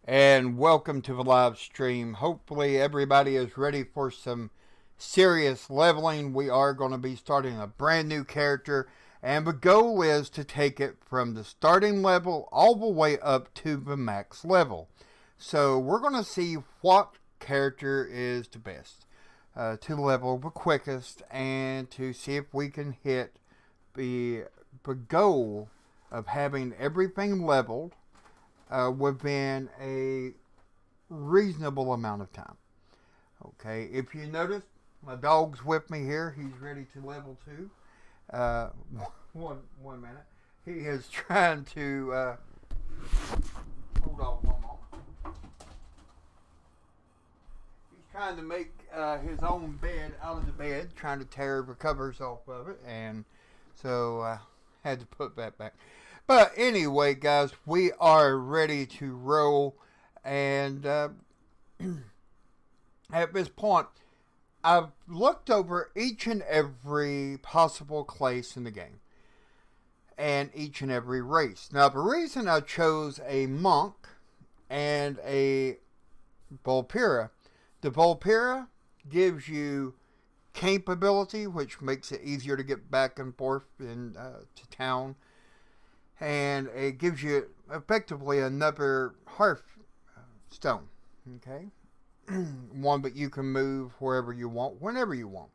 and welcome to the live stream. Hopefully everybody is ready for some serious leveling. We are going to be starting a brand new character, and the goal is to take it from the starting level all the way up to the max level. So we're going to see what character is the best to level the quickest, and to see if we can hit the goal of having everything leveled within a reasonable amount of time. Okay, if you notice, my dog's with me here. He's ready to level 2. One minute. He is trying to hold on one moment. He's trying to make his own bed out of the bed, trying to tear the covers off of it, and so had to put that back. But anyway, guys, we are ready to roll, and at this point, I've looked over each and every possible class in the game, and each and every race. Now, the reason I chose a monk and a Volpira, the Volpira gives you capability, which makes it easier to get back and forth to town, and it gives you effectively another hearth stone, okay? One that you can move wherever you want, whenever you want.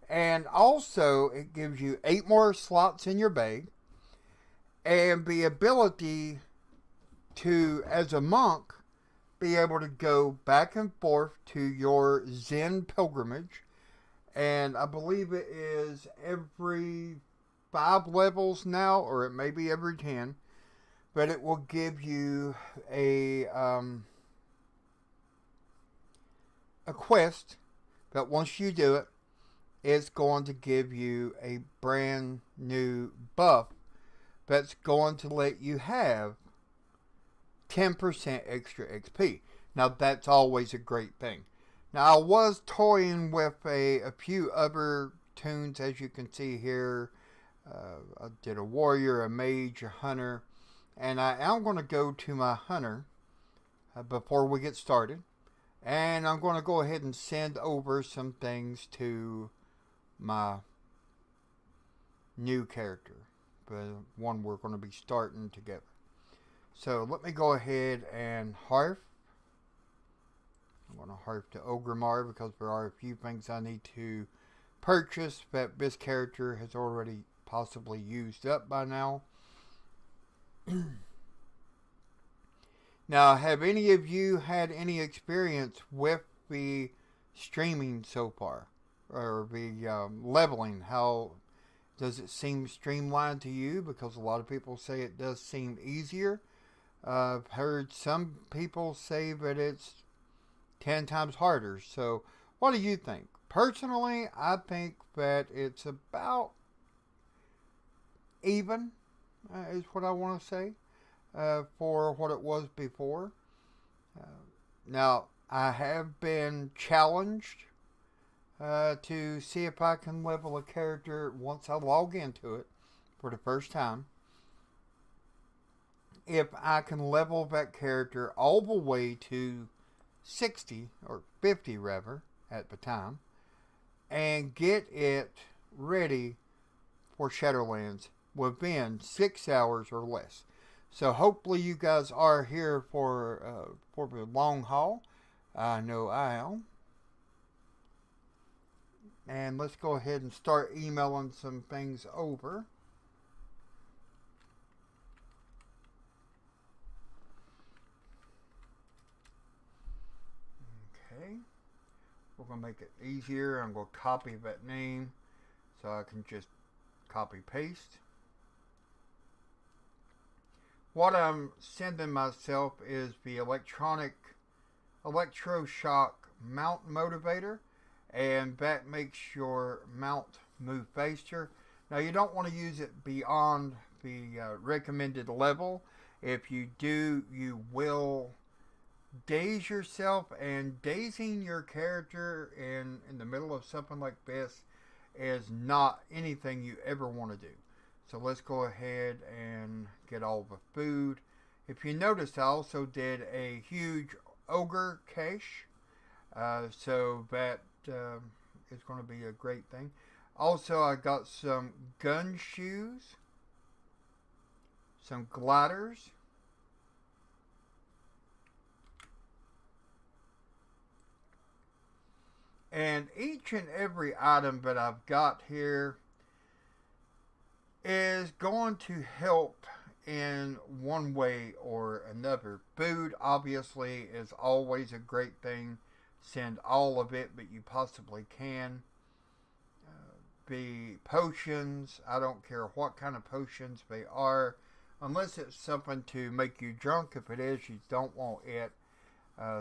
And also, it gives you 8 more slots in your bag, and the ability to, as a monk, be able to go back and forth to your Zen pilgrimage. And I believe it is every 5 levels now, or it may be every 10, but it will give you a quest that once you do it, it's going to give you a brand new buff that's going to let you have 10% extra XP. Now, that's always a great thing. Now, I was toying with a few other tunes, as you can see here. I did a warrior, a mage, a hunter, and I am going to go to my hunter before we get started, and I'm going to go ahead and send over some things to my new character, the one we're going to be starting together. So let me go ahead and hearth. I'm going to hearth to Ogrimmar because there are a few things I need to purchase that this character has already possibly used up by now. Now, have any of you had any experience with the streaming so far? Or the leveling? How does it seem streamlined to you? Because a lot of people say it does seem easier. I've heard some people say that it's 10 times harder. So, what do you think? Personally, I think that it's about even, is what I want to say, for what it was before. Now, I have been challenged to see if I can level a character once I log into it for the first time. If I can level that character all the way to 60, or 50 rather, at the time, and get it ready for Shadowlands within 6 hours or less. So hopefully you guys are here for the long haul. I know I am. And let's go ahead and start emailing some things over. Okay. We're going to make it easier. I'm going to copy that name so I can just copy paste. What I'm sending myself is the electroshock mount motivator, and that makes your mount move faster. Now, you don't want to use it beyond the recommended level. If you do, you will daze yourself, and dazing your character in the middle of something like this is not anything you ever want to do. So let's go ahead and get all the food If you notice, I also did a huge ogre cache, so that is going to be a great thing. Also, I got some gun shoes, some gliders, and each and every item that I've got here is going to help in one way or another. Food, obviously, is always a great thing. Send all of it that you possibly can. The potions, I don't care what kind of potions they are, unless it's something to make you drunk. If it is, you don't want it,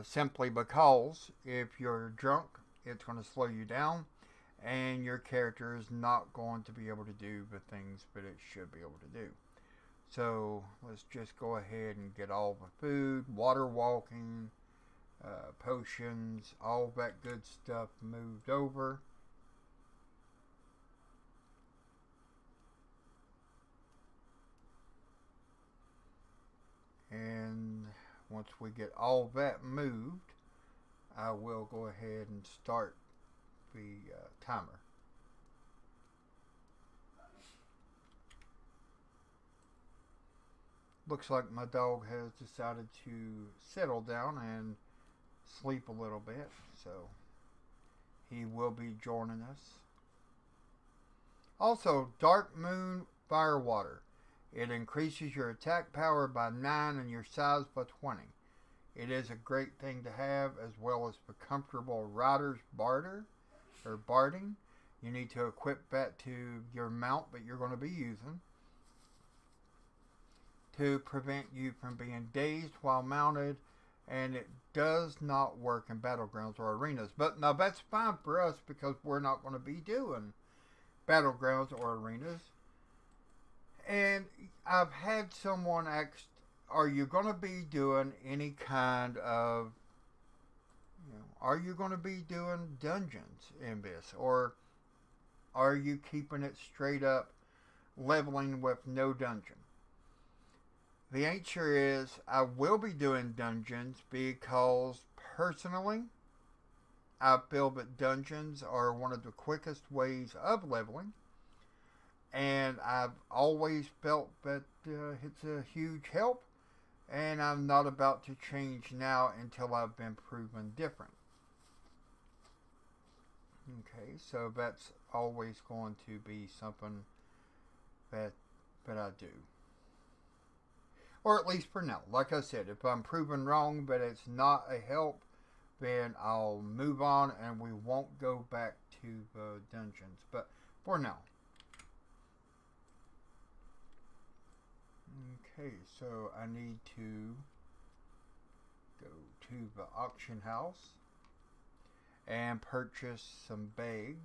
simply because if you're drunk, it's going to slow you down, and your character is not going to be able to do the things that it should be able to do. So let's just go ahead and get all the food, water walking, potions, all that good stuff moved over. And once we get all that moved, I will go ahead and start the timer. Looks like my dog has decided to settle down and sleep a little bit, so he will be joining us. Also, Dark Moon Firewater. It increases your attack power by 9 and your size by 20. It is a great thing to have, as well as the comfortable Rider's Barter or Barding. You need to equip that to your mount that you're going to be using to prevent you from being dazed while mounted, and it does not work in battlegrounds or arenas. But now that's fine for us because we're not going to be doing battlegrounds or arenas. And I've had someone ask, are you going to be doing any kind of, are you going to be doing dungeons in this? Or are you keeping it straight up leveling with no dungeon? The answer is I will be doing dungeons because personally I feel that dungeons are one of the quickest ways of leveling. And I've always felt that it's a huge help, and I'm not about to change now until I've been proven different. Okay, so that's always going to be something that I do. Or at least for now. Like I said, if I'm proven wrong that it's not a help, then I'll move on and we won't go back to the dungeons. But for now. Okay, so I need to go to the auction house and purchase some bags.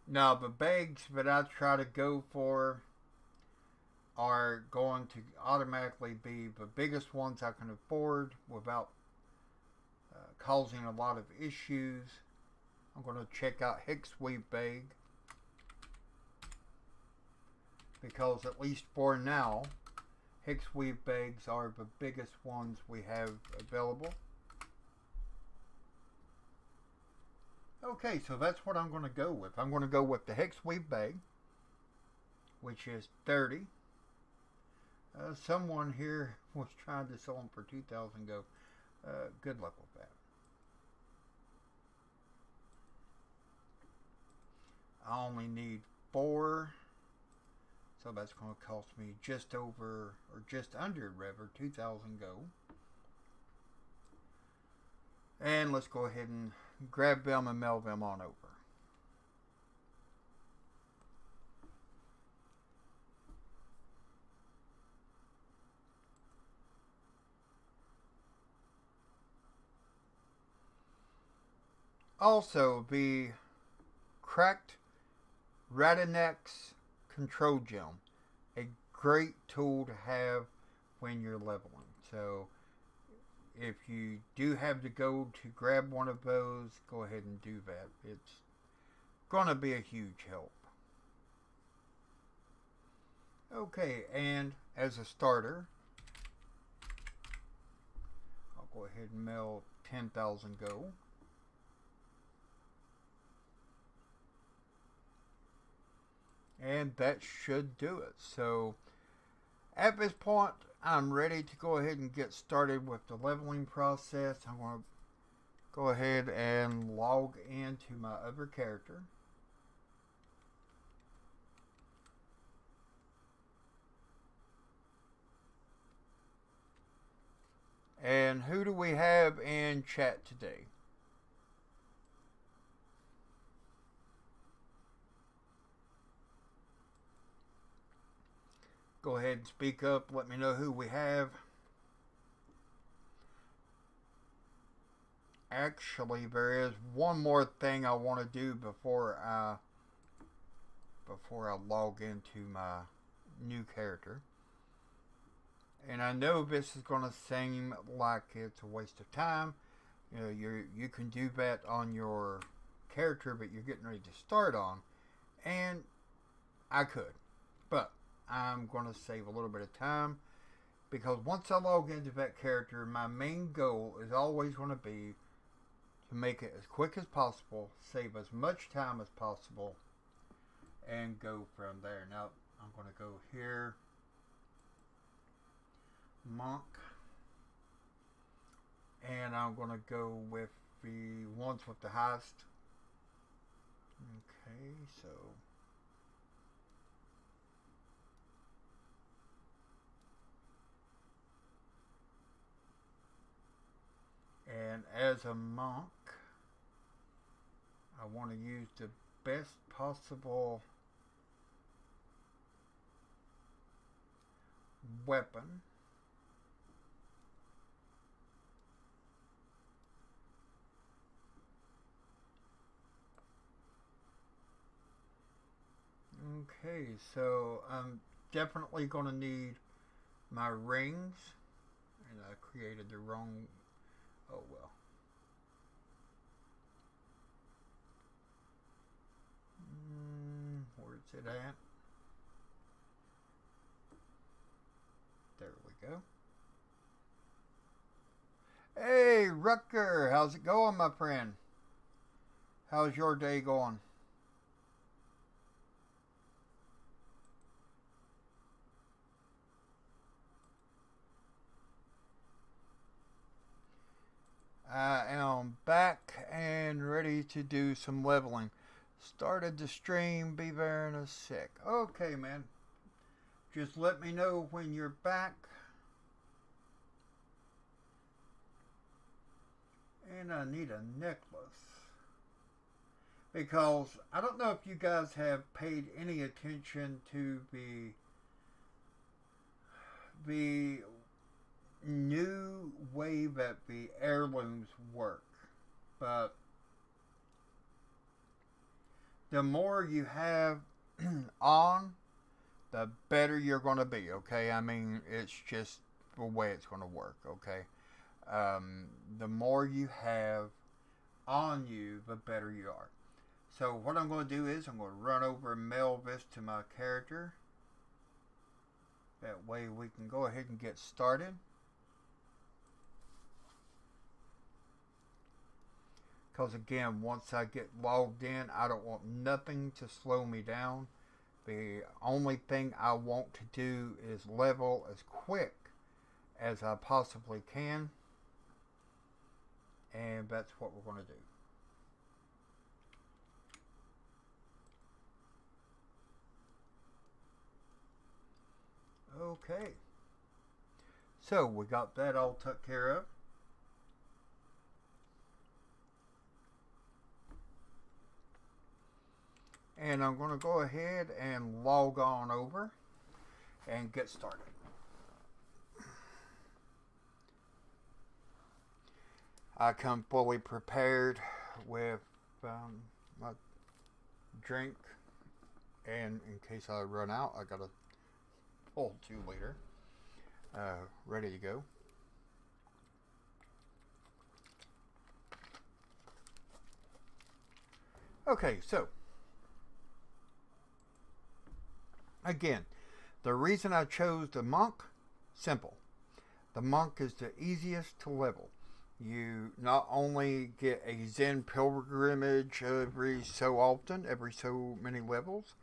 Now the bags that I try to go for are going to automatically be the biggest ones I can afford without causing a lot of issues. I'm going to check out Hexweave Bag because at least for now, Hexweave Bags are the biggest ones we have available. Okay, so that's what I'm going to go with. I'm going to go with the Hexweave Bag, which is 30. Someone here was trying to sell them for 2,000 go. Good luck with that. I only need 4. So that's going to cost me just over, or just under rather, 2,000 go. And let's go ahead and grab them and mail them on over. Also, the cracked Radinex control gem, a great tool to have when you're leveling. So if you do have the gold to grab one of those, go ahead and do that. It's going to be a huge help. Okay, and as a starter, I'll go ahead and mail 10,000 gold. And that should do it. So at this point, I'm ready to go ahead and get started with the leveling process. I'm going to go ahead and log into my other character. And who do we have in chat today? Go ahead and speak up. Let me know who we have. Actually, there is one more thing I want to do before I log into my new character. And I know this is going to seem like it's a waste of time. You know, you can do that on your character, but you're getting ready to start on. And I could, but I'm going to save a little bit of time, because once I log into that character, my main goal is always going to be to make it as quick as possible, save as much time as possible, and go from there. Now, I'm going to go here, monk, and I'm going to go with the ones with the highest. Okay, so and as a monk, I want to use the best possible weapon. Okay, so I'm definitely going to need my rings. And I created the wrong... Oh well. Where's it at? There we go. Hey, Rutger, how's it going, my friend? How's your day going? I am back and ready to do some leveling. Started the stream, be there in a sec. Okay, man. Just let me know when you're back. And I need a necklace. Because I don't know if you guys have paid any attention to the new way that the heirlooms work, but the more you have on, the better you're going to be. Okay, I mean, it's just the way it's going to work. Okay, the more you have on you, the better you are. So what I'm going to do is I'm going to run over and mail this to my character. That way we can go ahead and get started. Because again, once I get logged in, I don't want nothing to slow me down. The only thing I want to do is level as quick as I possibly can. And that's what we're going to do. Okay. So we got that all took care of. And I'm going to go ahead and log on over and get started. I come fully prepared with my drink, and in case I run out, I got a full 2 liter ready to go. Okay, so again, the reason I chose the monk, simple. The monk is the easiest to level. You not only get a Zen pilgrimage every so often, every so many levels.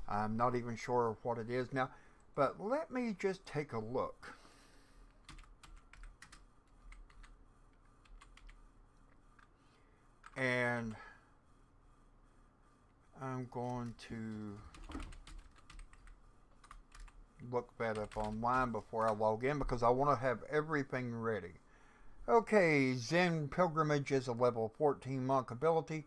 I'm not even sure what it is now, but let me just take a look. And I'm going to look that up online before I log in because I want to have everything ready. Okay, Zen Pilgrimage is a level 14 monk ability.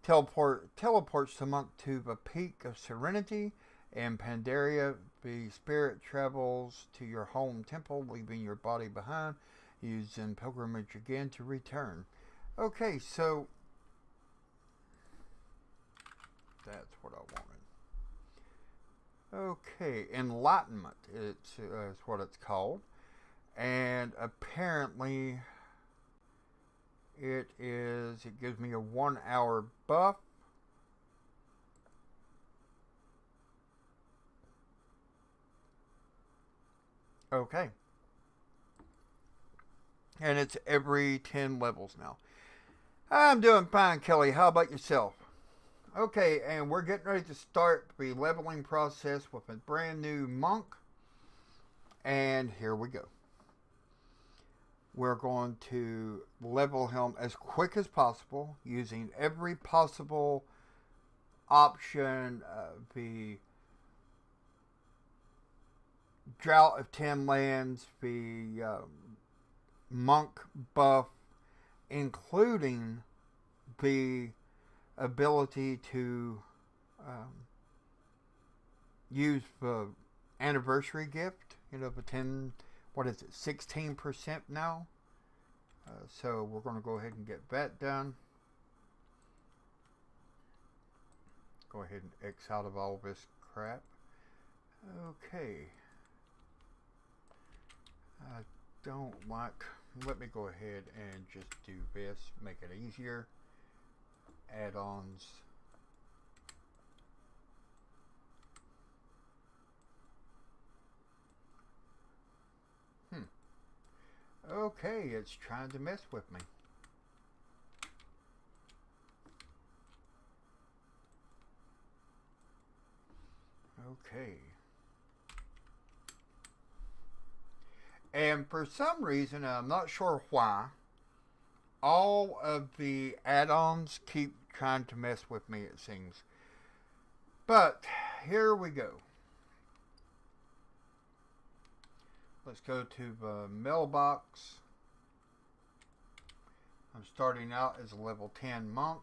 Teleports the monk to the Peak of Serenity in Pandaria. The spirit travels to your home temple, leaving your body behind. Use Zen Pilgrimage again to return. Okay, so that's what I wanted. Okay, Enlightenment is what it's called. And apparently it gives me a 1 hour buff. Okay. And it's every 10 levels now. I'm doing fine, Kelly. How about yourself? Okay, and we're getting ready to start the leveling process with a brand new monk. And here we go. We're going to level him as quick as possible using every possible option. The Drought of 10 Lands, the monk buff, including the ability to use the anniversary gift, the 10, what is it, 16% now. So we're going to go ahead and get that done. Go ahead and X out of all this crap. Okay. I don't like, let me go ahead and just do this, make it easier. Add-ons. Okay, it's trying to mess with me. Okay. And for some reason, I'm not sure why, all of the add-ons keep trying to mess with me, it seems. But here we go. Let's go to the mailbox. I'm starting out as a level 10 monk.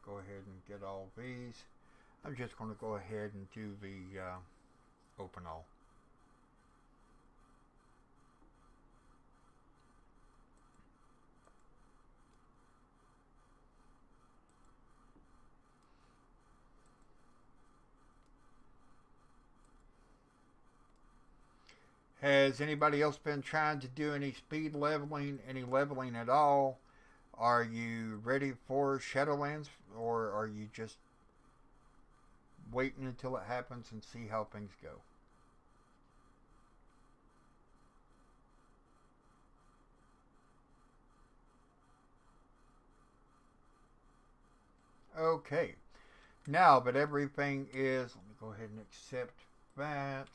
Go ahead and get all these. I'm just going to go ahead and do the open all. Has anybody else been trying to do any speed leveling, any leveling at all? Are you ready for Shadowlands, or are you just waiting until it happens and see how things go? Okay, now that everything is, let me go ahead and accept that.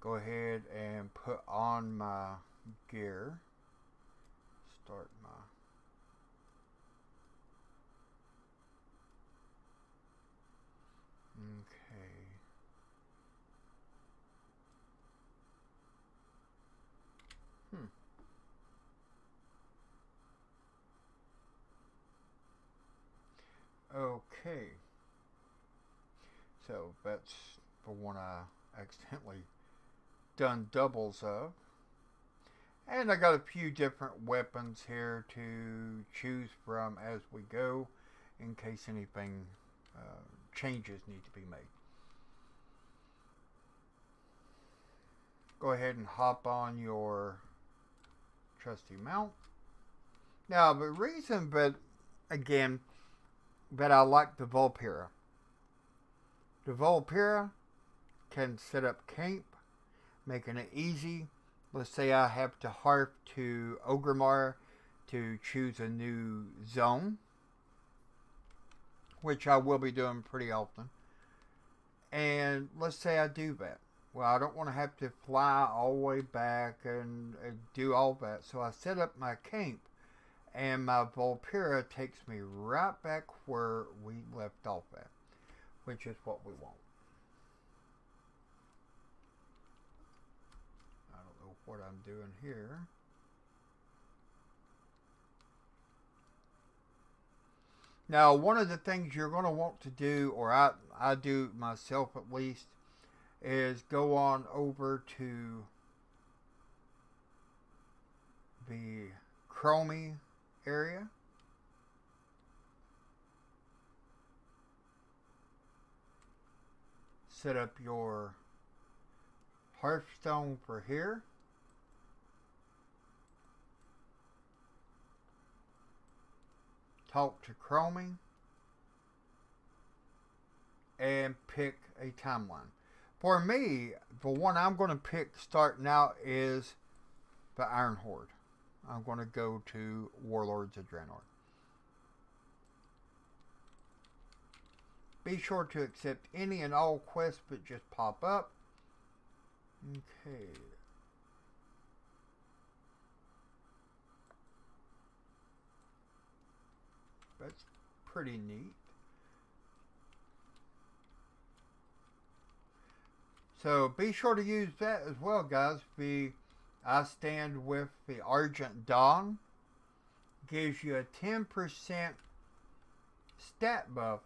Go ahead and put on my gear. Start my okay. Okay. So that's the one I accidentally done doubles of. And I got a few different weapons here to choose from as we go, in case anything changes need to be made. Go ahead and hop on your trusty mount. Now, the reason, but again, that I like the Vulpera. The Vulpera can set up camp, making it easy. Let's say I have to harp to Orgrimmar to choose a new zone, which I will be doing pretty often. And let's say I do that. Well, I don't want to have to fly all the way back and do all that. So I set up my camp, and my Vulpera takes me right back where we left off at, which is what we want. I don't know what I'm doing here. Now, one of the things you're going to want to do, or I do myself at least, is go on over to the Chromie area. Set up your Hearthstone for here. Talk to Chromie. And pick a timeline. For me, the one I'm going to pick starting out is the Iron Horde. I'm going to go to Warlords of Draenor. Be sure to accept any and all quests that just pop up. Okay. That's pretty neat. So be sure to use that as well, guys. I stand with the Argent Dawn. Gives you a 10% stat buff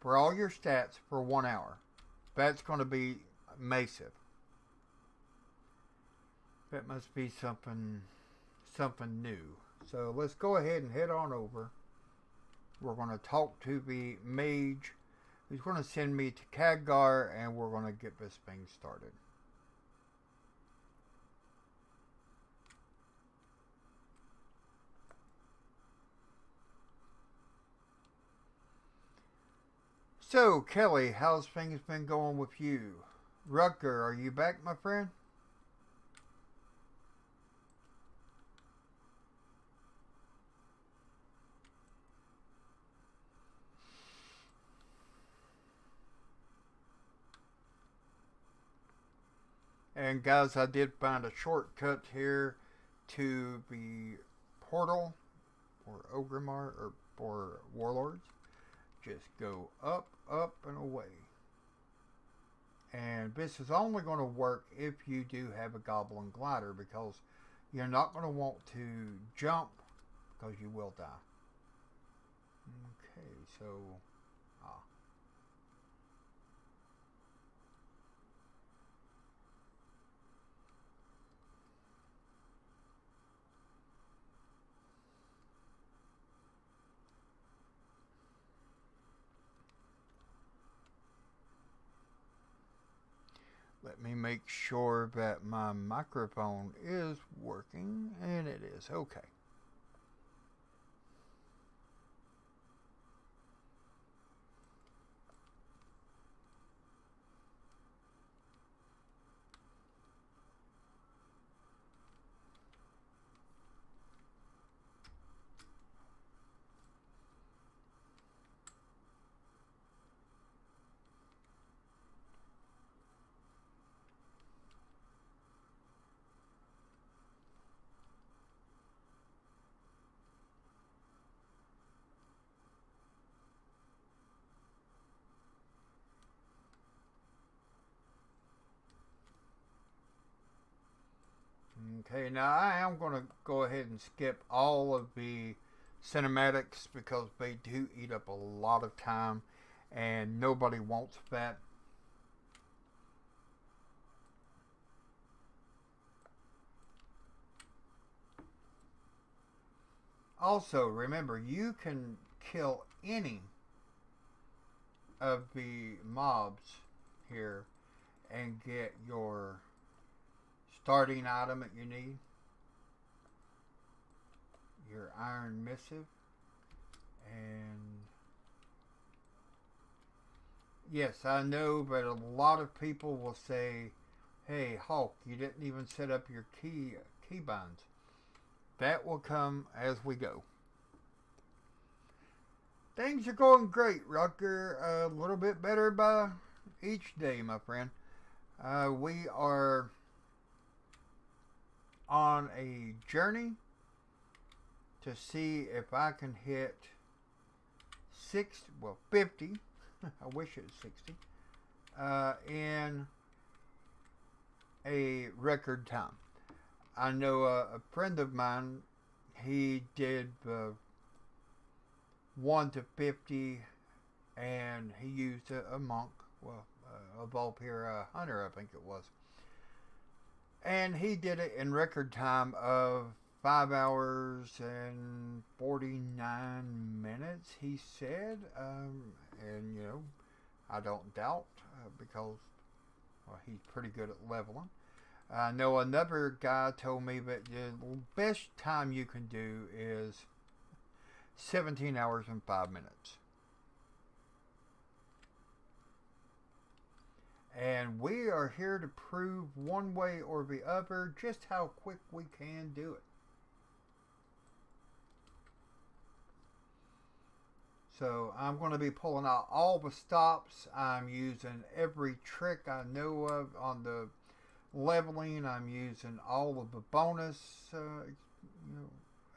for all your stats for 1 hour. That's going to be massive. That must be something new. So let's go ahead and head on over. We're going to talk to the mage. He's going to send me to Khadgar, and we're going to get this thing started. So, Kelly, how's things been going with you? Rutger, are you back, my friend? And guys, I did find a shortcut here to the portal for Orgrimmar, or for Warlords. Just go up, up, and away. And this is only going to work if you do have a Goblin Glider, because you're not going to want to jump, because you will die. Okay, so... Let me make sure that my microphone is working, and it is. Okay. Okay, now I am going to go ahead and skip all of the cinematics because they do eat up a lot of time and nobody wants that. Also, remember, you can kill any of the mobs here and get your starting item that you need. Your iron missive. And yes, I know, but a lot of people will say, hey, Hawk, you didn't even set up your keybinds. That will come as we go. Things are going great, Rucker. A little bit better by each day, my friend. We are on a journey to see if I can hit 50. I wish it was 60. In a record time. I know a friend of mine, he did 1 to 50, and he used a monk, well, a Vampire hunter, I think it was. And he did it in record time of 5 hours and 49 minutes, he said. And, you know, I don't doubt, because he's pretty good at leveling. I know another guy told me that the best time you can do is 17 hours and 5 minutes. And we are here to prove one way or the other just how quick we can do it. So I'm going to be pulling out all the stops. I'm using every trick I know of on the leveling. I'm using all of the bonus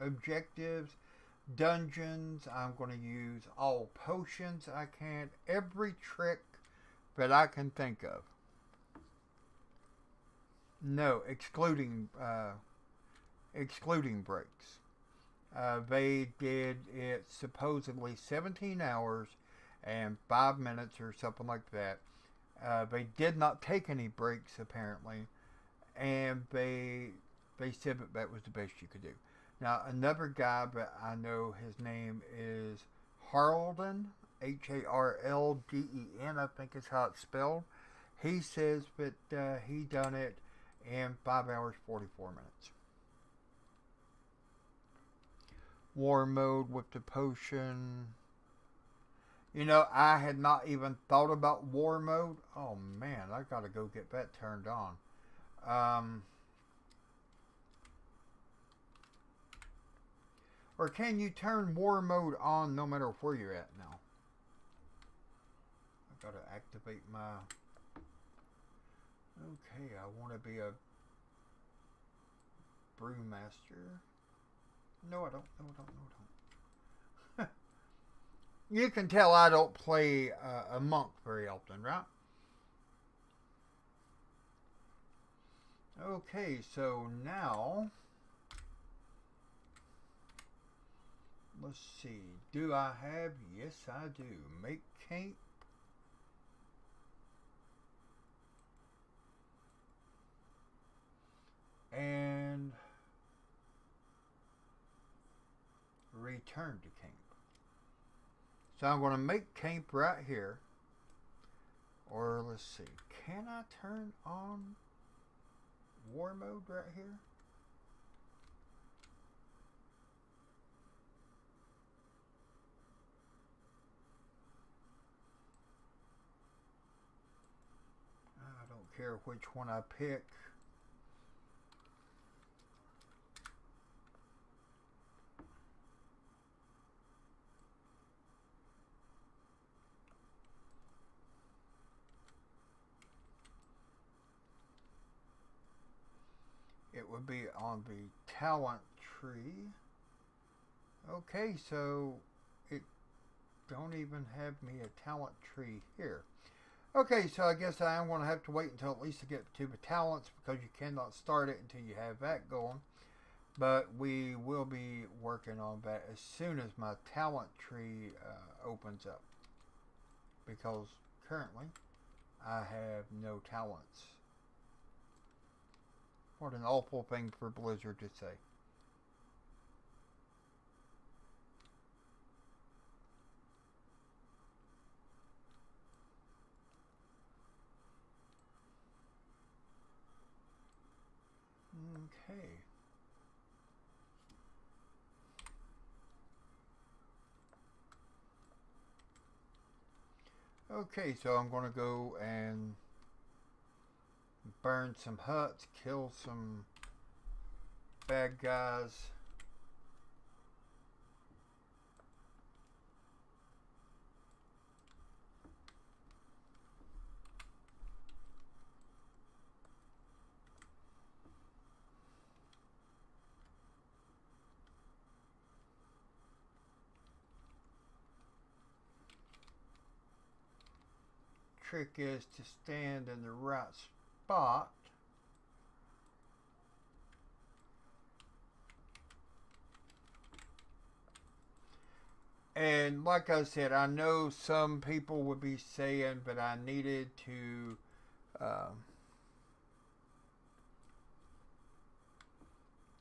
objectives, dungeons. I'm going to use all potions I can. Every trick that I can think of. No, excluding breaks. They did it supposedly 17 hours and 5 minutes or something like that. They did not take any breaks apparently, and they said that was the best you could do. Now another guy, but I know his name is Harlden, Harlden, I think is how it's spelled. He says that he done it in 5 hours 44 minutes. War mode with the potion. You know, I had not even thought about war mode. Oh man, I gotta go get that turned on. Or can you turn war mode on no matter where you're at now? I gotta activate my... Okay, I want to be a brewmaster. No, I don't. No, I don't. You can tell I don't play a monk very often, right? Okay, so now... Let's see. Do I have... Yes, I do. Make cape. And... return to camp. So I'm going to make camp right here. Or let's see. Can I turn on war mode right here? I don't care which one I pick. It would be on the talent tree. Okay, so it don't even have me a talent tree here. Okay, so I guess I am going to have to wait until at least to get to the talents, because you cannot start it until you have that going. But we will be working on that as soon as my talent tree opens up, because currently I have no talents. What an awful thing for Blizzard to say. Okay. Okay, so I'm going to go and burn some huts, kill some bad guys. Trick is to stand in the right spot. And like I said, I know some people would be saying, but I needed to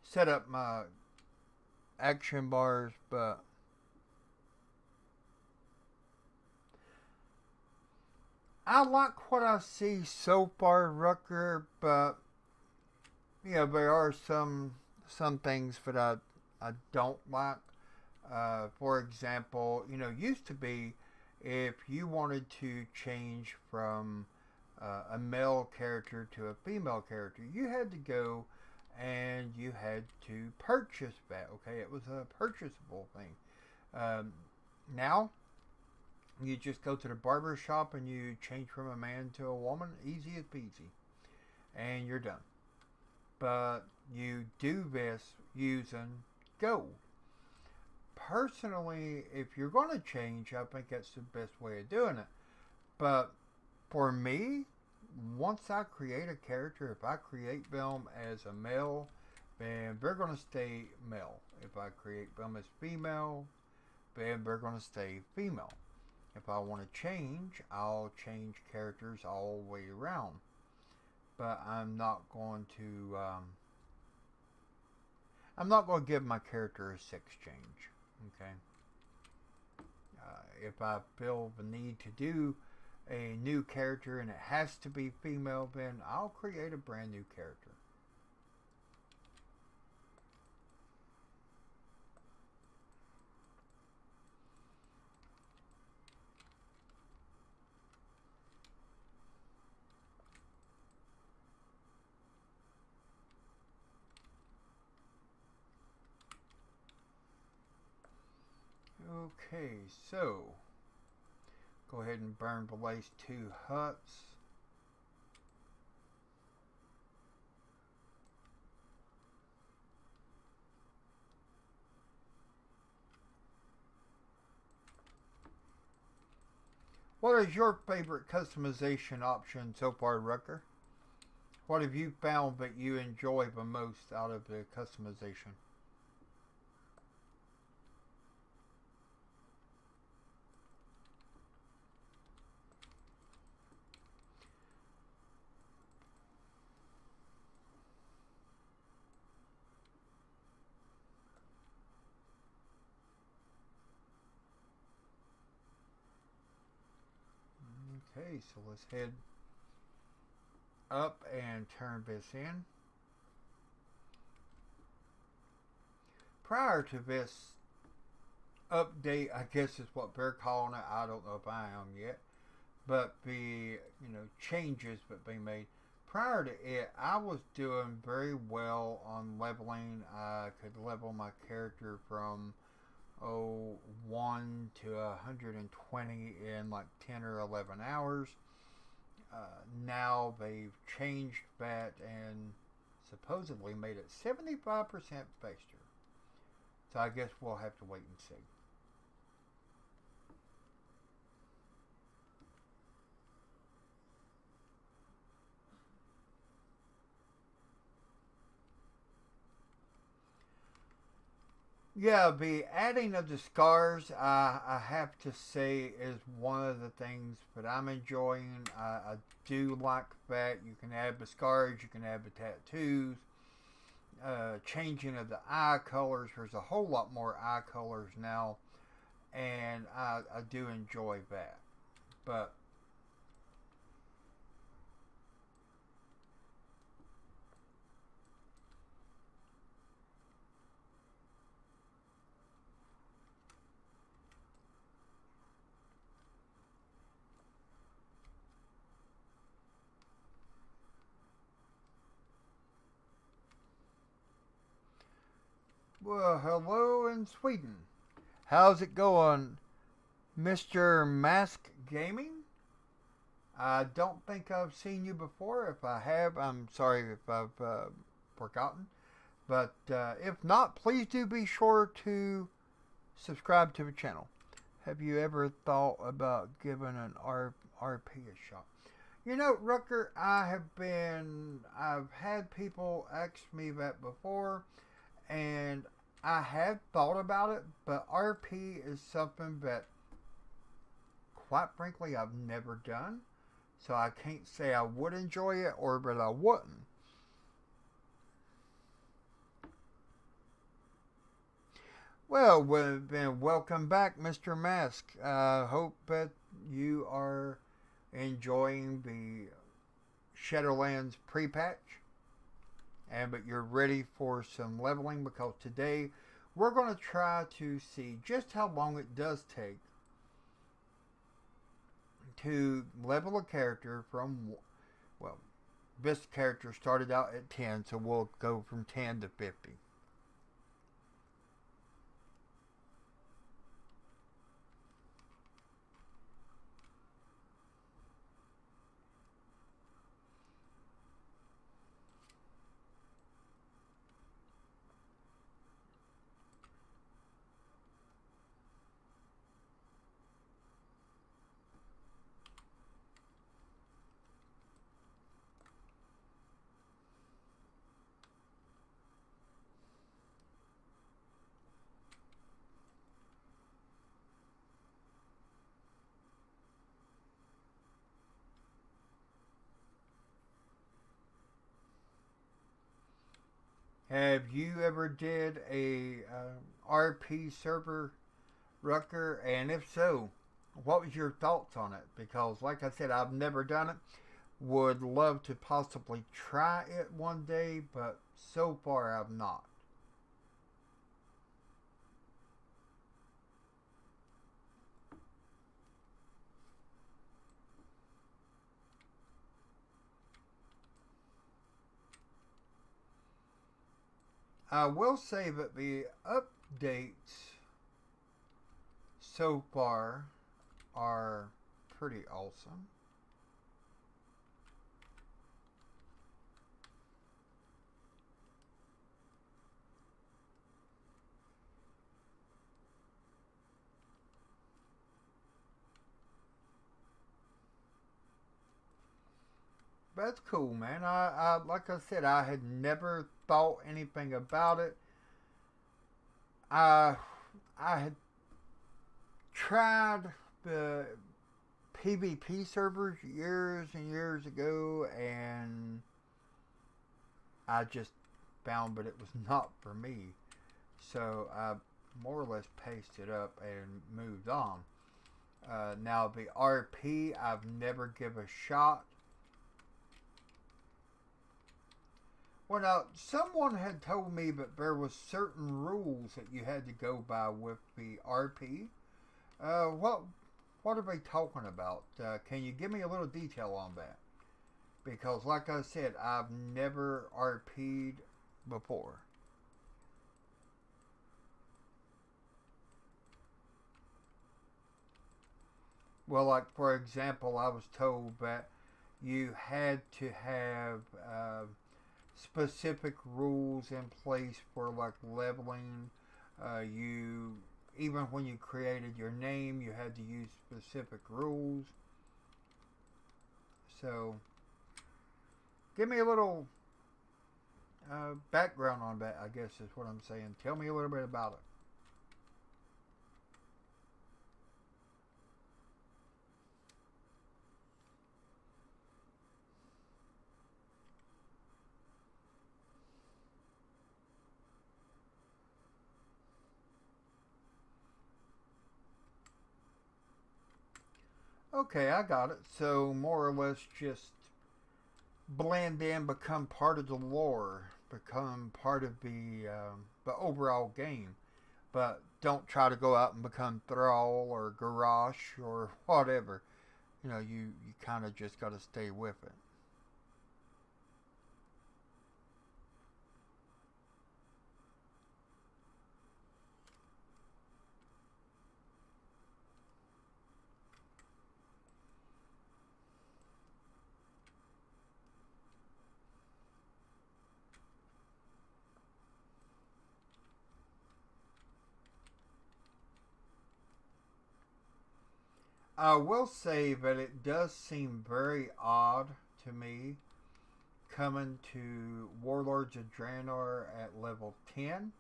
set up my action bars, but I like what I see so far, Rucker, but yeah, there are some things that I don't like. For example, used to be if you wanted to change from a male character to a female character, you had to go and you had to purchase that. Okay, it was a purchasable thing. Now you just go to the barber shop and you change from a man to a woman, easy as peasy, and you're done. But you do this using gold. Personally, if you're going to change, I think that's the best way of doing it. But for me, once I create a character, if I create them as a male, then they're going to stay male. If I create them as female, then they're going to stay female. If I want to change, I'll change characters all the way around. But I'm not going to give my character a sex change. Okay. If I feel the need to do a new character and it has to be female, then I'll create a brand new character. Okay, so go ahead and burn the last 2 huts. What is your favorite customization option so far, Rucker? What have you found that you enjoy the most out of the customization? Okay, so let's head up and turn this in. Prior to this update, I guess is what they're calling it. I don't know if I am yet, but the changes that they made. Prior to it, I was doing very well on leveling. I could level my character from 1 to 120 in like 10 or 11 hours. Now they've changed that and supposedly made it 75% faster. So I guess we'll have to wait and see. Yeah, the adding of the scars, I have to say, is one of the things that I'm enjoying. I do like that. You can add the scars, you can add the tattoos, changing of the eye colors. There's a whole lot more eye colors now, and I do enjoy that. But Well, hello in Sweden. How's it going, Mr. Mask Gaming? I don't think I've seen you before. If I have, I'm sorry if I've forgotten. But if not, please do be sure to subscribe to the channel. Have you ever thought about giving an RP a shot? You know, Rucker, I've had people ask me that before, and I have thought about it, but RP is something that, quite frankly, I've never done. So I can't say I would enjoy it or that I wouldn't. Well, then welcome back, Mr. Mask. I hope that you are enjoying the Shadowlands Pre-patch and but you're ready for some leveling, because today we're going to try to see just how long it does take to level a character from, well, this character started out at 10, so we'll go from 10 to 50. Have you ever did a RP server, Rucker? And if so, what was your thoughts on it? Because, like I said, I've never done it. Would love to possibly try it one day, but so far I've not. I will say that the updates so far are pretty awesome. That's cool, man. I like I said, I had never thought anything about it. I I had tried the PvP servers years and years ago, and I just found that it was not for me. So I more or less pasted up and moved on. Now the RP, I've never give a shot. Well, now someone had told me that there was certain rules that you had to go by with the RP. What are they talking about? Can you give me a little detail on that? Because, like I said, I've never RP'd before. Well, like for example, I was told that you had to have specific rules in place for like leveling. You even when you created your name, you had to use specific rules. So, give me a little background on that. I guess is what I'm saying. Tell me a little bit about it. Okay, I got it. So more or less just blend in, become part of the lore, become part of the overall game. But don't try to go out and become Thrall or Garrosh or whatever. You kind of just got to stay with it. I will say that it does seem very odd to me coming to Warlords of Draenor at level 10.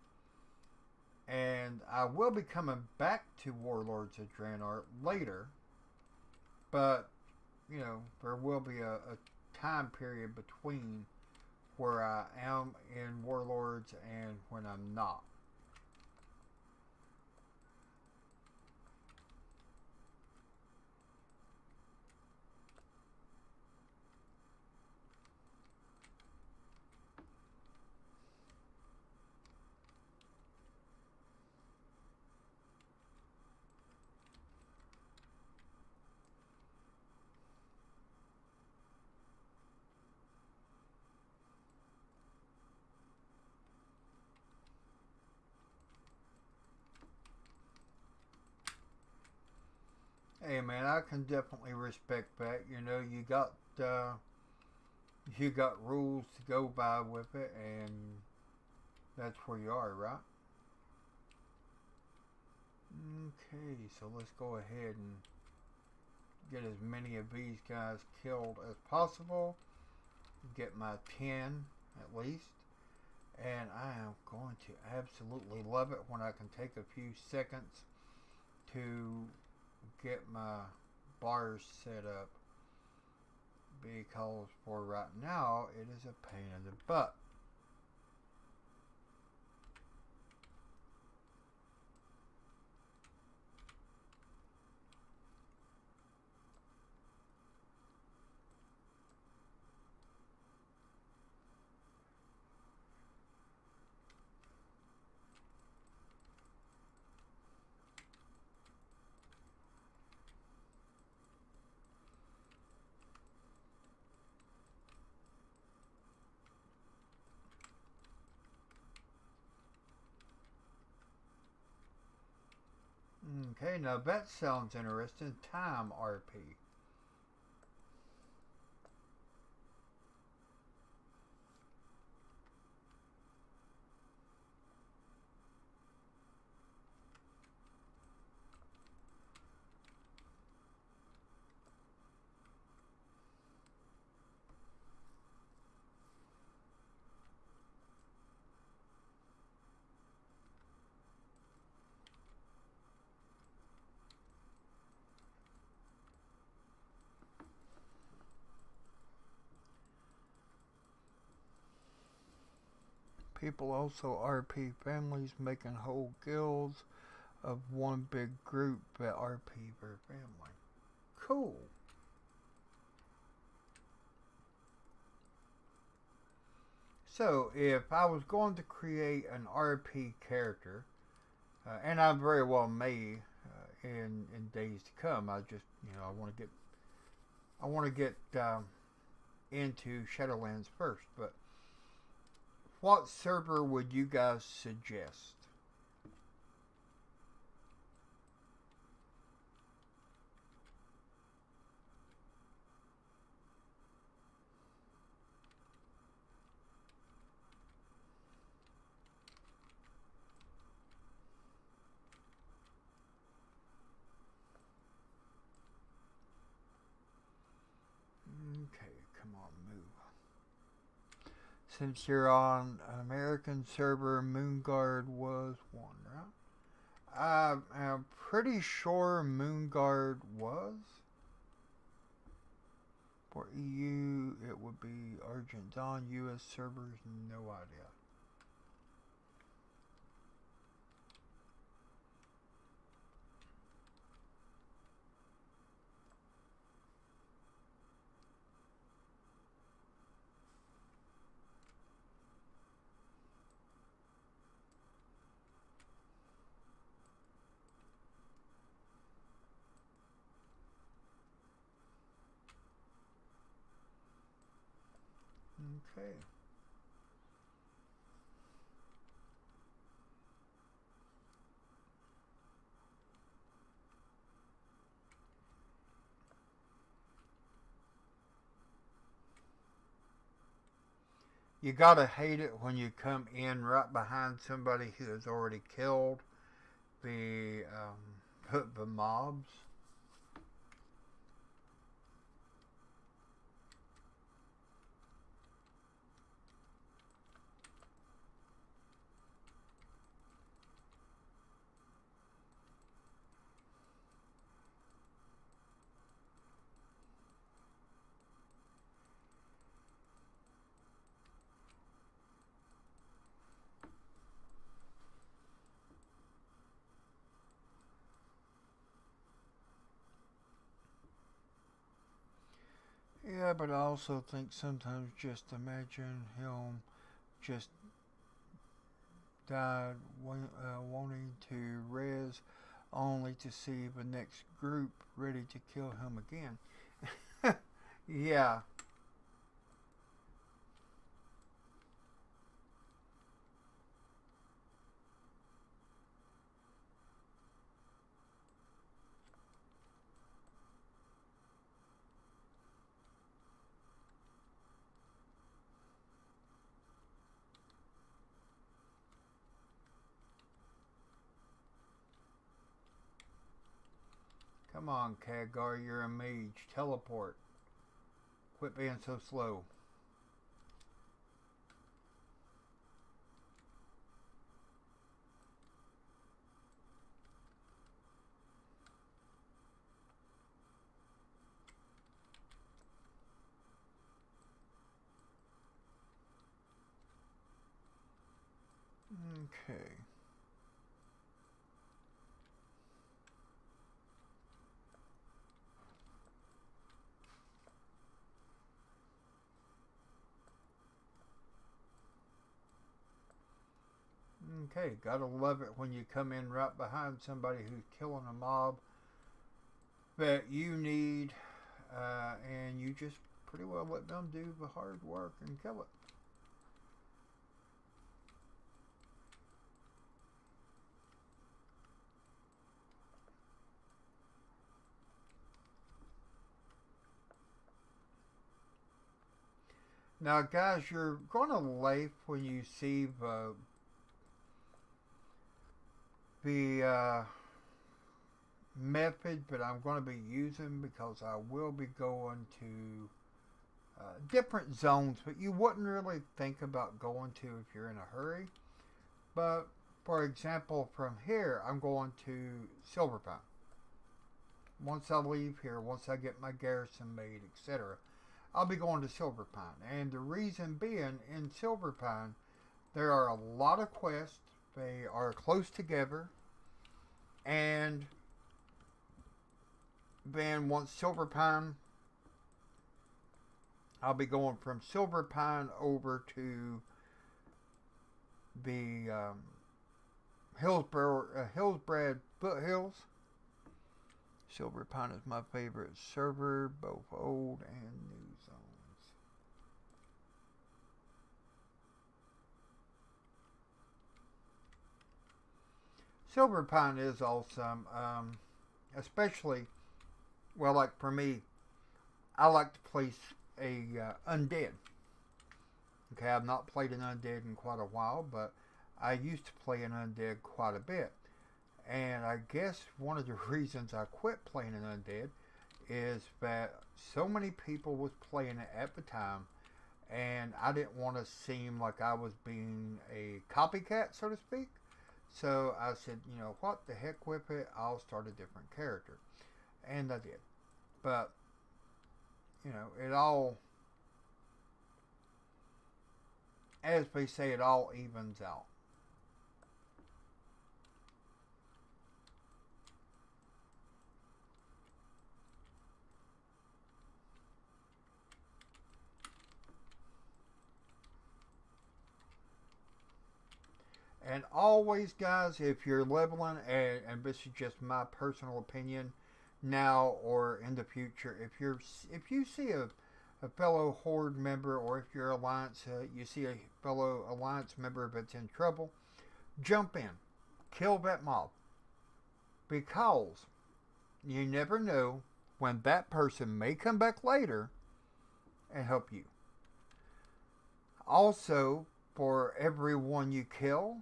And I will be coming back to Warlords of Draenor later. But, you know, there will be a time period between where I am in Warlords and when I'm not. Hey man, I can definitely respect that. You know, you got rules to go by with it, and that's where you are, right? Okay, so let's go ahead and get as many of these guys killed as possible. Get my 10 at least. And I am going to absolutely love it when I can take a few seconds to get my bars set up, because for right now it is a pain in the butt. Okay, now that sounds interesting. Time RP. People also RP families, making whole guilds of one big group that RP their family. Cool. So, if I was going to create an RP character, and I very well may in days to come, I just I want to get into Shadowlands first. But what server would you guys suggest? Okay, come on, move. Since you're on American server, Moonguard was one, right? I'm pretty sure Moonguard was. For EU, it would be Argent Dawn. US servers, no idea. Okay. You gotta hate it when you come in right behind somebody who has already killed the the mobs. Yeah, but I also think sometimes just imagine him just died wanting to res only to see the next group ready to kill him again. Yeah. Come on, Khadgar, you're a mage. Teleport. Quit being so slow. Okay. Okay, gotta love it when you come in right behind somebody who's killing a mob that you need, and you just pretty well let them do the hard work and kill it. Now, guys, you're gonna laugh when you see the method that I'm going to be using, because I will be going to different zones that you wouldn't really think about going to if you're in a hurry. But for example, from here, I'm going to Silverpine. Once I leave here, once I get my garrison made, etc., I'll be going to Silverpine. And the reason being, in Silverpine, there are a lot of quests. They are close together. And then once Silverpine, I'll be going from Silverpine over to the Hillsbrad Foothills. Silverpine is my favorite server, both old and new zones. Silverpine is awesome, especially, well, like for me, I like to play a undead. Okay, I've not played an undead in quite a while, but I used to play an undead quite a bit. And I guess one of the reasons I quit playing an undead is that so many people was playing it at the time, and I didn't want to seem like I was being a copycat, so to speak. So I said, you know what, the heck with it, I'll start a different character. And I did. But, you know, it all, as they say, it all evens out. And always, guys, if you're leveling, and this is just my personal opinion, now or in the future, if you see a fellow Horde member, or if you're Alliance, you see a fellow Alliance member that's in trouble, jump in, kill that mob, because you never know when that person may come back later and help you. Also, for every one you kill,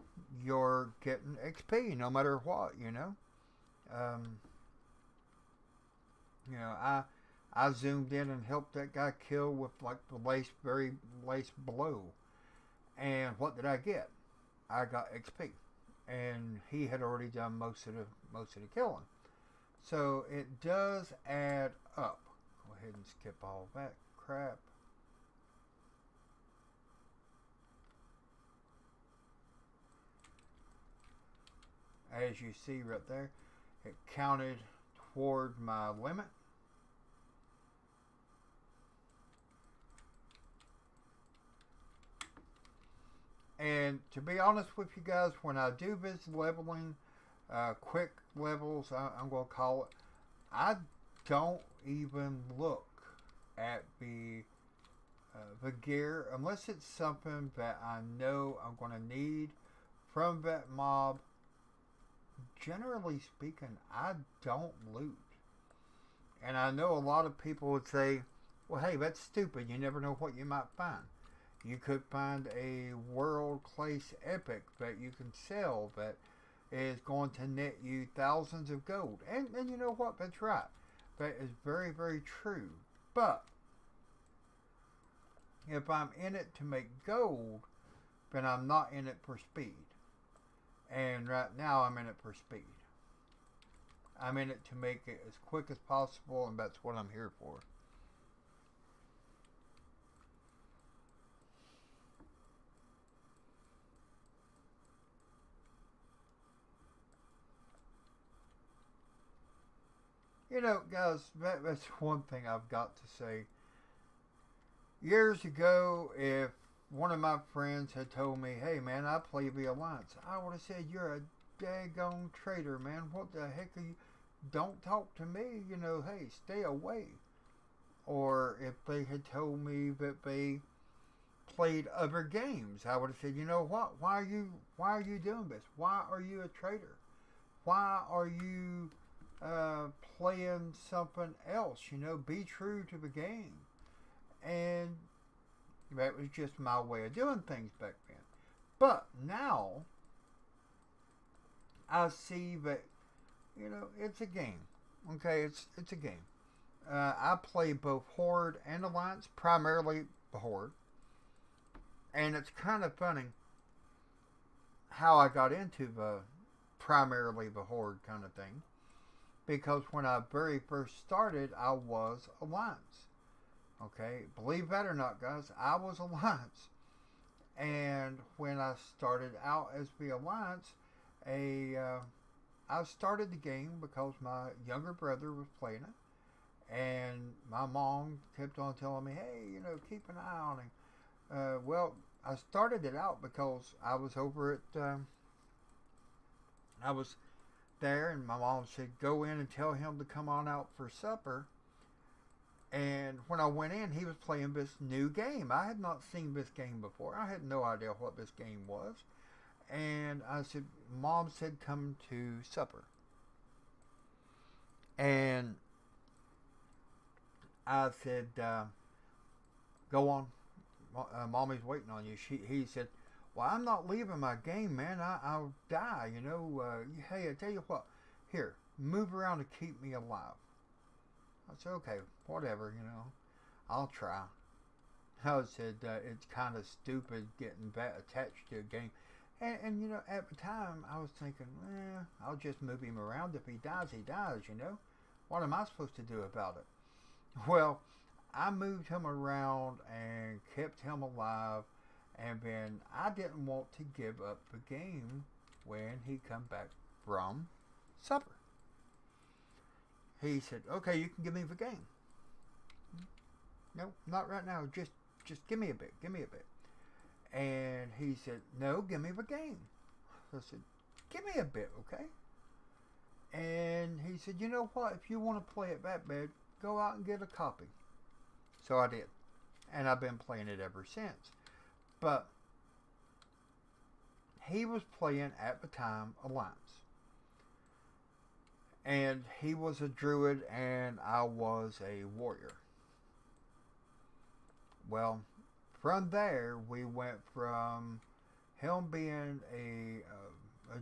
you're getting XP no matter what, you know. Um, I zoomed in and helped that guy kill with like the very lace blow. And what did I get? I got XP. And he had already done most of the killing. So it does add up. Go ahead and skip all that crap. As you see right there, it counted toward my limit. And to be honest with you guys, when I do visit leveling, quick levels, I'm going to call it, I don't even look at the gear unless it's something that I know I'm going to need from that mob. Generally speaking, I don't loot. And I know a lot of people would say, well, hey, that's stupid. You never know what you might find. You could find a world-class epic that you can sell that is going to net you thousands of gold. And you know what? That's right. That is very, very true. But if I'm in it to make gold, then I'm not in it for speed. And right now I'm in it for speed. I'm in it to make it as quick as possible, and that's what I'm here for. You know, guys, that's one thing I've got to say. Years ago, if one of my friends had told me, hey man, I play the Alliance, I would have said, you're a daggone traitor, man. What the heck are you? Don't talk to me, you know, hey, stay away. Or if they had told me that they played other games, I would have said, you know what? Why are you doing this? Why are you a traitor? Why are you playing something else? You know, be true to the game. And that was just my way of doing things back then. But now, I see that, you know, it's a game. Okay, it's a game. I play both Horde and Alliance, primarily the Horde. And it's kind of funny how I got into the primarily the Horde kind of thing. Because when I very first started, I was Alliance. Okay, believe that or not, guys, I was Alliance. And when I started out as the Alliance, I started the game because my younger brother was playing it. And my mom kept on telling me, hey, you know, keep an eye on him. Well, I started it out because I was over at, I was there, and my mom said, go in and tell him to come on out for supper. And when I went in, he was playing this new game. I had not seen this game before. I had no idea what this game was. And I said, Mom said, come to supper. And I said, go on. Mommy's waiting on you. He said, well, I'm not leaving my game, man. I'll die, you know. Hey, I tell you what. Here, move around to keep me alive. I said, okay, whatever, you know. I'll try. I said, it's kind of stupid getting that attached to a game. And, you know, at the time, I was thinking, I'll just move him around. If he dies, you know. What am I supposed to do about it? Well, I moved him around and kept him alive. And then I didn't want to give up the game when he come back from supper. He said, okay, you can give me the game. No, not right now. Just give me a bit. Give me a bit. And he said, no, give me the game. I said, give me a bit, okay? And he said, you know what? If you want to play it that bad, go out and get a copy. So I did. And I've been playing it ever since. But he was playing at the time Alliance. And he was a druid and I was a warrior. Well, from there we went from him being a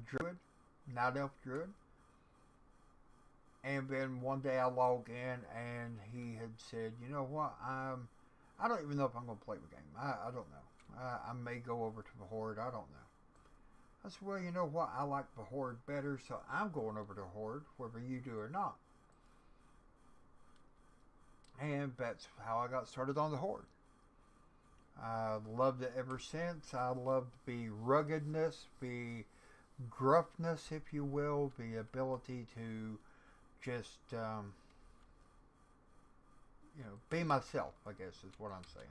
druid, night elf druid, and then one day I logged in and he had said, you know what, I don't even know if I'm going to play the game. I don't know. I may go over to the Horde. I don't know. I said, well, you know what? I like the Horde better, so I'm going over to Horde, whether you do or not. And that's how I got started on the Horde. I loved it ever since. I loved the ruggedness, the gruffness, if you will, the ability to just, be myself, I guess is what I'm saying.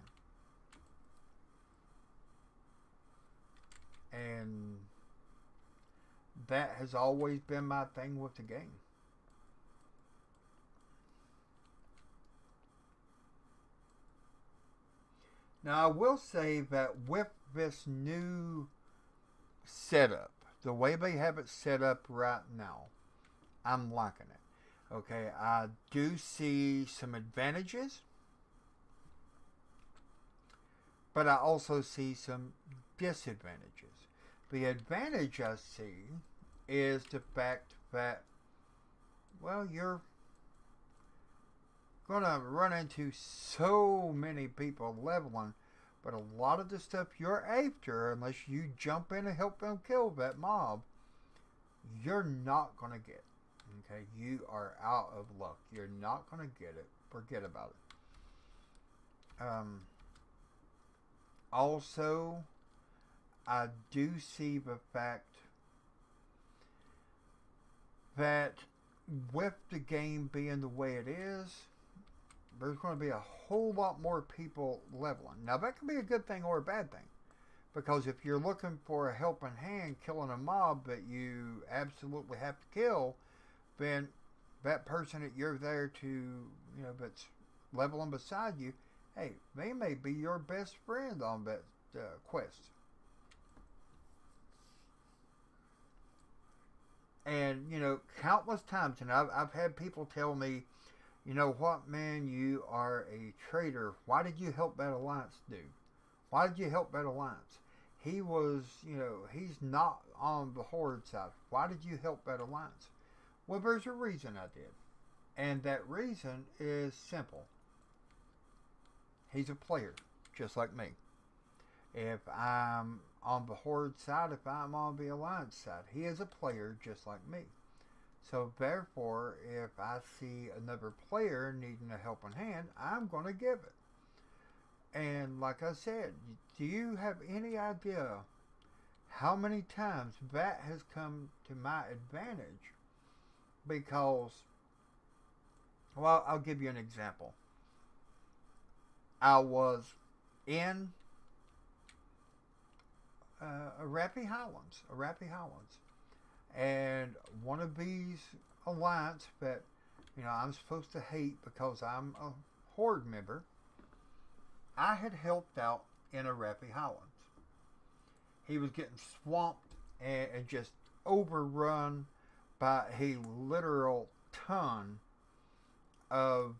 And that has always been my thing with the game. Now, I will say that with this new setup, the way they have it set up right now, I'm liking it. Okay, I do see some advantages, but I also see some disadvantages. The advantage I see is the fact that, well, you're going to run into so many people leveling, but a lot of the stuff you're after, unless you jump in and help them kill that mob, you're not going to get. Okay, you are out of luck. You're not going to get it. Forget about it. Also, I do see the fact that with the game being the way it is, there's going to be a whole lot more people leveling. Now, that can be a good thing or a bad thing. Because if you're looking for a helping hand killing a mob that you absolutely have to kill, then that person that you're there to, that's leveling beside you, hey, they may be your best friend on that quest. And, countless times, and I've had people tell me, you know what, man, you are a traitor. Why did you help that alliance dude? Why did you help that alliance? He was, he's not on the Horde side. Why did you help that alliance? Well, there's a reason I did. And that reason is simple. He's a player, just like me. If I'm on the Horde side, if I'm on the Alliance side, he is a player just like me. So therefore, if I see another player needing a helping hand, I'm going to give it. And like I said, do you have any idea how many times that has come to my advantage? Because, well, I'll give you an example. I was in Arapi Highlands, and one of these alliance that I'm supposed to hate because I'm a Horde member, I had helped out in Arapi Highlands. He was getting swamped and just overrun by a literal ton of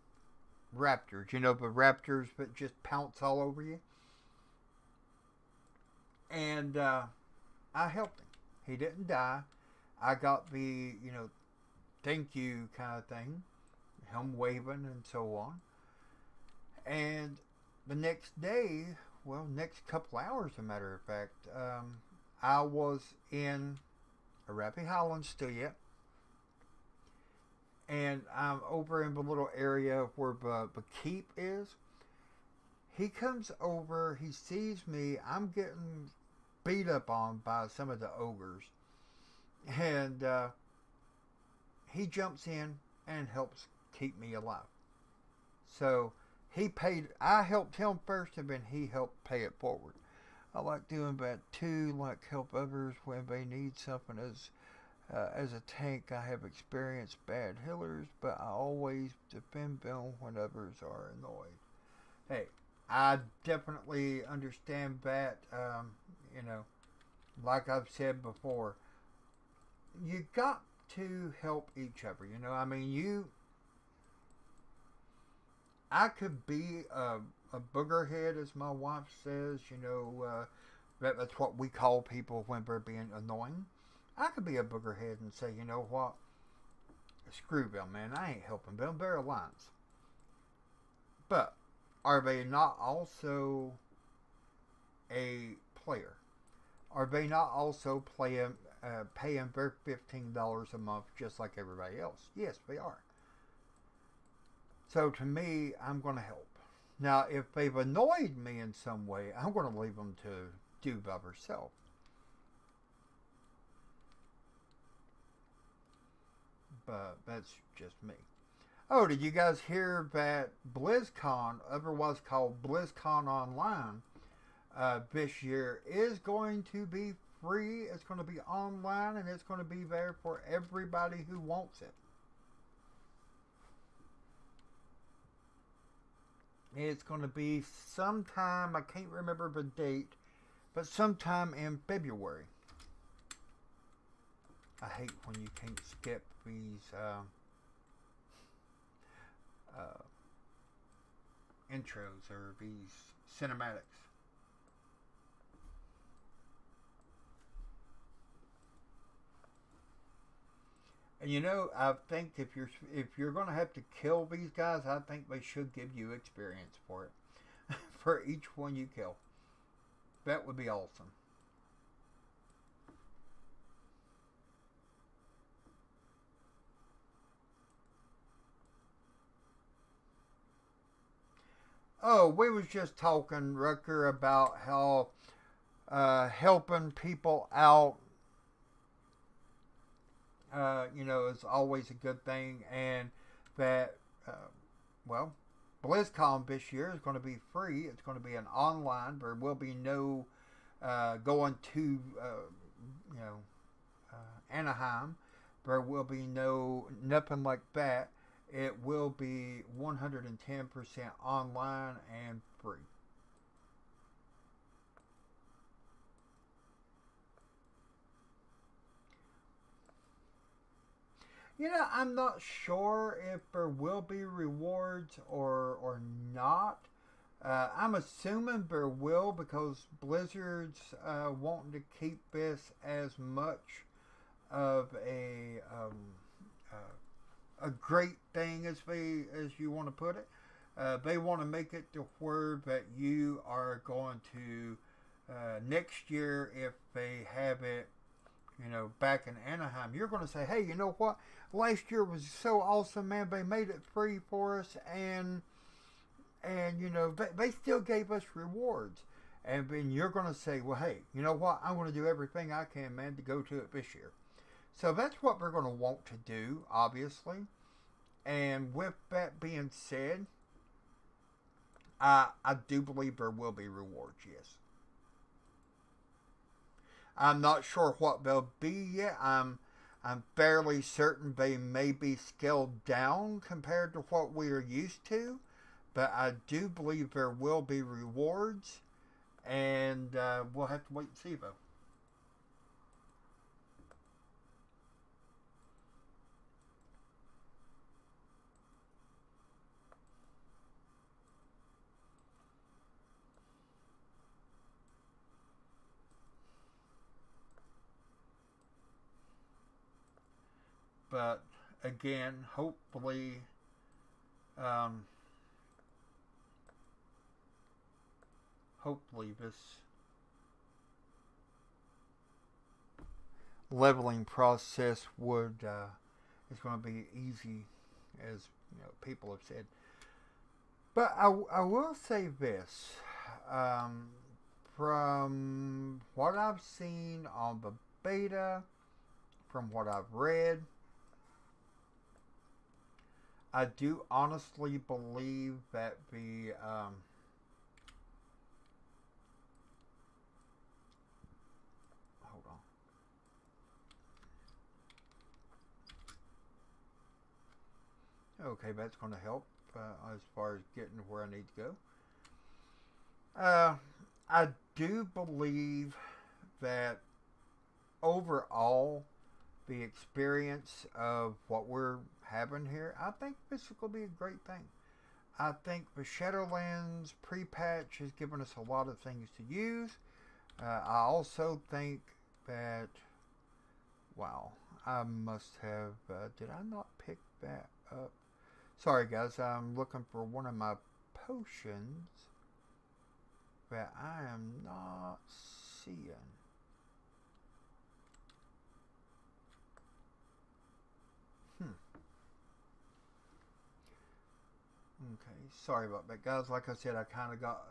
raptors. The raptors that just pounce all over you. And I helped him. He didn't die. I got the, thank you kind of thing. Him waving and so on. And the next day, well, next couple hours, as a matter of fact, I was in Arapi Highlands still yet. And I'm over in the little area where the keep is. He comes over, he sees me, I'm getting beat up on by some of the ogres. And he jumps in and helps keep me alive. So I helped him first, and then he helped pay it forward. I like doing that too, like help others when they need something. As a tank, I have experienced bad healers, but I always defend them when others are annoyed. Hey, I definitely understand that. Like I've said before, you got to help each other. I could be a boogerhead, as my wife says. That's what we call people when they're being annoying. I could be a boogerhead and say, you know what? Screw them, man. I ain't helping them. They're alliance. But are they not also a player? Are they not also paying their $15 a month just like everybody else? Yes, they are. So to me, I'm going to help. Now, if they've annoyed me in some way, I'm going to leave them to do by themselves. But that's just me. Oh, did you guys hear that BlizzCon, otherwise called BlizzCon Online, this year is going to be free, it's going to be online, and it's going to be there for everybody who wants it. It's going to be sometime, I can't remember the date, but sometime in February. I hate when you can't skip these intros or these cinematics. And you know, I think if you're going to have to kill these guys, I think they should give you experience for it, for each one you kill. That would be awesome. Oh, we was just talking, Rucker, about how helping people out, is always a good thing, and that, well, BlizzCon this year is going to be free. It's going to be an online. There will be no going to, Anaheim. There will be nothing like that. It will be 110% online and free. I'm not sure if there will be rewards or not. I'm assuming there will, because Blizzard's wanting to keep this as much of a great thing as you want to put it. They want to make it to where that you are going to next year, if they have it, back in Anaheim, you're going to say, hey, you know what? Last year was so awesome, man. They made it free for us, and they still gave us rewards. And then you're going to say, well, hey, you know what? I'm going to do everything I can, man, to go to it this year. So that's what we're going to want to do, obviously. And with that being said, I do believe there will be rewards, yes. I'm not sure what they'll be yet. I'm fairly certain they may be scaled down compared to what we are used to, but I do believe there will be rewards, and we'll have to wait and see, though. But again, um, hopefully this leveling process is going to be easy, as people have said. But I will say this, from what I've seen on the beta, from what I've read, I do honestly believe that the hold on. Okay, that's going to help as far as getting where I need to go. I do believe that overall, the experience of what we're having here, I think this is going to be a great thing. I think the Shadowlands Pre-patch has given us a lot of things to use. I also think that, wow, I must have, did I not pick that up? Sorry guys, I'm looking for one of my potions that I am not seeing. Okay, sorry about that, guys. Like I said, I kind of got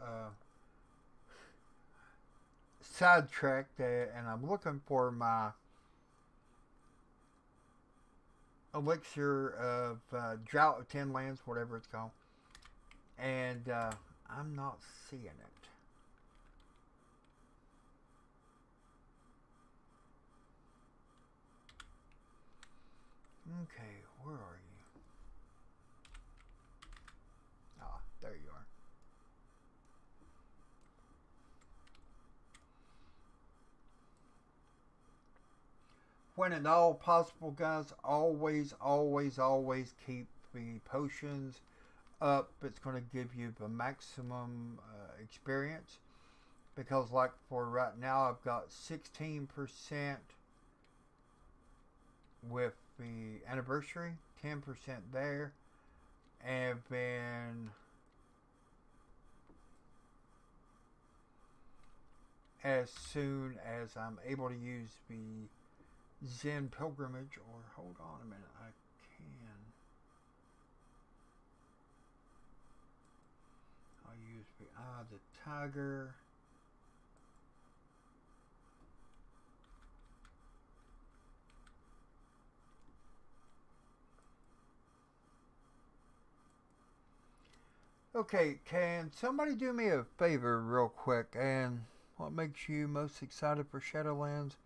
sidetracked, and I'm looking for my elixir of Drought of Ten Lands, whatever it's called, and I'm not seeing it. Okay, where are you? Ah, there you are. When at all possible, guys, always, always, always keep the potions up. It's going to give you the maximum experience. Because, like, for right now, I've got 16% with the anniversary, 10% there, and then as soon as I'm able to use the Zen pilgrimage, or hold on a minute, I can. I'll use the Eye of the Tiger. Okay, can somebody do me a favor real quick? And what makes you most excited for Shadowlands?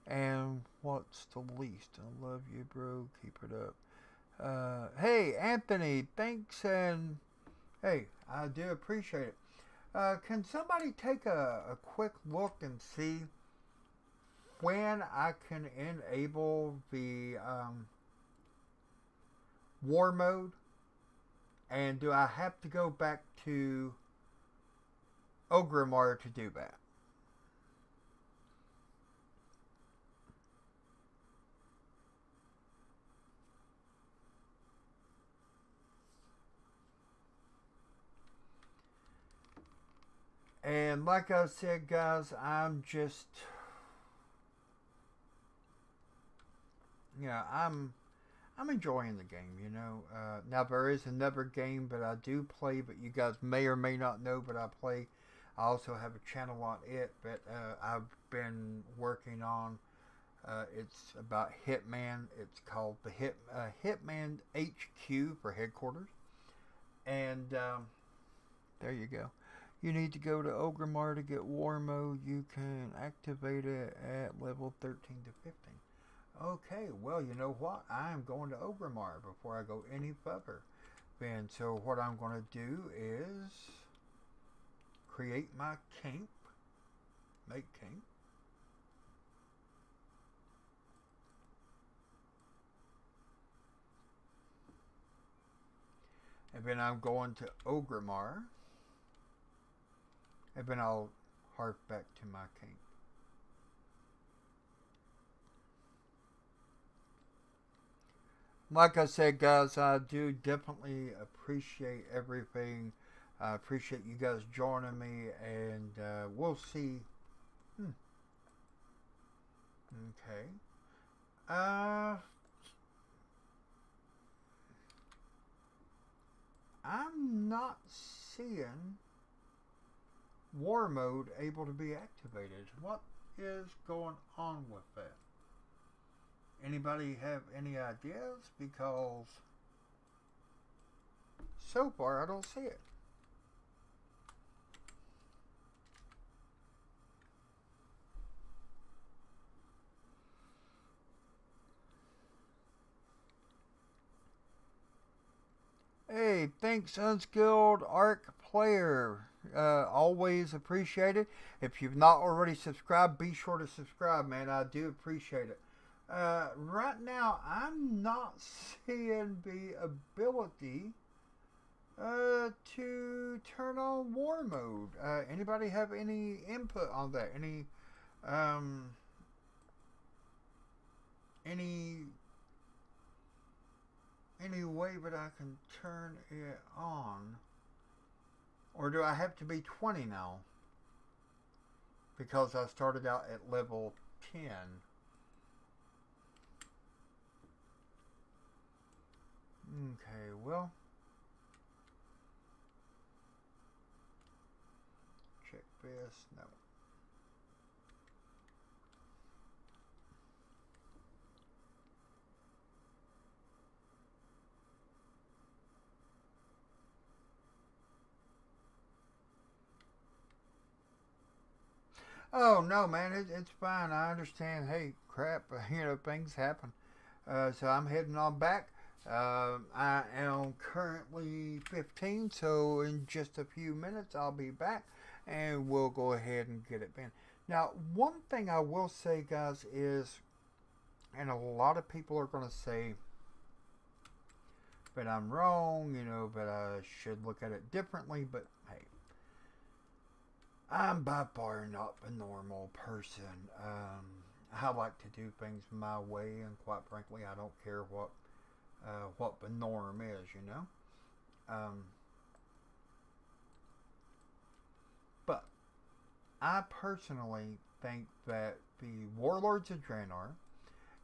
And what's the least? I love you, bro. Keep it up. Hey, Anthony, thanks, and hey, I do appreciate it. Can somebody take a quick look and see when I can enable the war mode? And do I have to go back to Ogrimmar to do that? And like I said, guys, I'm enjoying the game. Now there is another game that I do play, but you guys may or may not know, but I play. I also have a channel on it that I've been working on. It's about Hitman. It's called the Hitman HQ for headquarters. And there you go. You need to go to Ogrimmar to get war mode. You can activate it at level 13 to 15. Okay, well, you know what? I'm going to Ogrimmar before I go any further. Then, so what I'm going to do is create my camp. Make camp. And then I'm going to Ogrimmar. And then I'll hark back to my camp. Like I said, guys, I do definitely appreciate everything. I appreciate you guys joining me, and we'll see. Okay. I'm not seeing war mode able to be activated. What is going on with that? Anybody have any ideas? Because so far I don't see it. Hey, thanks, Unskilled Arc Player. Always appreciate it. If you've not already subscribed, be sure to subscribe, man. I do appreciate it. Right now, I'm not seeing the ability to turn on war mode. Anybody have any input on that? Um, any any way that I can turn it on? Or do I have to be 20 now? Because I started out at level 10. Okay, well, check this. No. Oh no, man, it's fine. I understand. Hey, crap, things happen. So I'm heading on back. I am currently 15, so in just a few minutes I'll be back and we'll go ahead and get it banned. Now, one thing I will say, guys, is, and a lot of people are going to say, but I'm wrong, but I should look at it differently, but hey, I'm by far not a normal person. I like to do things my way, and quite frankly, I don't care what the norm is. But I personally think that the Warlords of Draenor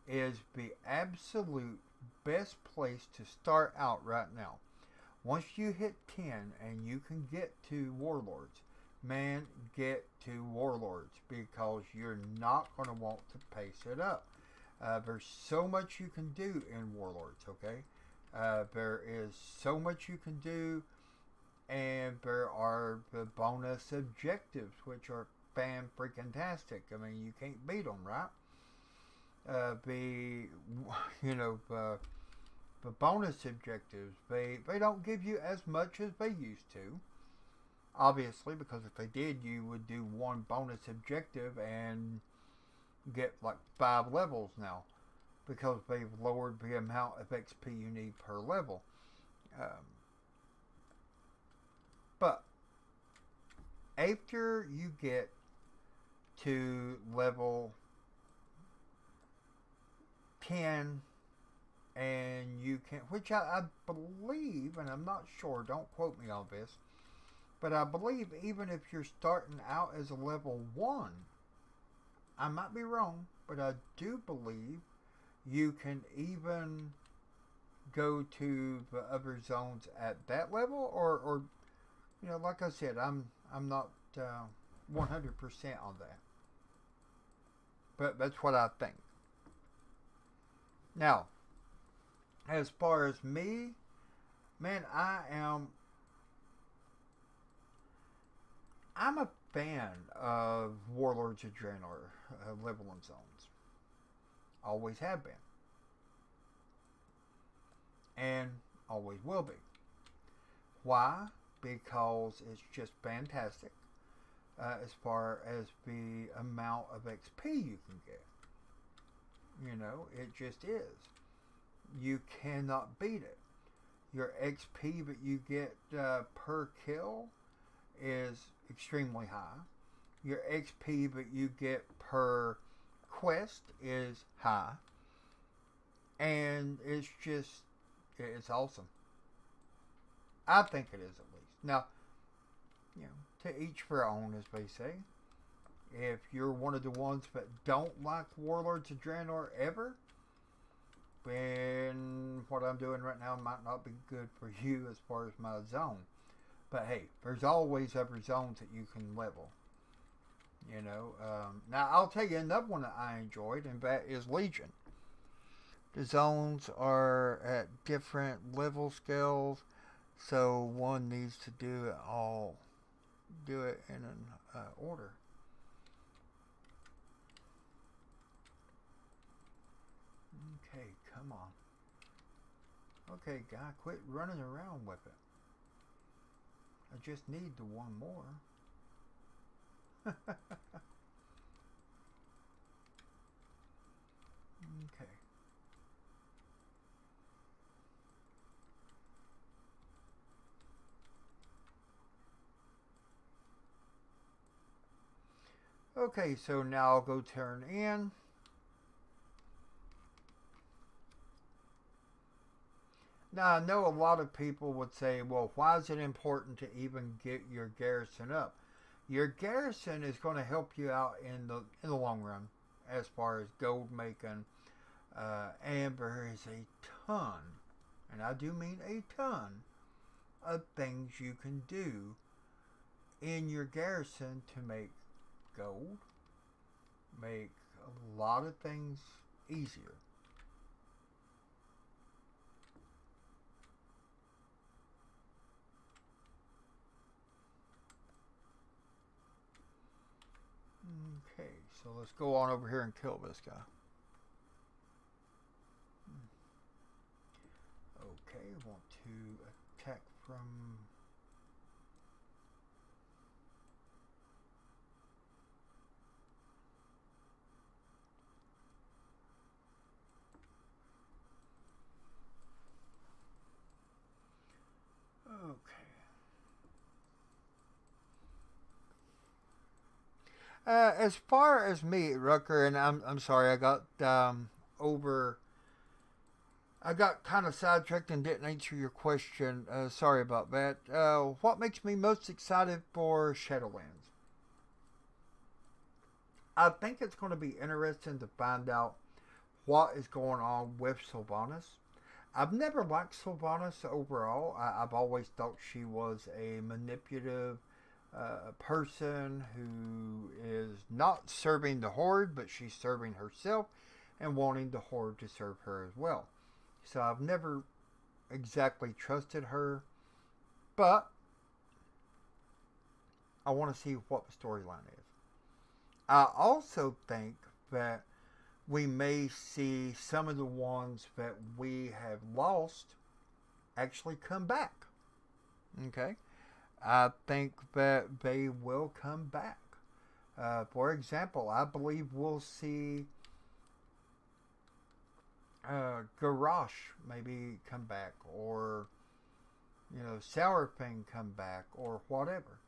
is the absolute best place to start out right now. Once you hit 10 and you can get to Warlords, man, get to Warlords, because you're not going to want to pace it up. There's so much you can do in Warlords, okay? There is so much you can do, and there are the bonus objectives, which are fan-freaking-tastic. I mean, you can't beat them, right? The bonus objectives, they don't give you as much as they used to. Obviously, because if they did, you would do one bonus objective and get like 5 levels now, because they've lowered the amount of XP you need per level. But after you get to level 10, and you can, which I believe, and I'm not sure, don't quote me on this, but I believe even if you're starting out as a level 1, I might be wrong, but I do believe you can even go to the other zones at that level, or like I said, I'm not 100% on that, but that's what I think. Now, as far as me, man, I'm a fan of Warlords of Draenor leveling zones. Always have been. And always will be. Why? Because it's just fantastic as far as the amount of XP you can get. It just is. You cannot beat it. Your XP that you get per kill is extremely high. Your XP that you get per quest is high. And it's awesome. I think it is, at least. Now, to each their own, as they say. If you're one of the ones that don't like Warlords of Draenor ever, then what I'm doing right now might not be good for you as far as my zone. But hey, there's always other zones that you can level. Now I'll tell you another one that I enjoyed, and that is Legion. The zones are at different level scales, so one needs to do it in an order. Okay, come on. Okay, guy, quit running around with it. I just need the one more. Okay. Okay, so now I'll go turn in. Now, I know a lot of people would say, well, why is it important to even get your garrison up? Your garrison is going to help you out in the long run as far as gold making. And there is a ton, and I do mean a ton, of things you can do in your garrison to make gold, make a lot of things easier. Okay, so let's go on over here and kill this guy. Okay, want to attack from... Okay. As far as me, Rucker, and I'm sorry, I got over. I got kind of sidetracked and didn't answer your question. Sorry about that. What makes me most excited for Shadowlands? I think it's going to be interesting to find out what is going on with Sylvanas. I've never liked Sylvanas overall. I've always thought she was a manipulative person who is not serving the Horde, but she's serving herself and wanting the Horde to serve her as well. So I've never exactly trusted her, but I want to see what the storyline is. I also think that we may see some of the ones that we have lost actually come back. Okay? I think that they will come back. For example, I believe we'll see Garrosh maybe come back, or Sourfang come back, or whatever.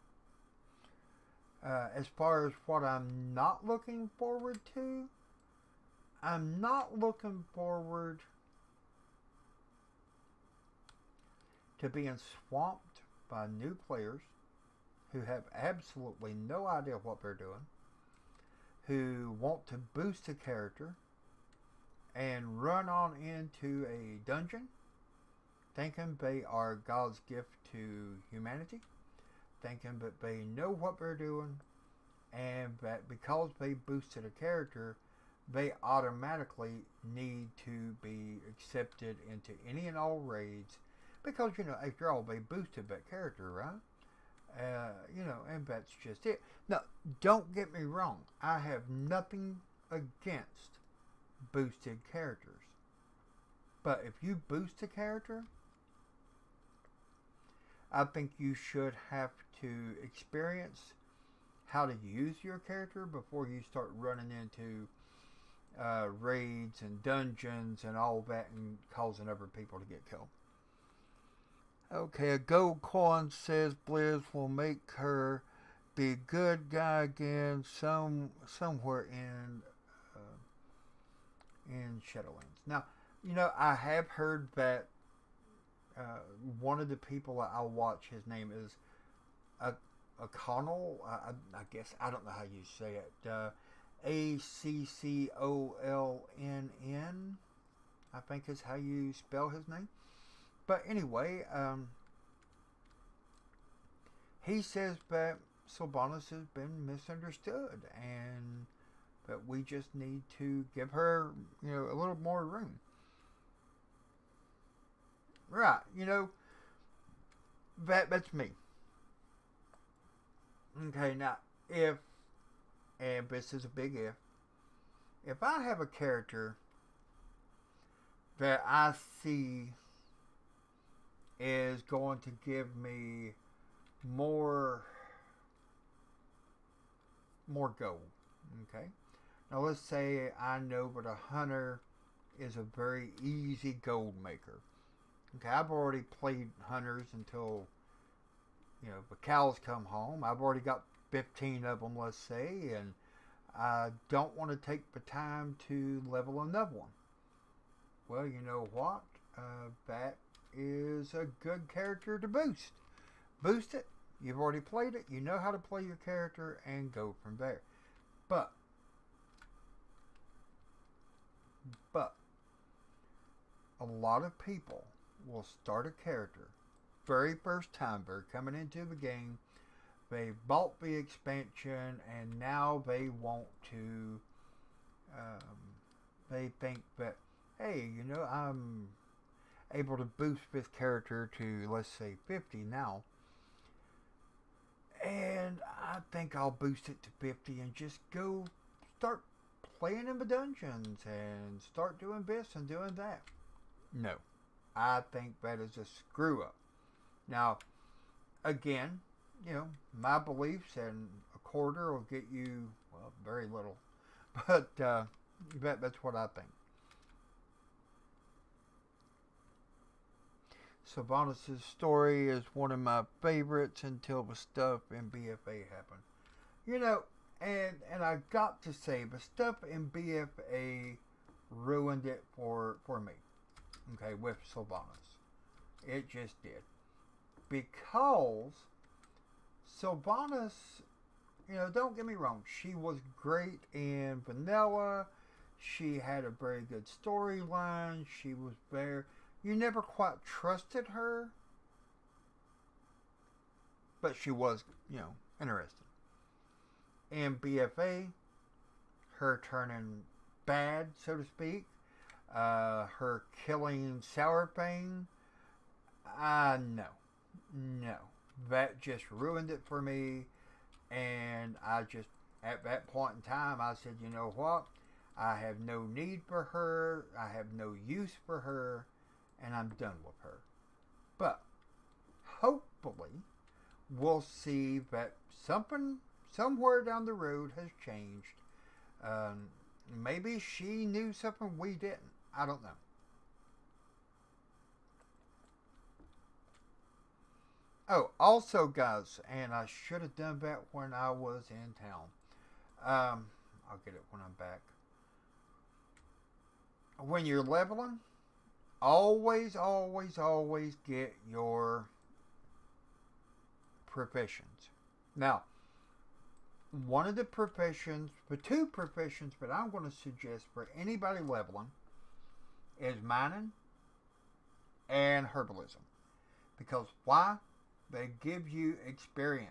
As far as what I'm not looking forward to, I'm not looking forward to being swamped by new players who have absolutely no idea what they're doing, who want to boost a character and run on into a dungeon thinking they are God's gift to humanity, thinking that they know what they're doing, and that because they boosted a character, they automatically need to be accepted into any and all raids because, after all, they boosted that character, right? And that's just it. Now, don't get me wrong. I have nothing against boosted characters. But if you boost a character, I think you should have to experience how to use your character before you start running into raids and dungeons and all that and causing other people to get killed. Okay, a gold coin says Blizz will make her the good guy again somewhere in Shadowlands. Now, I have heard that one of the people I watch, his name is O'Connell. I guess I don't know how you say it. ACCOLNN, I think is how you spell his name. But anyway, he says that Sylvanas has been misunderstood and that we just need to give her, a little more room. Right, that's me. Okay, now, and this is a big if I have a character that I see is going to give me more gold. Okay. Now let's say I know that a hunter is a very easy gold maker. Okay, I've already played hunters until the cows come home. I've already got 15 of them, let's say, and I don't want to take the time to level another one. Well, you know what? That is a good character to boost. Boost it. You've already played it. You know how to play your character and go from there. But a lot of people will start a character very first time they're coming into the game. They bought the expansion and now they want to they think that, hey, I'm able to boost this character to, let's say, 50 now, and I think I'll boost it to 50 and just go start playing in the dungeons and start doing this and doing that. No. I think that is a screw up. Now, again, my beliefs and a quarter will get you, well, very little. But that's what I think. Sylvanas' story is one of my favorites until the stuff in BFA happened. You know, and I got to say, the stuff in BFA ruined it for me. Okay, with Sylvanas. It just did. Because Sylvanas, don't get me wrong, she was great in vanilla. She had a very good storyline. She was there. You never quite trusted her, but she was, interesting. In BFA, her turning bad, so to speak, her killing Sourfang, no. That just ruined it for me, and I just, at that point in time, I said, you know what? I have no need for her, I have no use for her, and I'm done with her. But, hopefully, we'll see that something, somewhere down the road has changed. Maybe she knew something we didn't. I don't know. Oh, also, guys, and I should have done that when I was in town. I'll get it when I'm back. When you're leveling, always, always, always get your professions. Now, one of the professions, the two professions that I'm going to suggest for anybody leveling is mining and herbalism. Because why? They give you experience.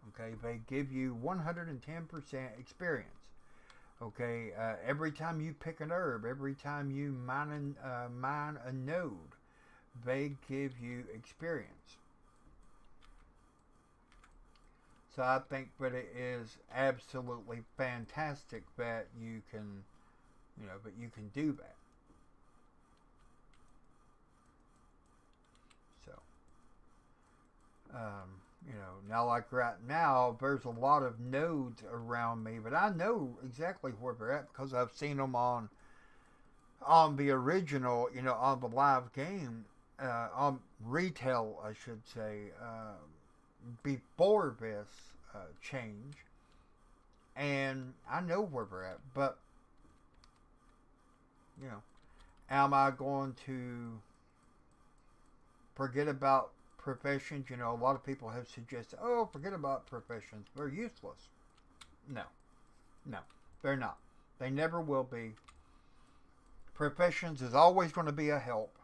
Okay, they give you 110% experience. Okay, every time you pick an herb, every time you mine a node, they give you experience. So I think that it is absolutely fantastic that you can, that you can do that. So, now like right now, there's a lot of nodes around me, but I know exactly where they're at because I've seen them on the original, on the live game, on retail, I should say, before this change, and I know where they're at. But am I going to forget about professions? A lot of people have suggested, oh, forget about professions. They're useless. No, they're not. They never will be. Professions is always going to be a help.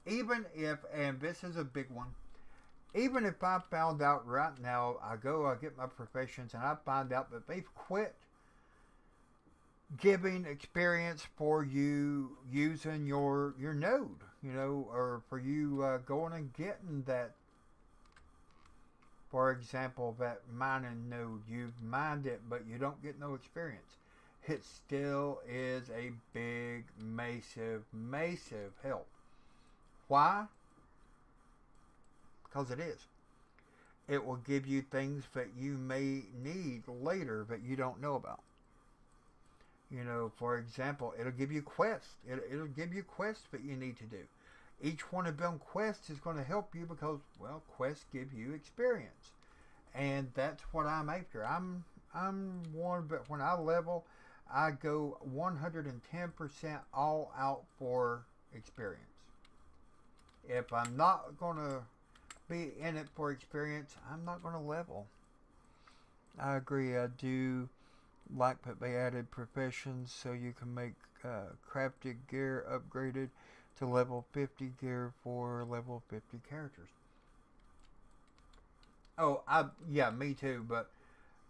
Even if, and this is a big one, even if I found out right now, I get my professions, and I find out that they've quit giving experience for you using your node, or for you going and getting that, for example, that mining node. You've mined it, but you don't get no experience. It still is a big, massive help. Why? Because it is. It will give you things that you may need later that you don't know about. For example, it'll give you quests. It'll give you quests that you need to do. Each one of them quests is going to help you because, well, quests give you experience. And that's what I'm after. I'm one, but when I level, I go 110% all out for experience. If I'm not going to be in it for experience, I'm not going to level. I agree. I do like that they added professions so you can make crafted gear upgraded to level 50 gear for level 50 characters. Oh, yeah, me too. But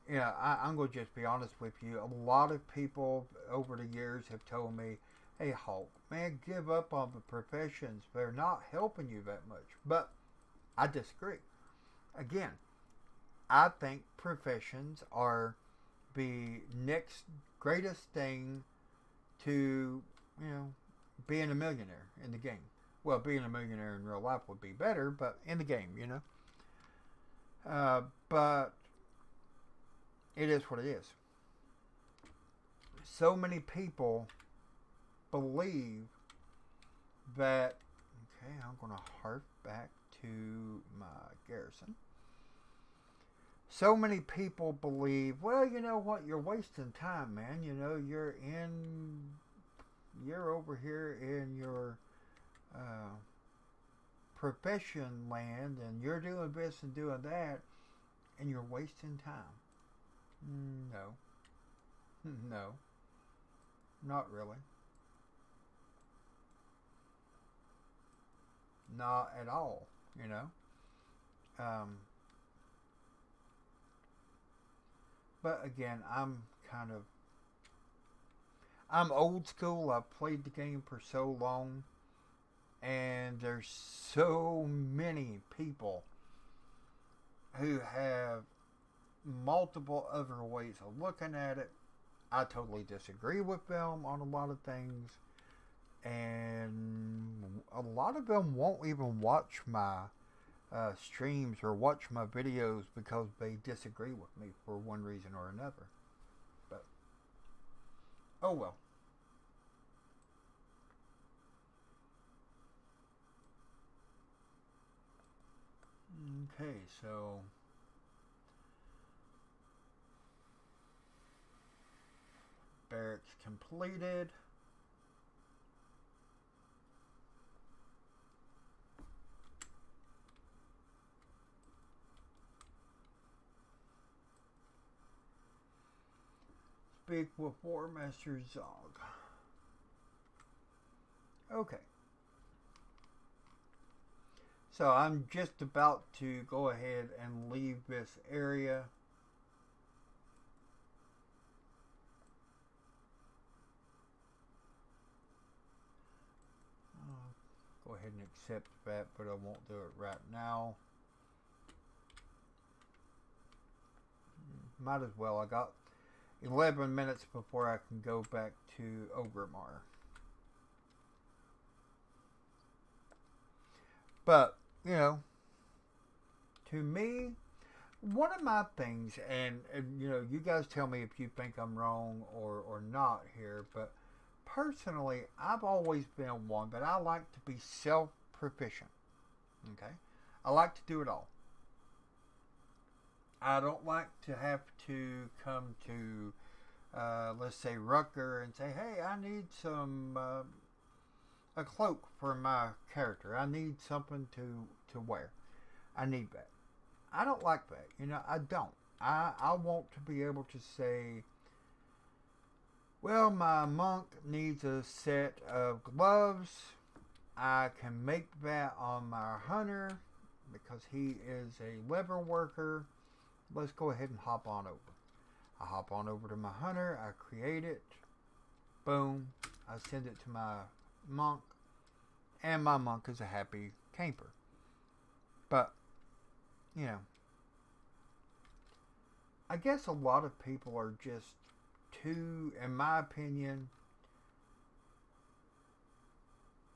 I'm going to just be honest with you. A lot of people over the years have told me, "Hey, Hulk, man, give up on the professions. They're not helping you that much." But I disagree. Again, I think professions are the next greatest thing to, being a millionaire in the game. Well, being a millionaire in real life would be better, but in the game, you know. But it is what it is. So many people believe that. Okay, I'm going to harp back to my garrison. So many people believe, well, you know what, you're wasting time, man. You know, you're over here in your profession land, and you're doing this and doing that, and you're wasting time. No. No. Not really. Not at all, you know. But again, I'm old school. I've played the game for so long, and there's so many people who have multiple other ways of looking at it. I totally disagree with them on a lot of things, and a lot of them won't even watch my streams or watch my videos because they disagree with me for one reason or another. But oh well. Okay, so barracks completed. Speak with War Master Zog. Okay. So I'm just about to go ahead and leave this area. I'll go ahead and accept that, but I won't do it right now. Might as well. I got 11 minutes before I can go back to Ogrimmar. But, you know, to me, one of my things, and you know, you guys tell me if you think I'm wrong or not here, but personally, I've always been one that I like to be self-proficient. Okay? I like to do it all. I don't like to have to come to, let's say, Rucker and say, hey, I need some, a cloak for my character. I need something to wear. I need that. I don't like that. You know, I don't. I want to be able to say, well, my monk needs a set of gloves. I can make that on my hunter because he is a leather worker. Let's go ahead and hop on over. I hop on over to my hunter. I create it. Boom. I send it to my monk. And my monk is a happy camper. But, you know, I guess a lot of people are just too, in my opinion,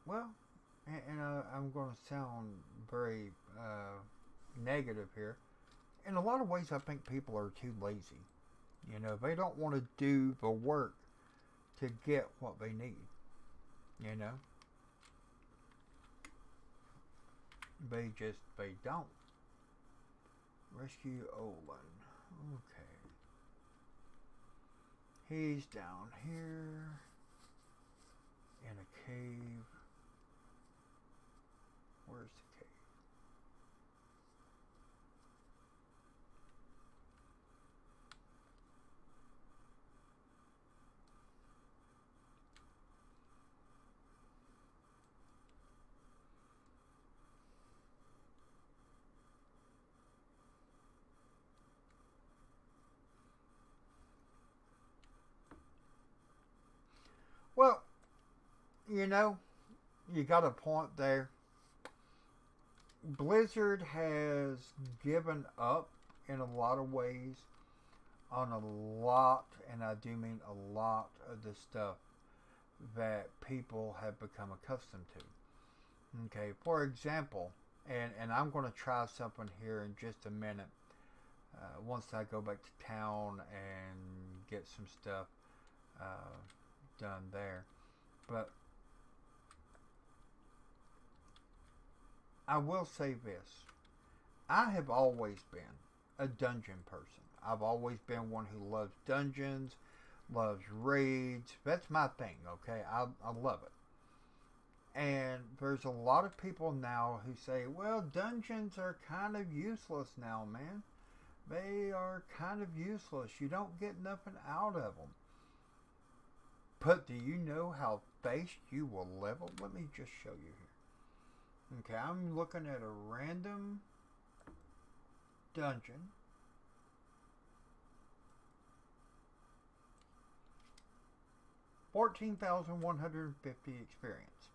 well, and I'm going to sound very negative here. In a lot of ways, I think people are too lazy. You know, they don't want to do the work to get what they need. You know? They don't. Rescue Olin. Okay. He's down here in a cave. Where's the cave? Well, you know, you got a point there. Blizzard has given up in a lot of ways on a lot, and I do mean a lot of the stuff that people have become accustomed to. Okay, for example, and I'm going to try something here in just a minute. Once I go back to town and get some stuff uh, done there. But I will say this. I have always been a dungeon person. I've always been one who loves dungeons, loves raids. That's my thing, okay? I love it. And there's a lot of people now who say, well, dungeons are kind of useless now, man. They are kind of useless. You don't get nothing out of them. But do you know how fast you will level? Let me just show you here. Okay, I'm looking at a random dungeon. $14,150 experience.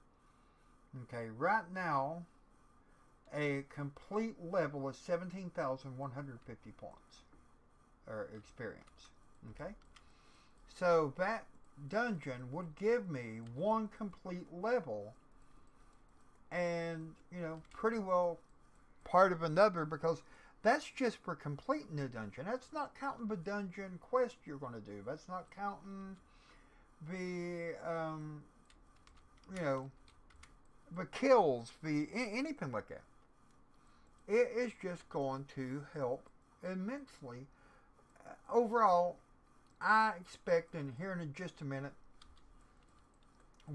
Okay, right now, a complete level is 17,150 points or experience. Okay, so that dungeon would give me one complete level, and pretty well part of another, because that's just for completing the dungeon. That's not counting the dungeon quest you're going to do. That's not counting the the kills, the anything like that. It is just going to help immensely. Overall, I expect, and here in just a minute,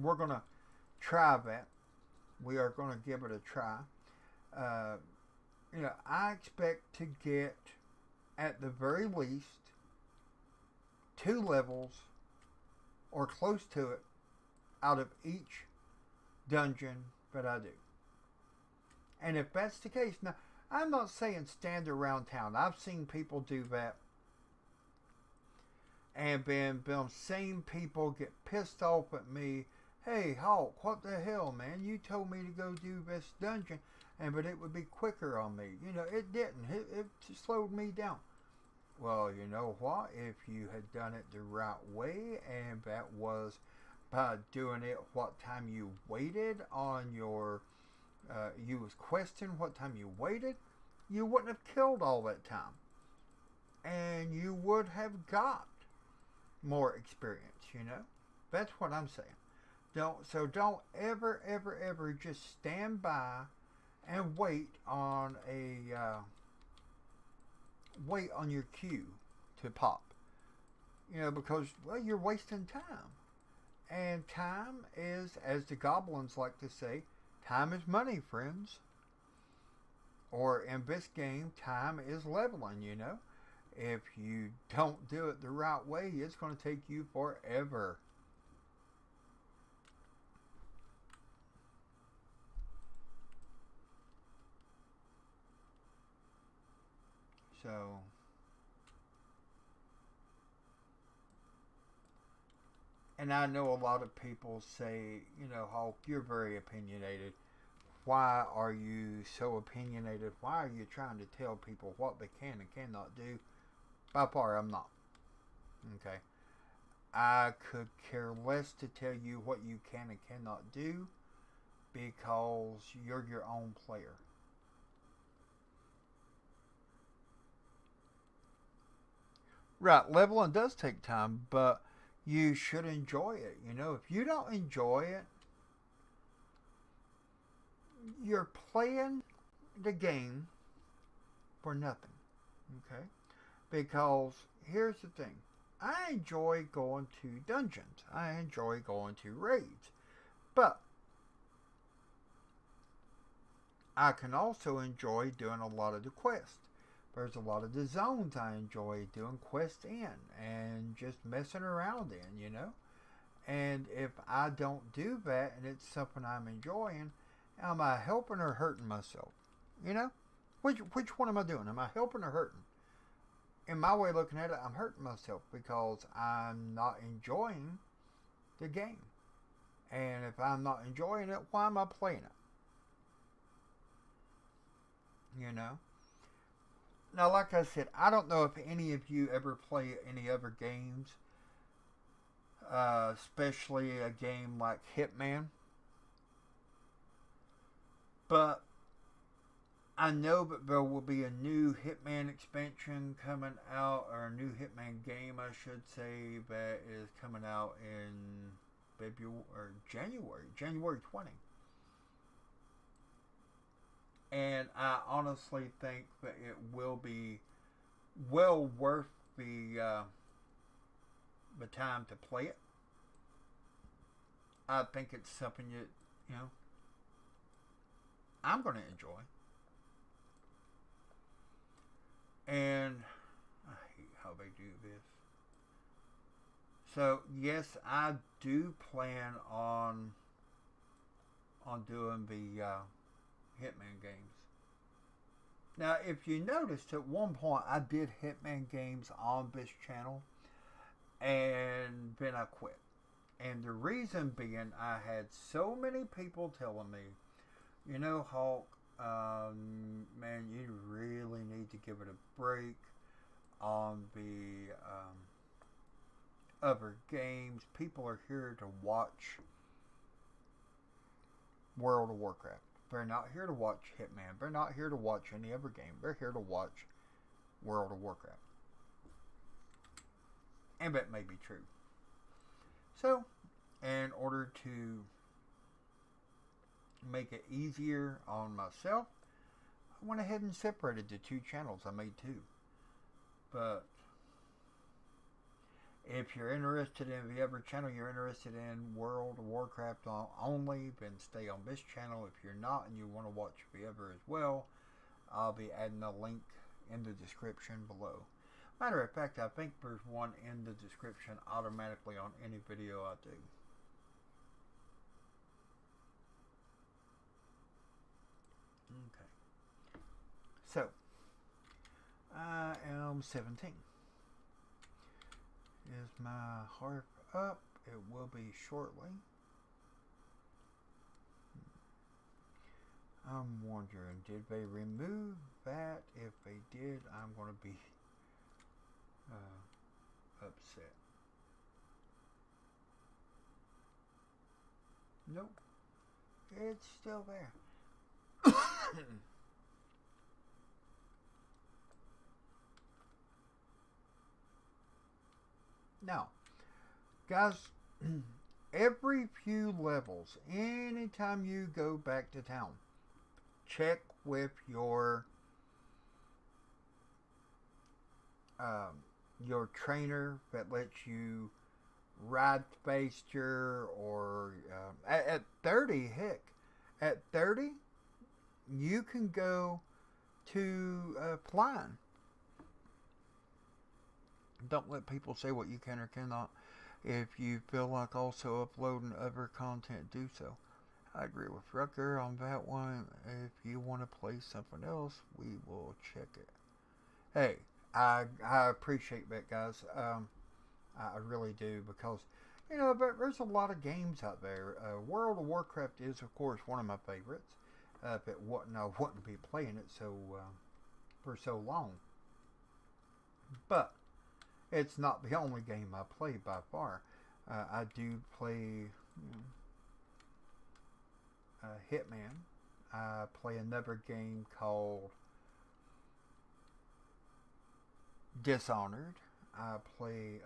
we're going to try that. We are going to give it a try. I expect to get, at the very least, 2 levels or close to it out of each dungeon that I do. And if that's the case, now, I'm not saying stand around town. I've seen people do that. And then them same people get pissed off at me. Hey, Hawk, what the hell, man? You told me to go do this dungeon, but it would be quicker on me. It didn't. It slowed me down. Well, you know what? If you had done it the right way, and that was by doing it what time you waited on your, you was questing what time you waited, you wouldn't have killed all that time. And you would have got more experience, That's what I'm saying. Don't ever just stand by and wait on your queue to pop. Because you're wasting time. And time is, as the goblins like to say, time is money, friends. Or in this game, time is leveling, If you don't do it the right way, it's going to take you forever. So, and I know a lot of people say, Hulk, you're very opinionated. Why are you so opinionated? Why are you trying to tell people what they can and cannot do? By far, I'm not. Okay. I could care less to tell you what you can and cannot do, because you're your own player. Right, leveling does take time, but you should enjoy it. If you don't enjoy it, you're playing the game for nothing. Okay? Because here's the thing. I enjoy going to dungeons. I enjoy going to raids. But I can also enjoy doing a lot of the quests. There's a lot of the zones I enjoy doing quests in and just messing around in, And if I don't do that and it's something I'm enjoying, am I helping or hurting myself? Which one am I doing? Am I helping or hurting? In my way of looking at it, I'm hurting myself because I'm not enjoying the game. And if I'm not enjoying it, why am I playing it? Now, like I said, I don't know if any of you ever play any other games, especially a game like Hitman. But I know that there will be a new Hitman expansion coming out, or a new Hitman game, I should say, that is coming out in February or January 20. And I honestly think that it will be well worth the time to play it. I think it's something that, you know, I'm going to enjoy. And I hate how they do this. So yes, I do plan on doing the Hitman games. Now, if you noticed, at one point I did Hitman games on this channel, and then I quit. And the reason being, I had so many people telling me, you know, Hawk, man, you really need to give it a break on the other games. People are here to watch World of Warcraft. They're not here to watch Hitman. They're not here to watch any other game. They're here to watch World of Warcraft. And that may be true. So, in order to make it easier on myself, I went ahead and separated the two channels. I made two. But if you're interested in the other channel, you're interested in World of Warcraft only, then stay on this channel. If you're not and you want to watch the other as well, I'll be adding a link in the description below. Matter of fact, I think there's one in the description automatically on any video I do. Okay. So, I am 17. Is my harp up? It will be shortly. I'm wondering, did they remove that? If they did, I'm going to be upset. Nope. It's still there. Now, guys, every few levels, anytime you go back to town, check with your trainer that lets you ride faster, or at 30, heck, at 30, you can go to flying. Don't let people say what you can or cannot. If you feel like also uploading other content, do so. I agree with Rucker on that one. If you want to play something else, we will check it. Hey, I appreciate that, guys. I really do, because, you know, there's a lot of games out there. World of Warcraft is, of course, one of my favorites. If it wasn't, I wouldn't be playing it for so long. But it's not the only game I play by far. I do play Hitman. I play another game called Dishonored. I play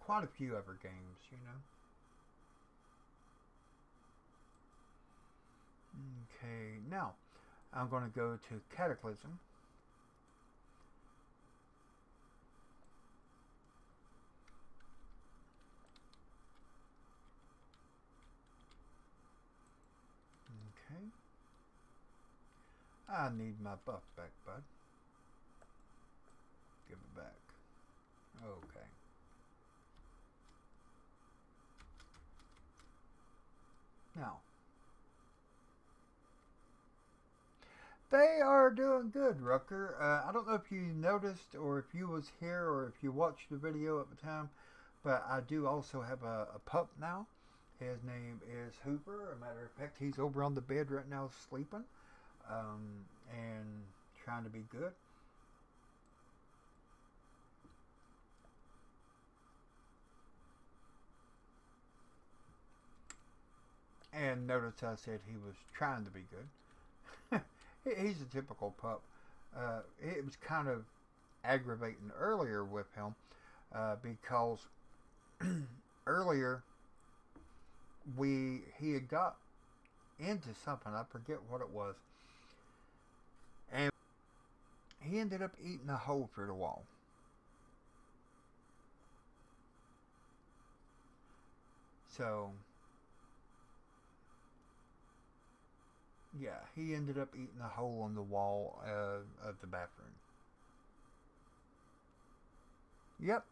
quite a few other games, you know. Okay, now I'm going to go to Cataclysm. Okay. I need my buff back, bud. Give it back. Okay. Now, they are doing good, Rucker. I don't know if you noticed, or if you was here, or if you watched the video at the time, but I do also have a pup now. His name is Hooper. As a matter of fact, he's over on the bed right now sleeping, and trying to be good. And notice I said he was trying to be good. He's a typical pup. It was kind of aggravating earlier with him because earlier he had got into something. I forget what it was, and he ended up eating a hole through the wall. So yeah, he ended up eating a hole in the wall of the bathroom. Yep.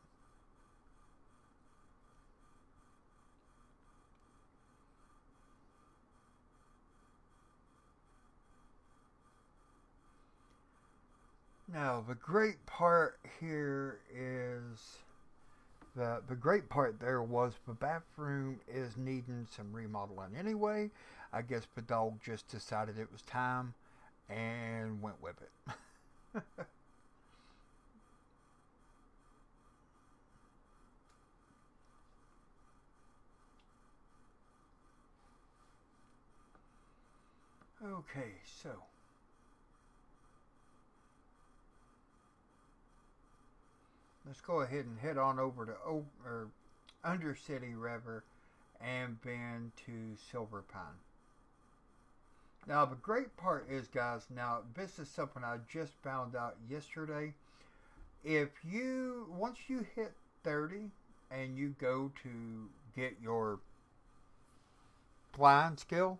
Now the great part here is the great part there was the bathroom is needing some remodeling anyway. I guess the dog just decided it was time and went with it. Okay, so let's go ahead and head on over to Undercity River and then to Silver Pine. Now the great part is, guys, now this is something I just found out yesterday. If you once you hit 30 and you go to get your flying skill,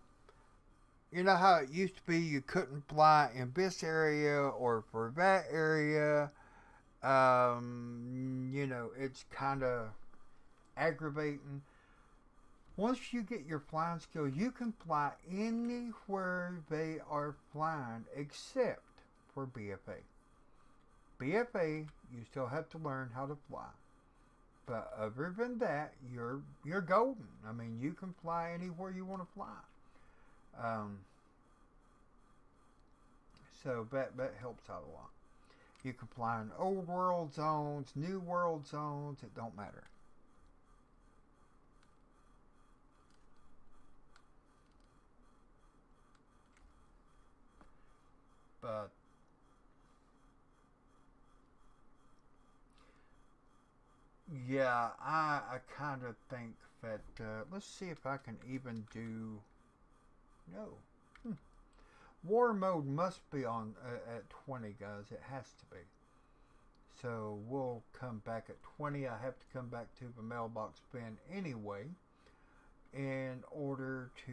you know how it used to be you couldn't fly in this area or for that area. It's kind of aggravating. Once you get your flying skill, you can fly anywhere they are flying except for BFA. BFA, you still have to learn how to fly. But other than that, you're golden. I mean, you can fly anywhere you want to fly. Um, so that helps out a lot. You can fly in old world zones, new world zones. It don't matter. But yeah, I kind of think that let's see if I can even do no. Hmm. War mode must be on at 20, guys. It has to be. So we'll come back at 20. I have to come back to the mailbox bin anyway in order to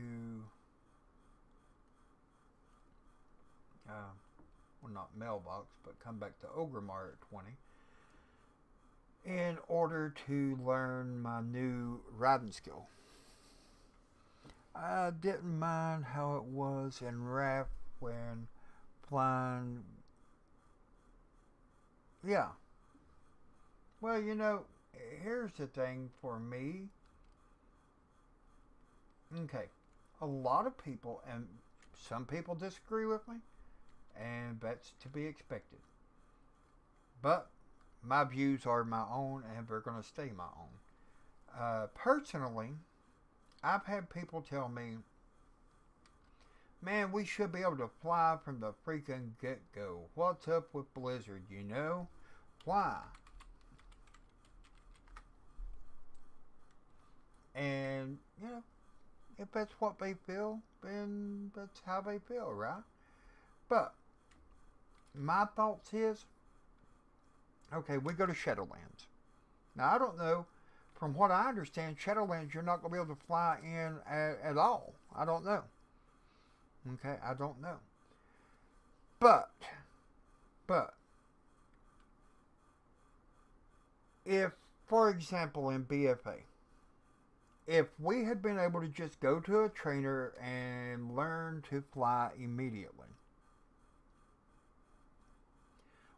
well, not mailbox, but come back to Ogremar at 20 in order to learn my new riding skill. I didn't mind how it was in Wrath when flying. Yeah. Well, here's the thing for me. Okay. A lot of people, and some people disagree with me, and that's to be expected. But my views are my own, and they're going to stay my own. Personally, I've had people tell me, man, we should be able to fly from the freaking get-go. What's up with Blizzard, Why? And, if that's what they feel, then that's how they feel, right? But, my thoughts is, okay, we go to Shadowlands. Now, I don't know. From what I understand, Shadowlands, you're not going to be able to fly in at all. I don't know. Okay, I don't know. But, if, for example, in BFA, if we had been able to just go to a trainer and learn to fly immediately,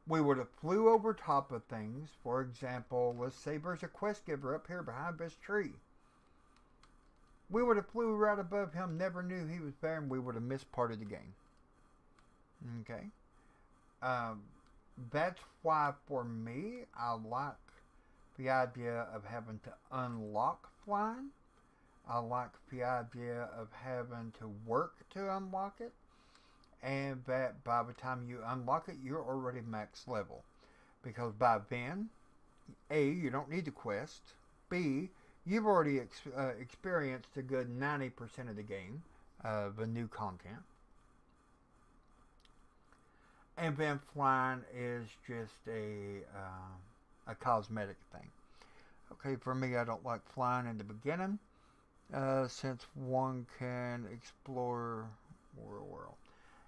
we would have flew over top of things. For example, let's say there's a quest giver up here behind this tree. We would have flew right above him, never knew he was there, and we would have missed part of the game. Okay? That's why, for me, I like the idea of having to unlock flying. I like the idea of having to work to unlock it. and that by the time you unlock it, you're already max level. Because by then, A, you don't need the quest. B, you've already experienced a good 90% of the game, the new content. And then flying is just a cosmetic thing. Okay, for me, I don't like flying in the beginning, since one can explore more world.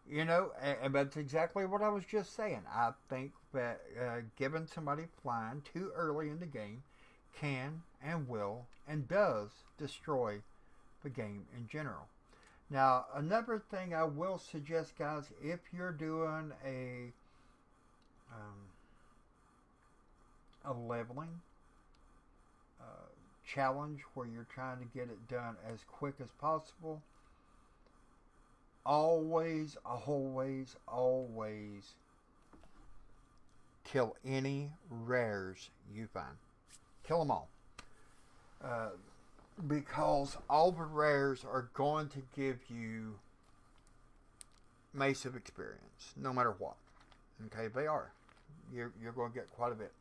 You know, and that's exactly what I was just saying. I think that giving somebody flying too early in the game can and will and does destroy the game in general. Now, another thing I will suggest, guys, if you're doing a leveling challenge where you're trying to get it done as quick as possible, always, always, always kill any rares you find. Kill them all. Because all the rares are going to give you massive experience, no matter what. Okay, they are. You're going to get quite a bit.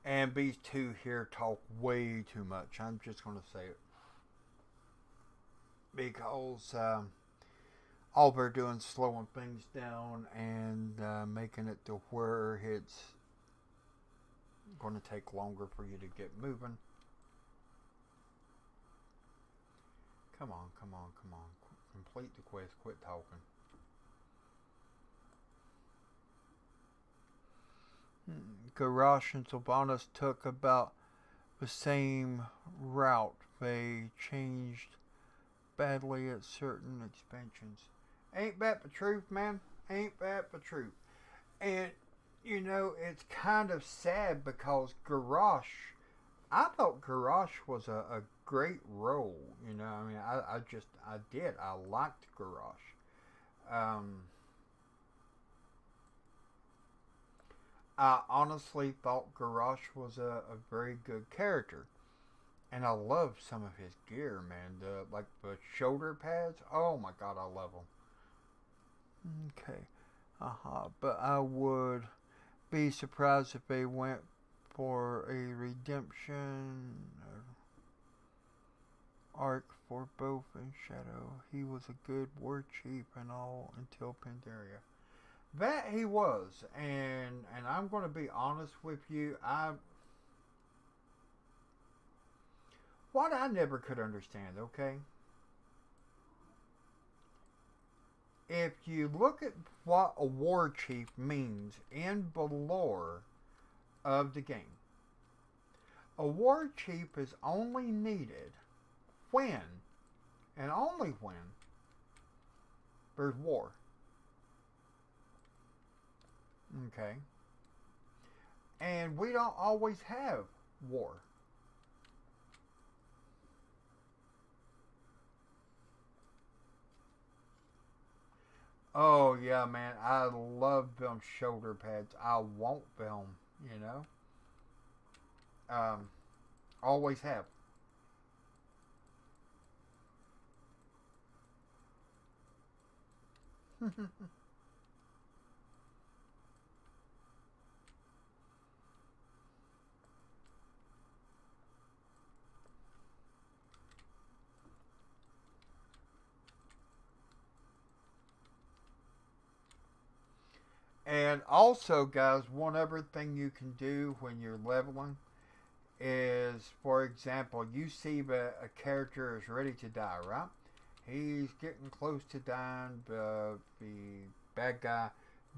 And these two here talk way too much. I'm just going to say it. Because all they're doing is slowing things down and making it to where it's going to take longer for you to get moving. Come on, come on, come on. Complete the quest. Quit talking. Garrosh and Sylvanas took about the same route. They changed badly at certain expansions. Ain't that the truth, man? Ain't that the truth? And, you know, it's kind of sad because Garrosh, I thought Garrosh was a great role. You know, I mean, I did. I liked Garrosh. I honestly thought Garrosh was a very good character. And I love some of his gear, man. Like the shoulder pads. Oh my god, I love them. Okay. But I would be surprised if they went for a redemption arc for both in Shadow. He was a good war chief and all until Pandaria. That he was, and I'm going to be honest with you. What I never could understand, okay? If you look at what a war chief means in the lore of the game, a war chief is only needed when, and only when, there's war. Okay. And we don't always have war. Oh yeah, man, I love them shoulder pads. I want them, you know. Always have. And also, guys, one other thing you can do when you're leveling is, for example, you see that a character is ready to die, right? He's getting close to dying, the bad guy.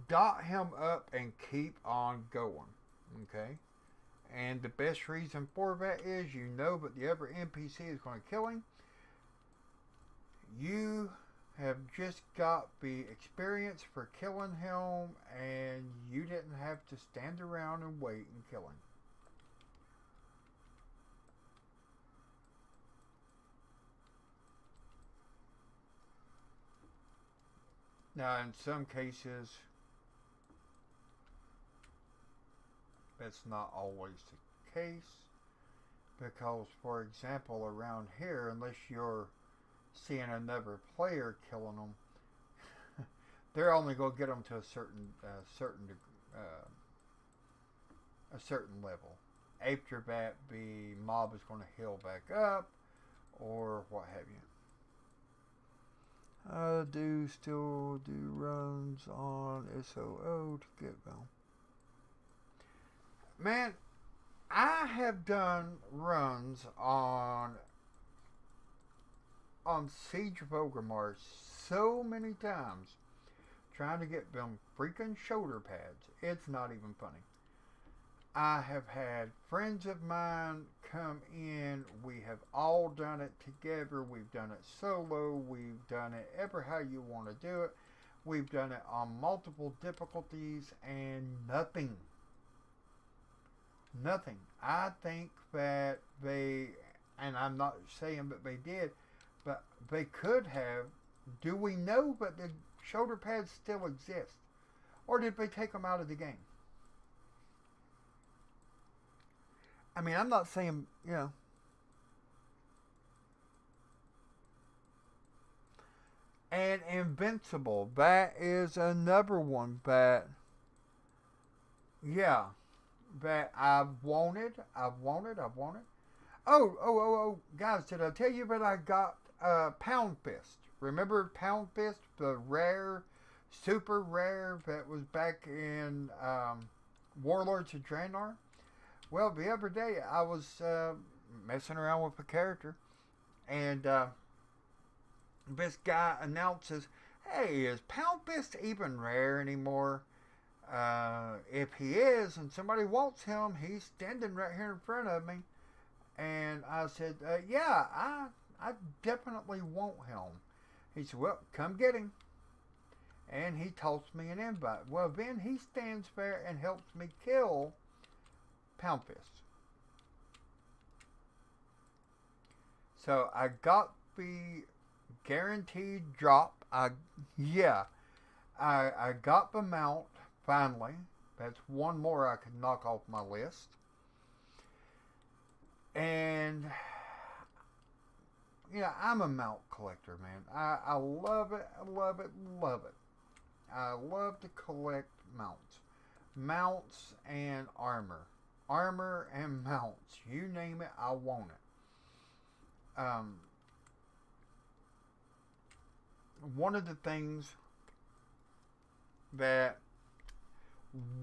Dot him up and keep on going, okay? And the best reason for that is you know that the other NPC is going to kill him. You have just got the experience for killing him, and you didn't have to stand around and wait and kill him. Now, in some cases, that's not always the case because, for example, around here, unless you're seeing another player killing them, they're only going to get them to a certain level. After that, the mob is going to heal back up, or what have you. Do still do runs on SOO to get them. Man, I have done runs on Siege of Orgrimmar so many times trying to get them freaking shoulder pads. It's not even funny. I have had friends of mine come in. We have all done it together. We've done it solo. We've done it ever how you want to do it. We've done it on multiple difficulties and nothing. Nothing. I think that they, and I'm not saying that they did, but they could have. Do we know that the shoulder pads still exist? Or did they take them out of the game? I mean, I'm not saying, And Invincible, that is another one that, yeah, that I've wanted. Oh, guys, did I tell you that I got Pound Fist? Remember Pound Fist, the rare, super rare that was back in Warlords of Draenor? Well, the other day I was messing around with a character, and this guy announces, "Hey, is Pound Fist even rare anymore? If he is, and somebody wants him, he's standing right here in front of me." And I said, "Yeah, I definitely want him." He said, "Well, come get him." And he tossed me an invite. Well, then he stands there and helps me kill Pound Fist. So I got the guaranteed drop. I got the mount finally. That's one more I could knock off my list. And I'm a mount collector, man. I love it. I love it. Love it. I love to collect mounts. Mounts and armor. Armor and mounts. You name it, I want it. One of the things that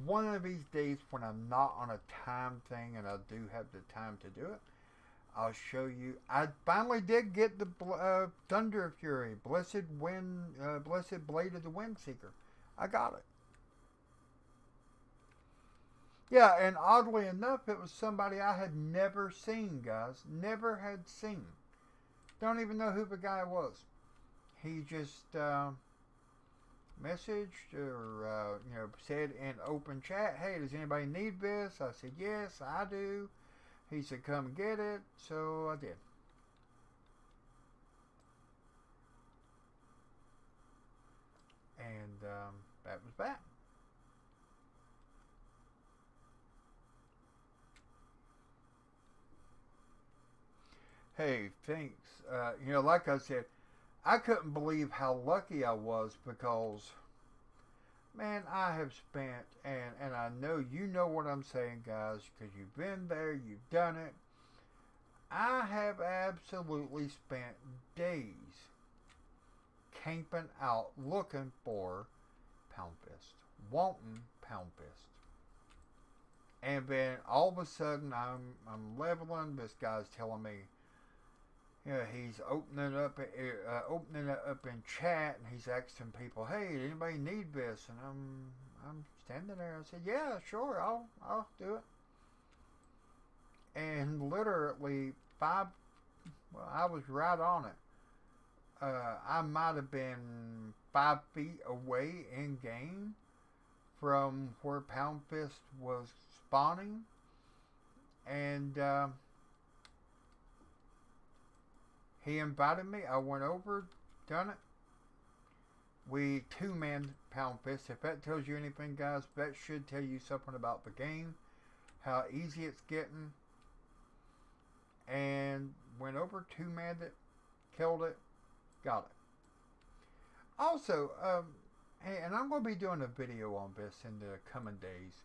one of these days when I'm not on a time thing and I do have the time to do it, I'll show you. I finally did get the Thunder Fury, Blessed Blade of the Windseeker. I got it. Yeah, and oddly enough, it was somebody I had never seen, guys. Never had seen. Don't even know who the guy was. He just messaged or said in open chat, "Hey, does anybody need this?" I said, "Yes, I do." He said, "Come get it." So I did. And that was that. Hey, thanks. Like I said, I couldn't believe how lucky I was because, man, I have spent, and I know you know what I'm saying, guys, because you've been there, you've done it. I have absolutely spent days camping out looking for Pound Fist, wanting Pound Fist. And then all of a sudden I'm leveling. This guy's telling me, he's opening it up in chat, and he's asking people, "Hey, did anybody need this?" And I'm standing there. I said, "Yeah, sure, I'll do it." And literally I was right on it. I might have been 5 feet away in game from where Pound Fist was spawning, and he invited me. I went over, done it. we two-man pound fist. If that tells you anything, guys, that should tell you something about the game, how easy it's getting. And went over, two-manned it, killed it, got it. Also, hey, and I'm going to be doing a video on this in the coming days.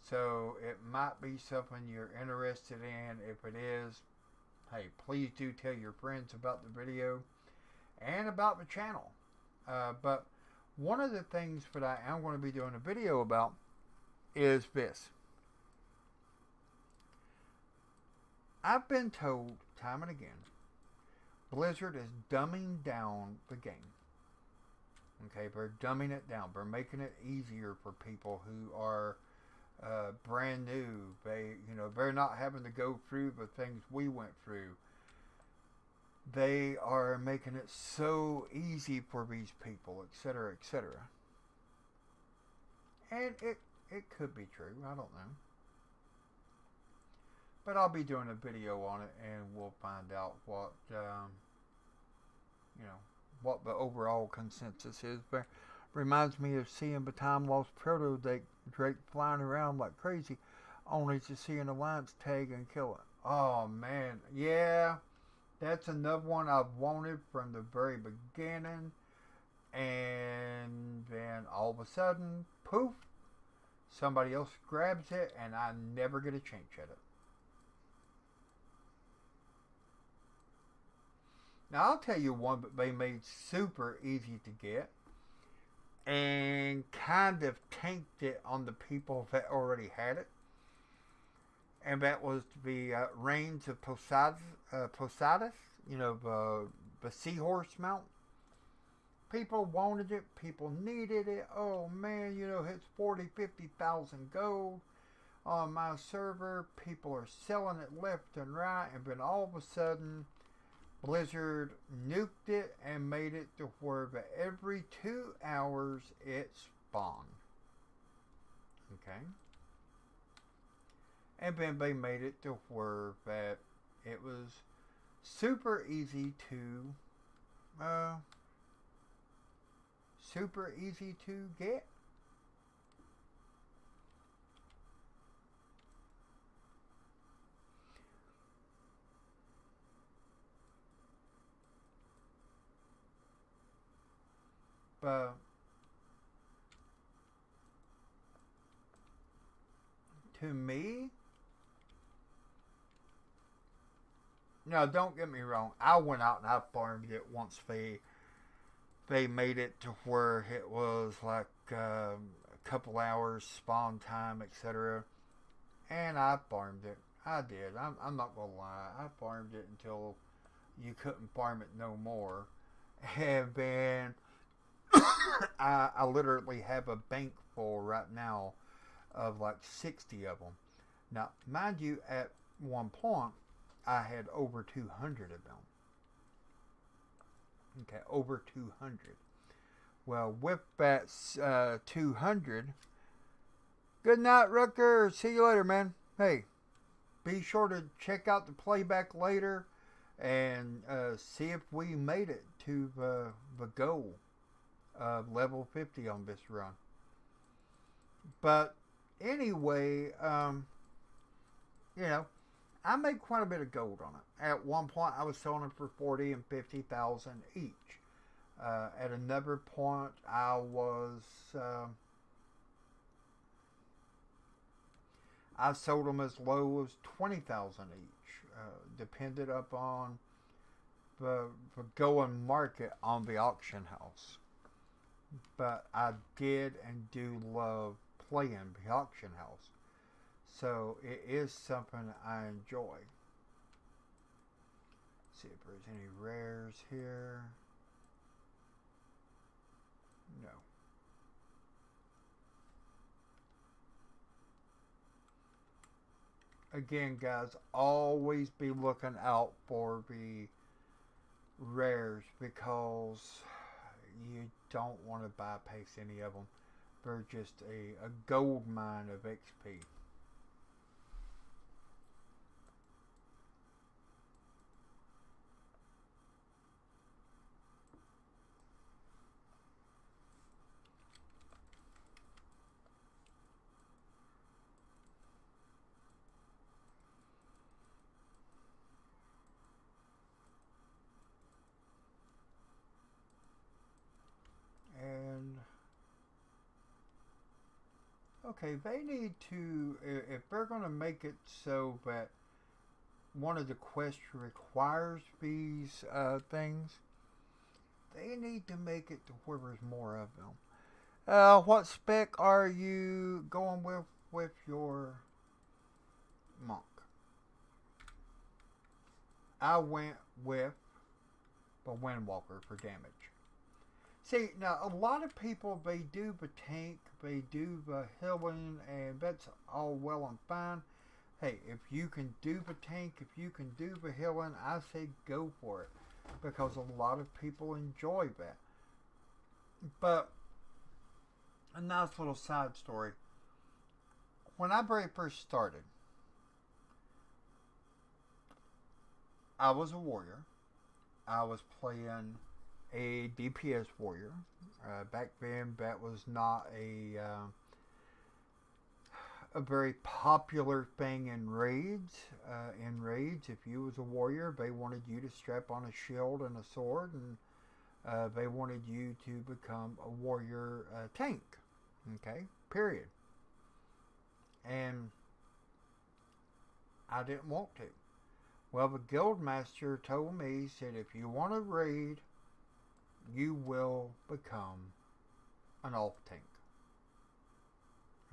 So it might be something you're interested in. If it is, hey, please do tell your friends about the video and about the channel. But one of the things that I am going to be doing a video about is this. I've been told time and again, Blizzard is dumbing down the game. Okay, they're dumbing it down. They're making it easier for people who are brand new. They're not having to go through the things we went through. They are making it so easy for these people, etc., etc. And it could be true. I don't know. But I'll be doing a video on it, and we'll find out what what the overall consensus is. But reminds me of seeing the time lost proto Drake flying around like crazy, only to see an alliance tag and kill it. Oh man, yeah, that's another one I've wanted from the very beginning, and then all of a sudden, poof, somebody else grabs it, and I never get a chance at it. Now, I'll tell you one that they made super easy to get and kind of tanked it on the people that already had it. And that was the Reigns of Posadas, the seahorse mount. People wanted it. People needed it. Oh, man, it's 40, 50,000 gold on my server. People are selling it left and right. And then all of a sudden, Blizzard nuked it and made it to where every 2 hours it spawned. Okay? And then they made it to where that it was super easy to get. But to me, no, don't get me wrong. I went out and I farmed it once they made it to where it was like a couple hours spawn time, etc. And I farmed it. I did. I'm not gonna lie. I farmed it until you couldn't farm it no more. And then I literally have a bank full right now of like 60 of them. Now, mind you, at one point, I had over 200 of them. Okay, over 200. Well, with that 200, good night, Rucker. See you later, man. Hey, be sure to check out the playback later and see if we made it to the goal of level 50 on this run. But anyway, I made quite a bit of gold on it. At one point, I was selling it for 40 and 50,000 each. At another point, I sold them as low as 20,000 each, depended upon the going market on the auction house. But I did and do love playing the auction house. So it is something I enjoy. See if there's any rares here. No. Again, guys, always be looking out for the rares because you don't want to bypass any of them. They're just a gold mine of XP. okay, they need to, if they're going to make it so that one of the quests requires these things, they need to make it to where there's more of them. What spec are you going with your monk? I went with the Windwalker for damage. See, now a lot of people, they do the tank, they do the healing, and that's all well and fine. Hey, if you can do the tank, if you can do the healing, I say go for it, because a lot of people enjoy that. But a nice little side story. When I very first started, I was a warrior. I was playing a DPS warrior. Back then, that was not a very popular thing in raids. If you was a warrior, they wanted you to strap on a shield and a sword, and they wanted you to become a warrior tank. Okay, period. And I didn't want to. Well, the guild master told me, he said, if you want to raid, you will become an off tank.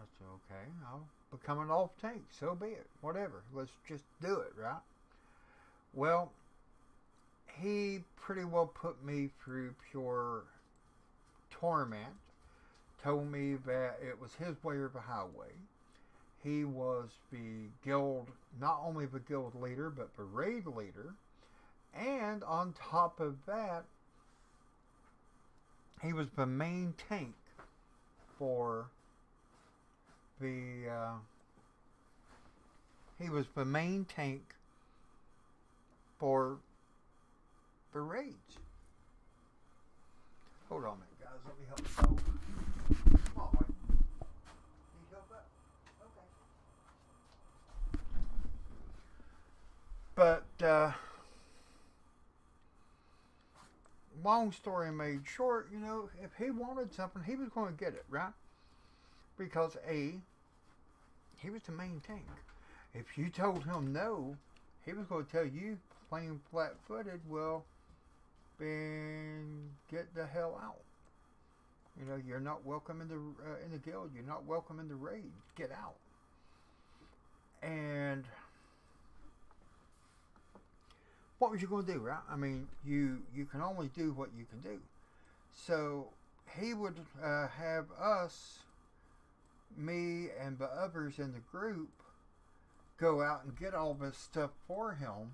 I said, okay, I'll become an off tank. So be it. Whatever. Let's just do it, right? Well, he pretty well put me through pure torment. Told me that it was his way or the highway. He was the guild, not only the guild leader, but the raid leader. And on top of that, he was the main tank for the raids. Hold on a minute, guys. Let me help you out. Come on, Mike. Need help out? Okay. But long story made short, if he wanted something, he was going to get it, right? Because he was the main tank. If you told him no, he was going to tell you plain flat-footed, well, then get the hell out. You're not welcome in the guild. You're not welcome in the raid. Get out. And what was you going to do, right? I mean, you can only do what you can do. So he would have us, me, and the others in the group go out and get all this stuff for him.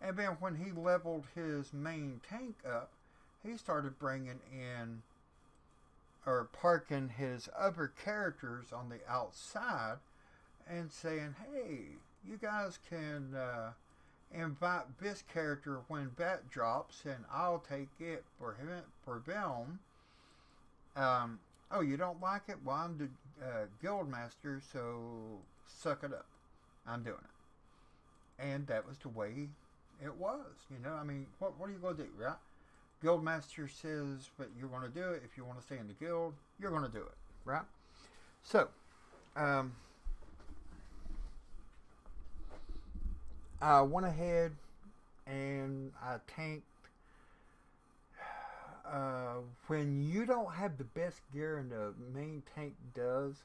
And then when he leveled his main tank up, he started bringing in or parking his other characters on the outside and saying, hey, you guys can invite this character when that drops, and I'll take it for them. Oh, you don't like it? Well, I'm the guild master, so suck it up. I'm doing it. And that was the way it was. I mean, what are you going to do, right? Guild master says that you're going to do it. If you want to stay in the guild, you're going to do it, right? So, I went ahead and I tanked. When you don't have the best gear and the main tank does,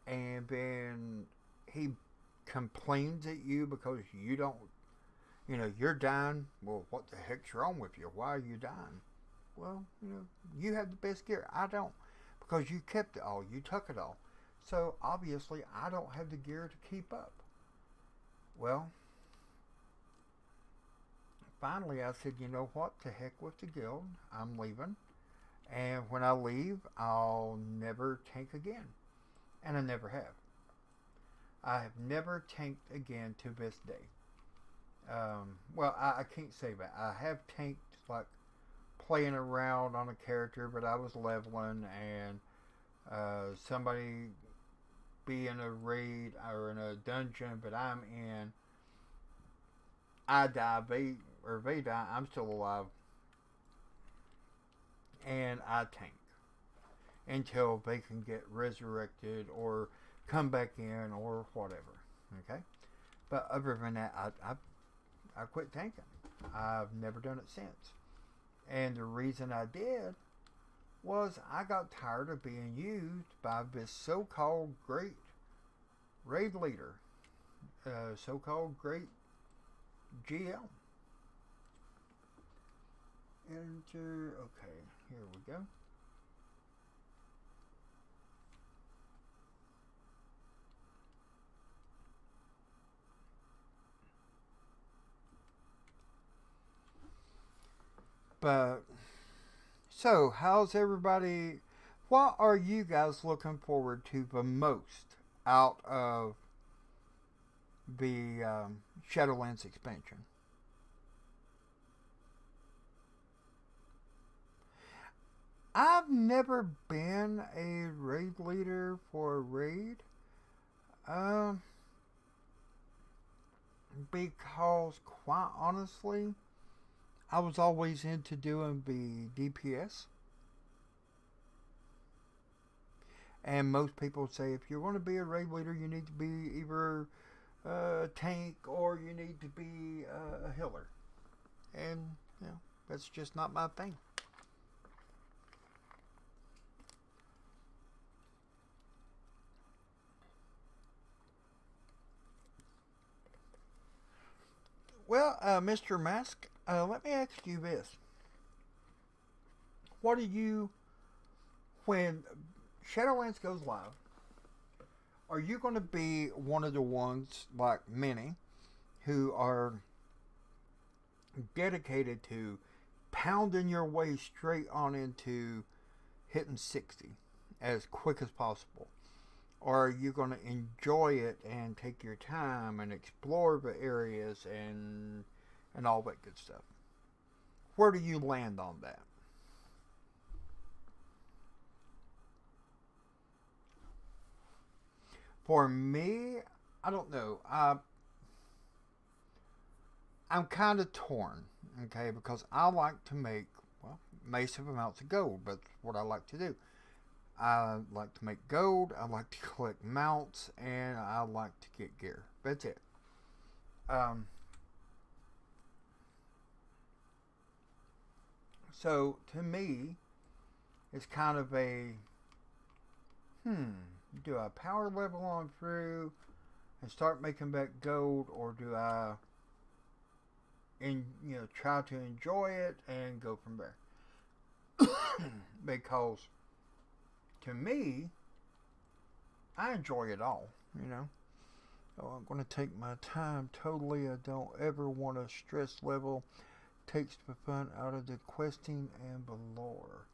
and then he complains at you because you don't, you're dying. Well, what the heck's wrong with you? Why are you dying? Well, you have the best gear. I don't, because you kept it all. You took it all. So obviously I don't have the gear to keep up. Well, finally I said, you know what? To heck with the guild. I'm leaving. And when I leave, I'll never tank again. And I never have. I have never tanked again to this day. Well, I can't say that. I have tanked, like, playing around on a character, but I was leveling, and somebody be in a raid or in a dungeon that I'm in, I die, they die, I'm still alive, and I tank. until they can get resurrected or come back in or whatever. Okay? But other than that, I quit tanking. I've never done it since. And the reason I did was I got tired of being used by this so-called great raid leader, so-called great GL. Enter. Okay, here we go. But so, how's everybody? What are you guys looking forward to the most out of the Shadowlands expansion? I've never been a raid leader for a raid. Um, because quite honestly, I was always into doing the DPS. And most people say if you're going to be a raid leader, you need to be either a tank or you need to be a healer. And, you know, that's just not my thing. Well, Mr. Mask, let me ask you this. What do you, when Shadowlands goes live, are you going to be one of the ones, like many, who are dedicated to pounding your way straight on into hitting 60 as quick as possible? Or are you going to enjoy it and take your time and explore the areas and all that good stuff? Where do you land on that? For me, I don't know. I'm kind of torn, okay, because I like to make, well, massive amounts of gold. That's what I like to do. I like to make gold, I like to collect mounts, and I like to get gear. That's it. Um, so, to me, it's kind of a, do I power level on through and start making back gold, or do I, try to enjoy it and go from there? Because to me, I enjoy it all, you know. So I'm going to take my time totally. I don't ever want to stress level. Takes the fun out of the questing and the lore.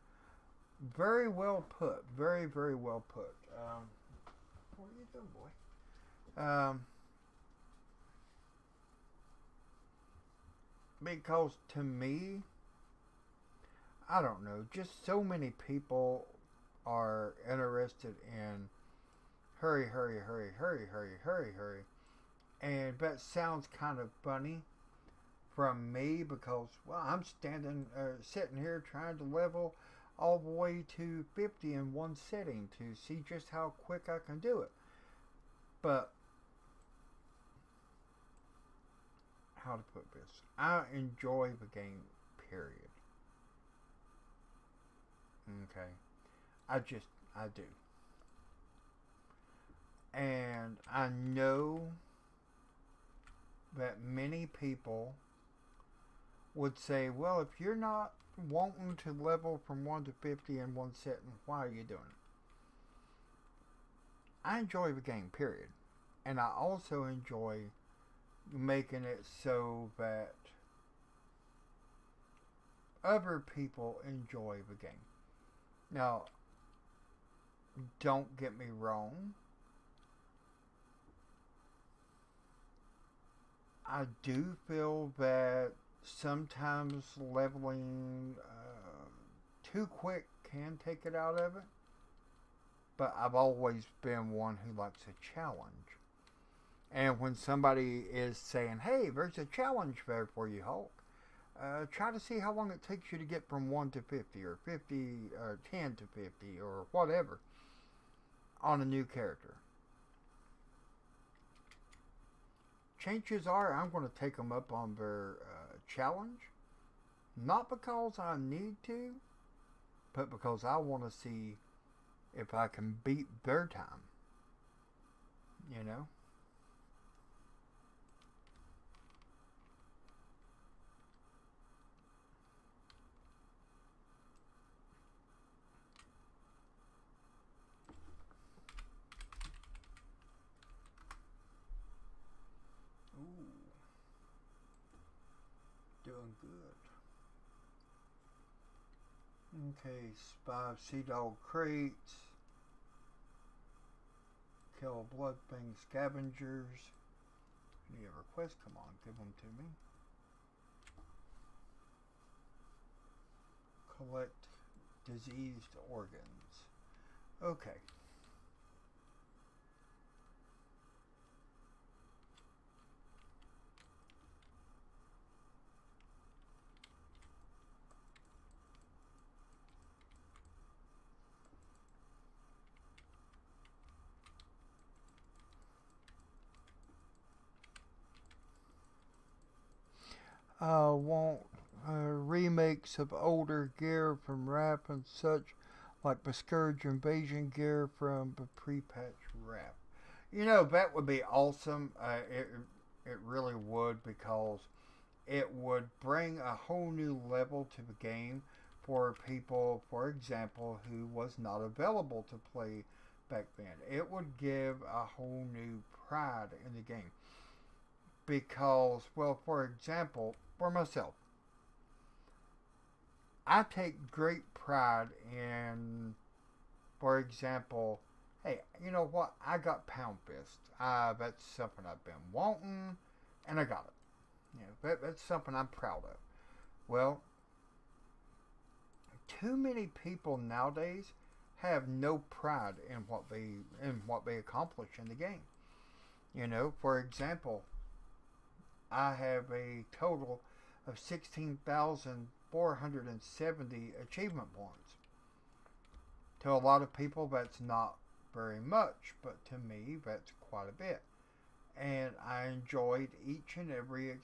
Very well put. Very, very well put. What are you doing, boy? Because to me, I don't know, just so many people are interested in hurry, hurry, hurry, hurry, hurry, hurry, hurry. And that sounds kind of funny from me because, well, I'm sitting here trying to level all the way to 50 in one setting to see just how quick I can do it. But, how to put this? I enjoy the game, period. Okay. I do. And I know that many people would say, well, if you're not wanting to level from 1 to 50 in one setting, why are you doing it? I enjoy the game, period. And I also enjoy making it so that other people enjoy the game. Now, don't get me wrong. I do feel that sometimes leveling too quick can take it out of it. But I've always been one who likes a challenge. And when somebody is saying, hey, there's a challenge there for you, Hulk, try to see how long it takes you to get from 1 to 50 or 50 or 10 to 50 or whatever on a new character. Chances are I'm going to take them up on their challenge, not because I need to, but because I want to see if I can beat their time. You know? Ooh. Doing good. Okay, 5 Sea Dog crates. Kill Bloodfang scavengers. Any requests? Come on, give them to me. Collect diseased organs. Okay. Want remakes of older gear from RAP and such, like the Scourge Invasion gear from the pre-patch RAP. You know, that would be awesome. It really would, because it would bring a whole new level to the game for people, for example, who was not available to play back then. It would give a whole new pride in the game. Because, well, for example, for myself, I take great pride in, for example, hey, you know what? I got Pound Fist. That's something I've been wanting, and I got it. You know, that's something I'm proud of. Well, too many people nowadays have no pride in what they accomplish in the game. You know, for example, I have a total of 16,470 achievement points. To a lot of people, that's not very much, but to me, that's quite a bit. And I enjoyed each and every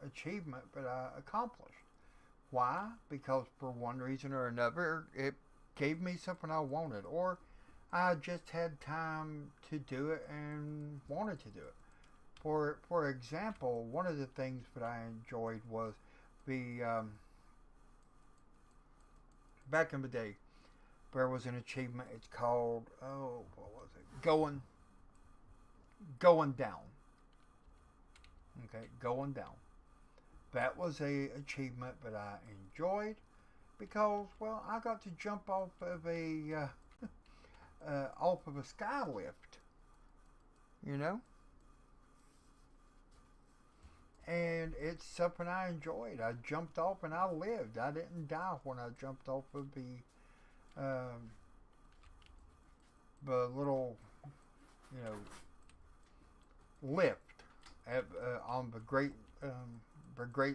achievement that I accomplished. Why? Because for one reason or another, it gave me something I wanted, or I just had time to do it and wanted to do it. For example, one of the things that I enjoyed was the back in the day there was an achievement. It's called, oh, what was it? Going down. Okay, going down. That was a achievement that I enjoyed because, well, I got to jump off of a sky lift. You know. And it's something I enjoyed. I jumped off and I lived. I didn't die when I jumped off of the little, you know, lift on the great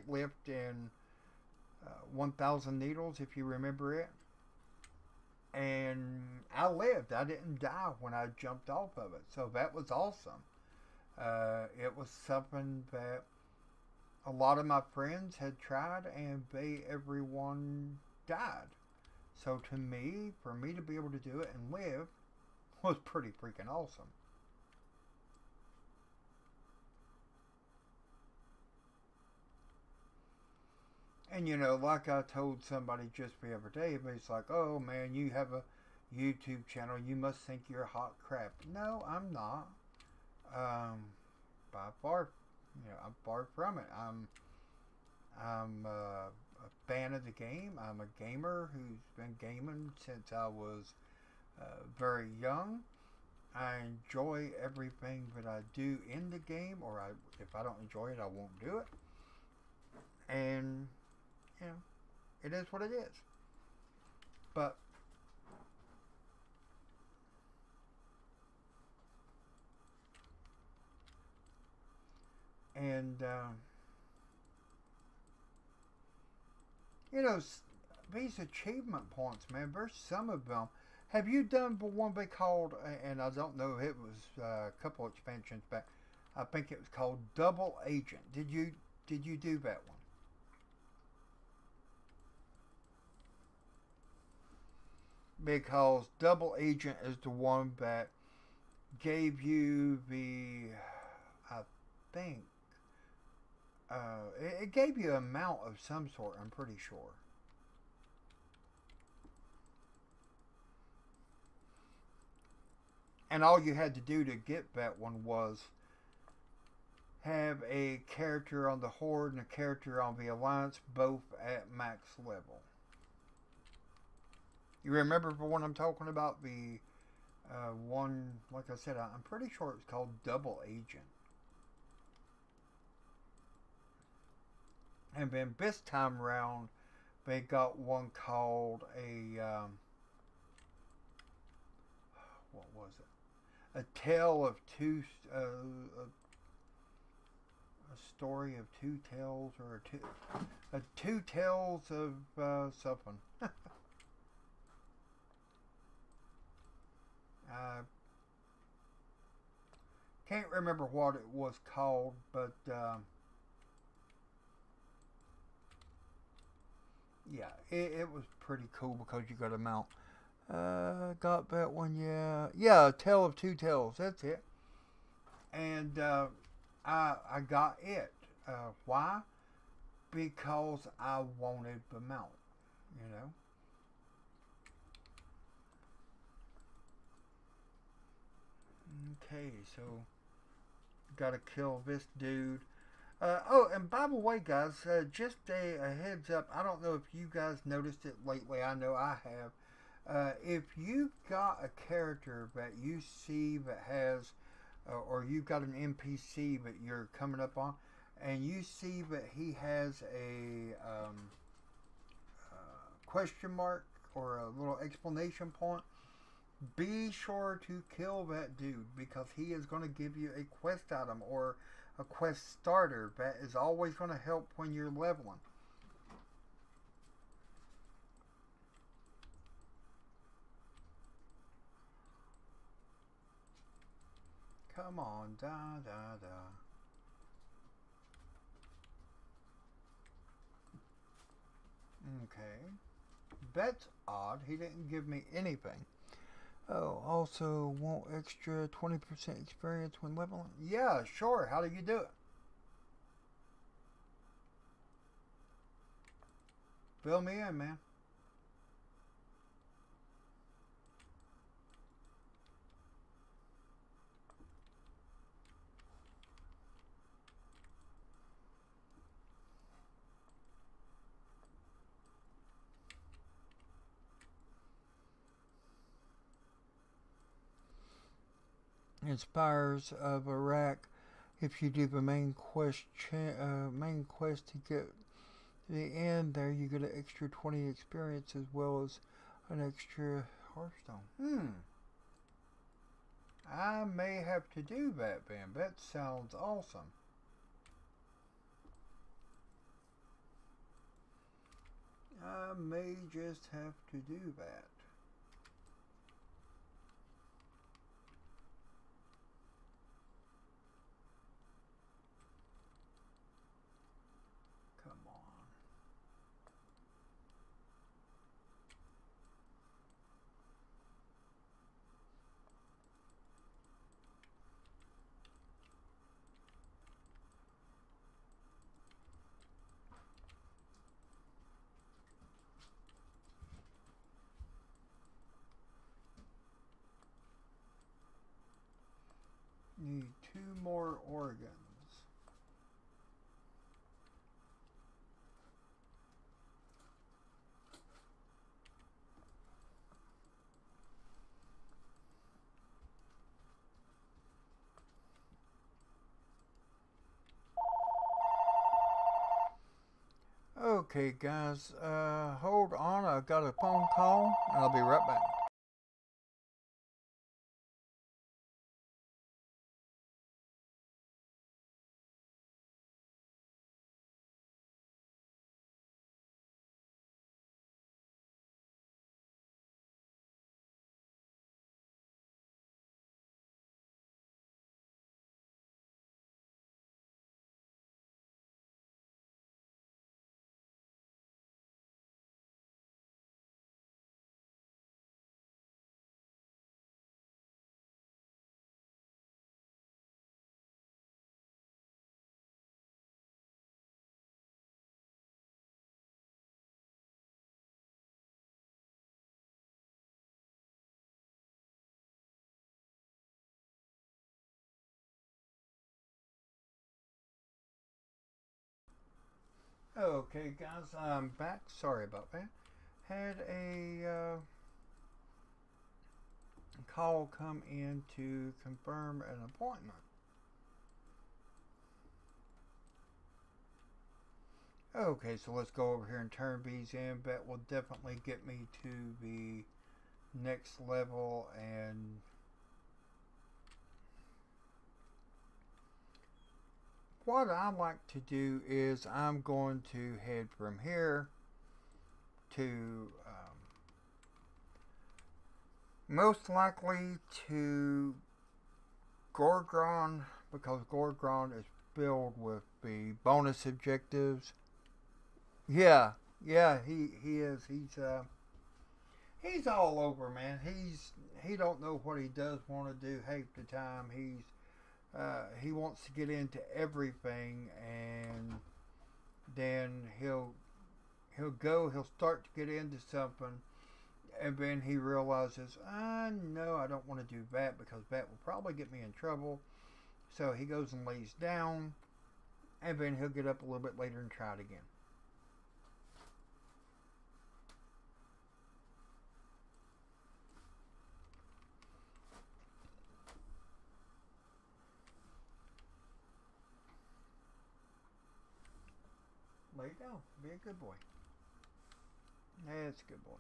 lift in 1,000 Needles, if you remember it. And I lived. I didn't die when I jumped off of it. So that was awesome. It was something that a lot of my friends had tried, and everyone died. So to me, for me to be able to do it and live was pretty freaking awesome. And you know, like I told somebody just the other day, it's like, oh man, you have a YouTube channel, you must think you're hot crap. No, I'm not. By far, I'm far from it. I'm a fan of the game. I'm a gamer who's been gaming since I was very young. I enjoy everything that I do in the game, or if I don't enjoy it, I won't do it. And it is what it is. But and You know, these achievement points, man, there's some of them. Have you done the one they called, and I don't know, it was a couple expansions back, I think it was called Double Agent. Did you do that one? Because Double Agent is the one that gave you the, I think, it gave you a mount of some sort, I'm pretty sure. And all you had to do to get that one was have a character on the Horde and a character on the Alliance, both at max level. You remember the one I'm talking about? The one, like I said, I'm pretty sure it's called Double Agent. And then this time around, they got one called a, what was it? A Tale of Two, a story of two tales, or two tales of something. I can't remember what it was called, but yeah, it was pretty cool because you got a mount. Got that one, yeah. Yeah, Tale of Two Tales, that's it. And I got it. Why? Because I wanted the mount, you know. Okay, so gotta kill this dude. Oh, and by the way, guys, just a heads up. I don't know if you guys noticed it lately. I know I have. If you've got a character that you see that has, or you've got an NPC that you're coming up on, and you see that he has a question mark or a little exclamation point, be sure to kill that dude, because he is going to give you a quest item or a quest starter that is always going to help when you're leveling. Come on, da da da. Okay. That's odd. He didn't give me anything. Oh, also want extra 20% experience when leveling? Yeah, sure. How do you do it? Fill me in, man. Inspires of Iraq. If you do the main quest to get to the end, there you get an extra 20 experience as well as an extra Hearthstone. I may have to do that then. That sounds awesome. I may just have to do that. Come on. Need 2 more organs. Okay, guys, hold on. I got a phone call, and I'll be right back. Okay, guys, I'm back. Sorry about that. Had a call come in to confirm an appointment. Okay, so let's go over here and turn these in. That will definitely get me to the next level. And what I like to do is I'm going to head from here to most likely to Gorgon, because Gorgon is filled with the bonus objectives. Yeah, yeah, he is. He's all over, man. He don't know what he does want to do half the time. He wants to get into everything, and then he'll start to get into something, and then he realizes, no, I don't want to do that because that will probably get me in trouble. So he goes and lays down, and then he'll get up a little bit later and try it again. Lay down. Be a good boy. That's a good boy.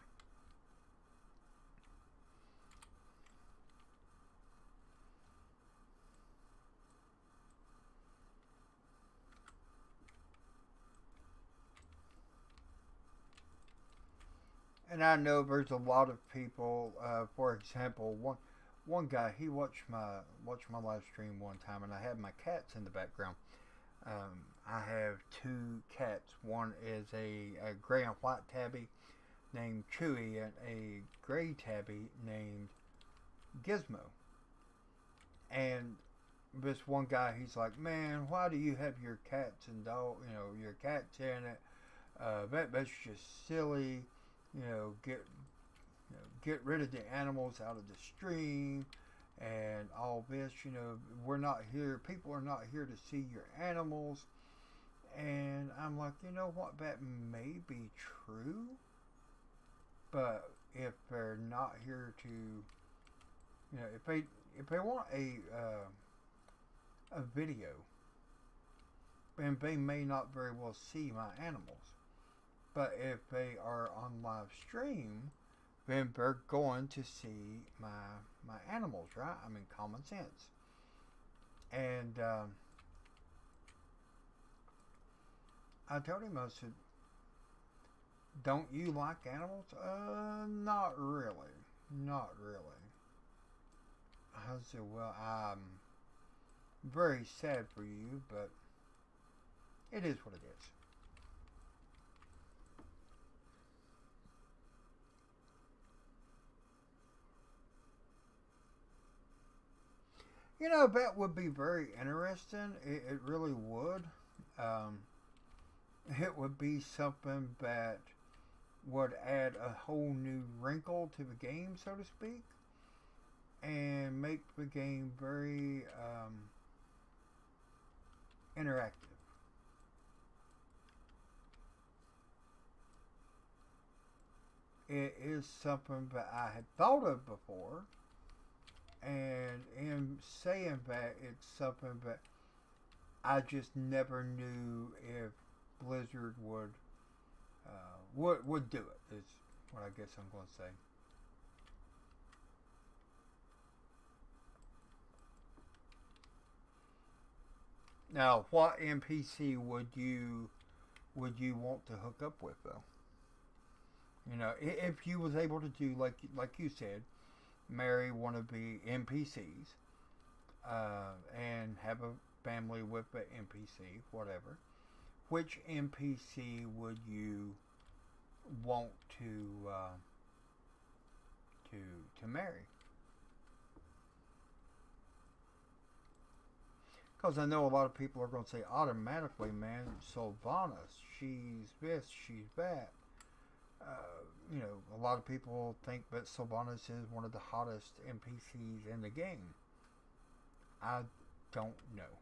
And I know there's a lot of people. For example, one guy, he watched my live stream one time, and I had my cats in the background. I have two cats. One is a gray and white tabby named Chewy, and a gray tabby named Gizmo. And this one guy, he's like, "Man, why do you have your cats and your cats in it? That's just silly. Get rid of the animals out of the stream and all this. We're not here. People are not here to see your animals." And I'm like, you know what? That may be true, but if they're not here to, if they want a video, then they may not very well see my animals. But if they are on live stream, then they're going to see my animals, right? I mean, common sense. And I told him, I said, "Don't you like animals?" Not really. Not really. I said, "Well, I'm very sad for you, but it is what it is." That would be very interesting. It really would. Um, it would be something that would add a whole new wrinkle to the game, so to speak, and make the game very interactive. It is something that I had thought of before, and in saying that, it's something that I just never knew if Blizzard would do it. Is what I guess I'm going to say. Now, what NPC would you want to hook up with though? If you was able to do like you said, marry one of the NPCs, and have a family with the NPC, whatever. Which NPC would you want to marry? Because I know a lot of people are going to say automatically, man, Sylvanas, she's this, she's that. A lot of people think that Sylvanas is one of the hottest NPCs in the game. I don't know.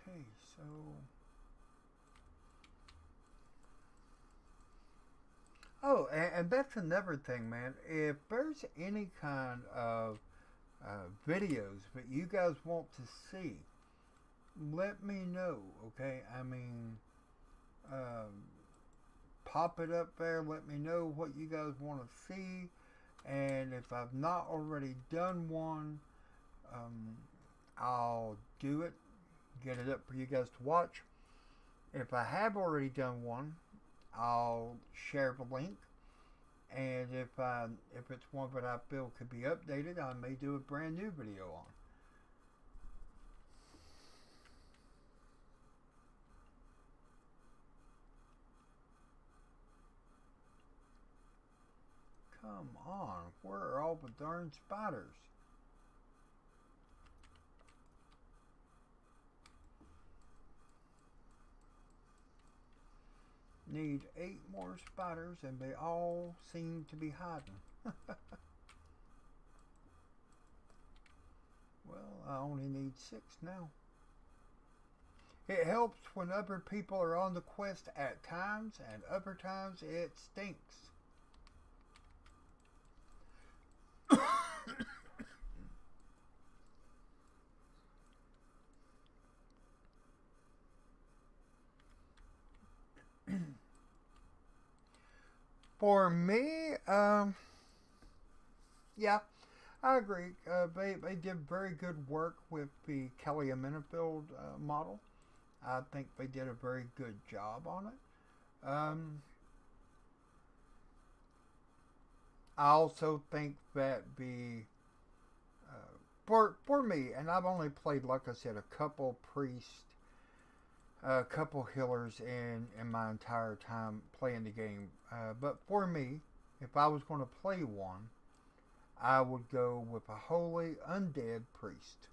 Okay, so oh, and that's another thing, man. If there's any kind of videos that you guys want to see, let me know, okay? I mean, um, pop it up there. Let me know what you guys want to see. And if I've not already done one, I'll do it, get it up for you guys to watch. If I have already done one, I'll share the link. And if it's one that I feel could be updated, I may do a brand new video on. Come on, where are all the darn spiders? Need 8 more spiders and they all seem to be hiding. Well, I only need 6 now. It helps when other people are on the quest at times, and other times it stinks. For me, yeah, I agree. They did very good work with the Kelly Minifield model. I think they did a very good job on it. I also think that the for me, and I've only played, like I said, a couple priests, a couple healers in my entire time playing the game. But for me, if I was going to play one, I would go with a holy undead priest.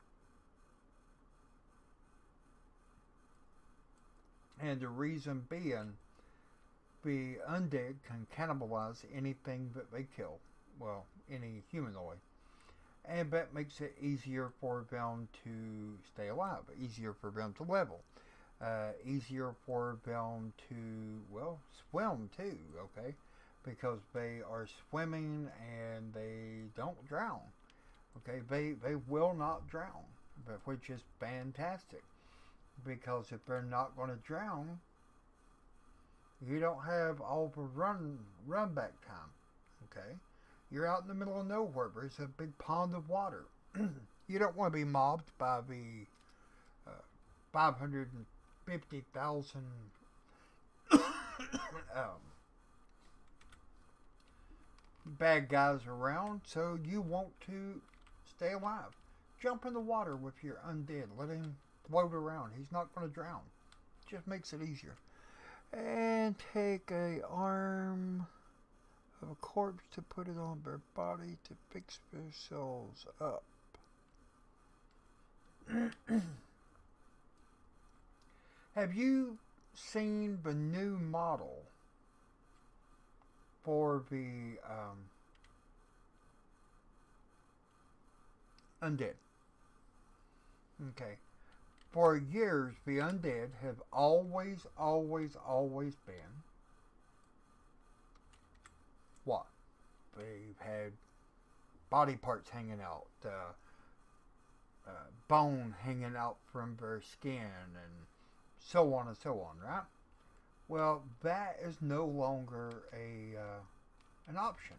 And the reason being, the undead can cannibalize anything that they kill. Well, any humanoid. And that makes it easier for them to stay alive, easier for them to level, easier for them to, well, swim too, okay? Because they are swimming and they don't drown, okay? They will not drown, but which is fantastic. Because if they're not going to drown, you don't have all the run back time, okay? You're out in the middle of nowhere. There's a big pond of water. You don't want to be mobbed by the 550,000 bad guys around, so you want to stay alive. Jump in the water with your undead. Let him float around. He's not going to drown. Just makes it easier. And take a arm of a corpse to put it on their body to fix themselves up. Have you seen the new model for the undead? Okay. For years, the undead have always been what? They've had body parts hanging out, bone hanging out from their skin, and so on and so on, right? Well, that is no longer an option.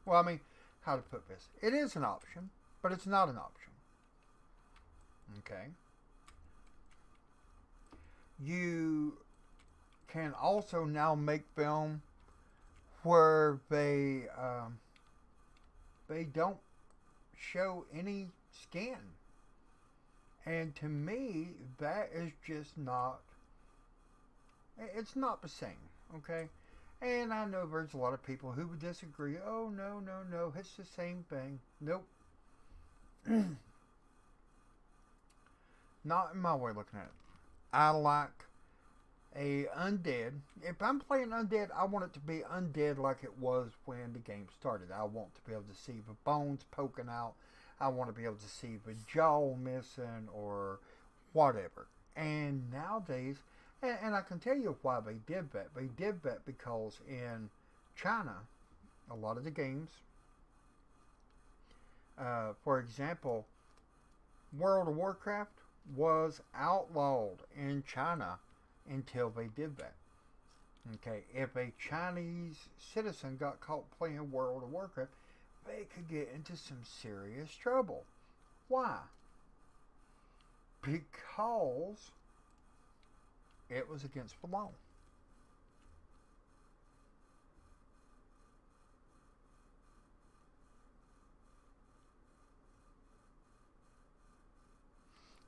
Well, I mean, how to put this? It is an option, but it's not an option. Okay. You can also now make film where they don't show any skin, and to me that is just not. It's not the same, okay? And I know there's a lot of people who would disagree. Oh no, it's the same thing. Nope. Not in my way of looking at it. I like a undead. If I'm playing undead, I want it to be undead like it was when the game started. I want to be able to see the bones poking out. I want to be able to see the jaw missing or whatever. And nowadays, and I can tell you why they did that. They did that because in China, a lot of the games, for example, World of Warcraft was outlawed in China until they did that. Okay, if a Chinese citizen got caught playing World of Warcraft, they could get into some serious trouble. Why? Because it was against the law.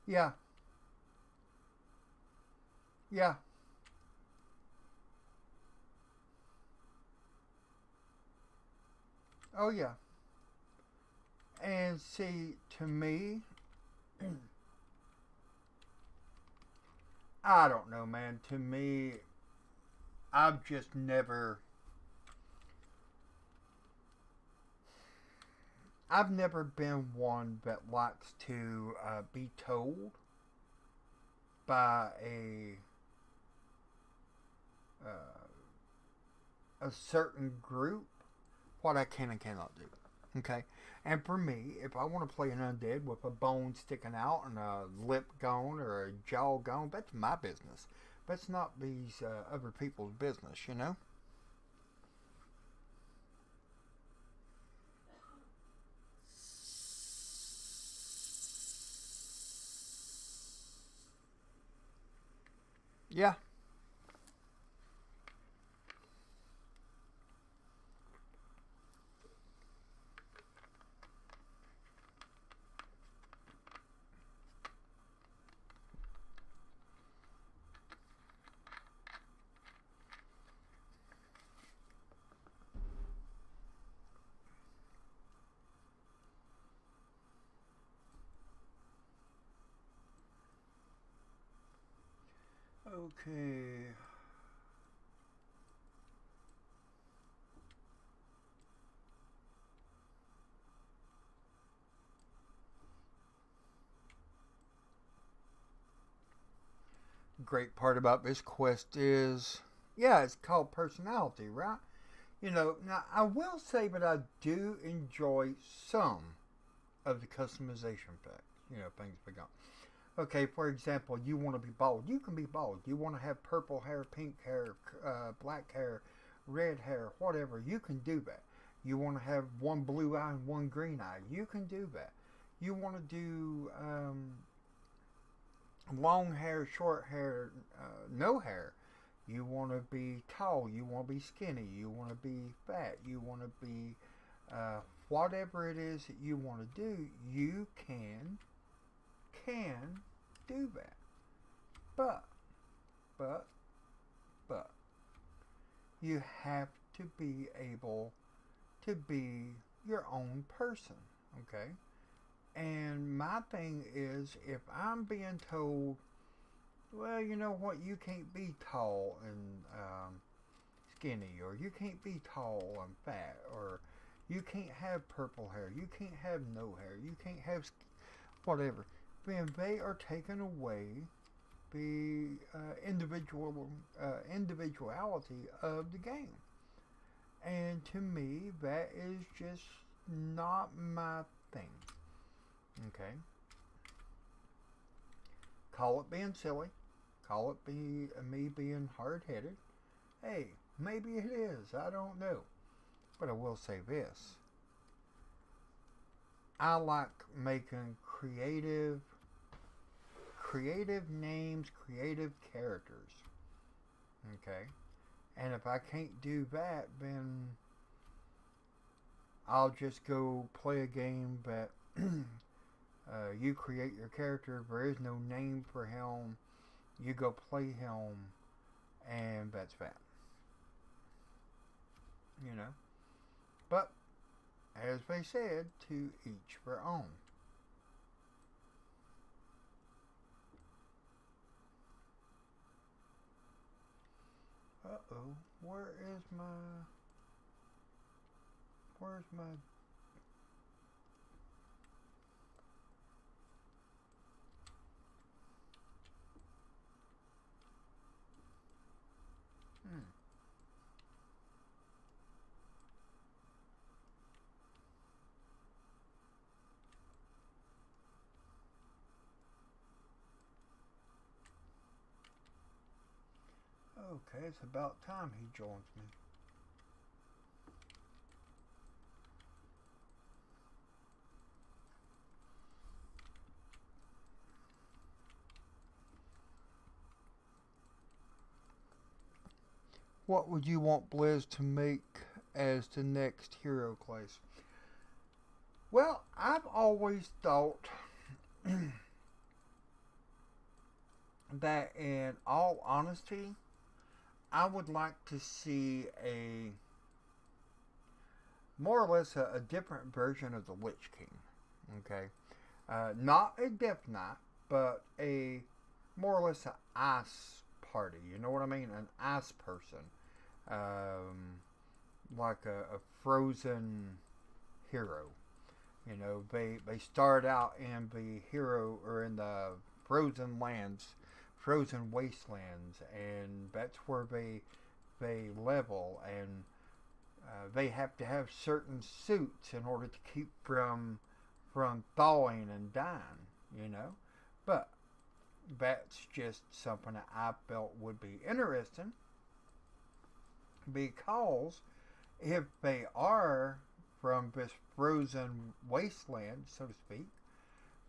Yeah, yeah. Oh, yeah. And see, to me, I don't know, man. To me, I've just never, I've never been one that likes to be told by a certain group what I can and cannot do. Okay? And for me, if I want to play an undead with a bone sticking out and a lip gone or a jaw gone, that's my business. That's not these other people's business, you know? Yeah. Okay. Great part about this quest is, yeah, it's called personality, right? You know, now I will say that I do enjoy some of the customization facts, you know, things we got. Okay, for example, you want to be bald. You can be bald. You want to have purple hair, pink hair, black hair, red hair, whatever. You can do that. You want to have one blue eye and one green eye. You can do that. You want to do long hair, short hair, no hair. You want to be tall. You want to be skinny. You want to be fat. You want to be whatever it is that you want to do. You can do that. But, but, but, you have to be able to be your own person, okay? And my thing is, if I'm being told, well, you know what, you can't be tall and skinny, or you can't be tall and fat, or you can't have purple hair, you can't have no hair, you can't have whatever, then they are taking away the individuality of the game. And to me, that is just not my thing. Okay? Call it being silly. Call it me being hard headed. Hey, maybe it is. I don't know. But I will say this. I like making creative names, creative characters. Okay? And if I can't do that, then I'll just go play a game that you create your character. There is no name for him. You go play him, and that's that. You know? But, as they said, to each their own. Uh-oh, where's my, Okay, it's about time he joins me. What would you want Blizz to make as the next hero class? Well, I've always thought that, in all honesty, I would like to see a more or less a different version of the Lich King. Okay, not a Death Knight, but a more or less an ice party. You know what I mean? An ice person, like a frozen hero. You know, they start out in the hero or in the frozen lands, frozen wastelands, and that's where they level, and they have to have certain suits in order to keep from thawing and dying. You know, but that's just something that I felt would be interesting, because if they are from this frozen wasteland, so to speak,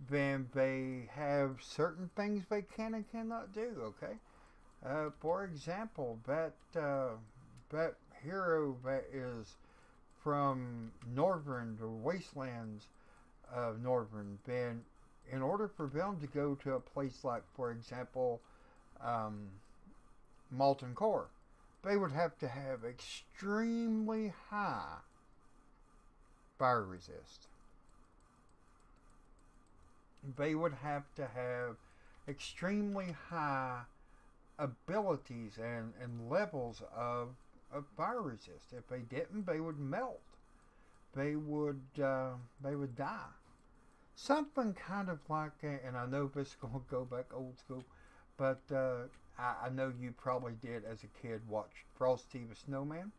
then they have certain things they can and cannot do. Okay, for example, that hero that is from Northern, the wastelands of Northern, then in order for them to go to a place like, for example, Molten Core, they would have to have extremely high fire resist. They would have to have extremely high abilities and levels of fire resist. If they didn't, they would melt. They would die. Something kind of like, and I know this is going to go back old school, but I know you probably did as a kid watch Frosty the Snowman.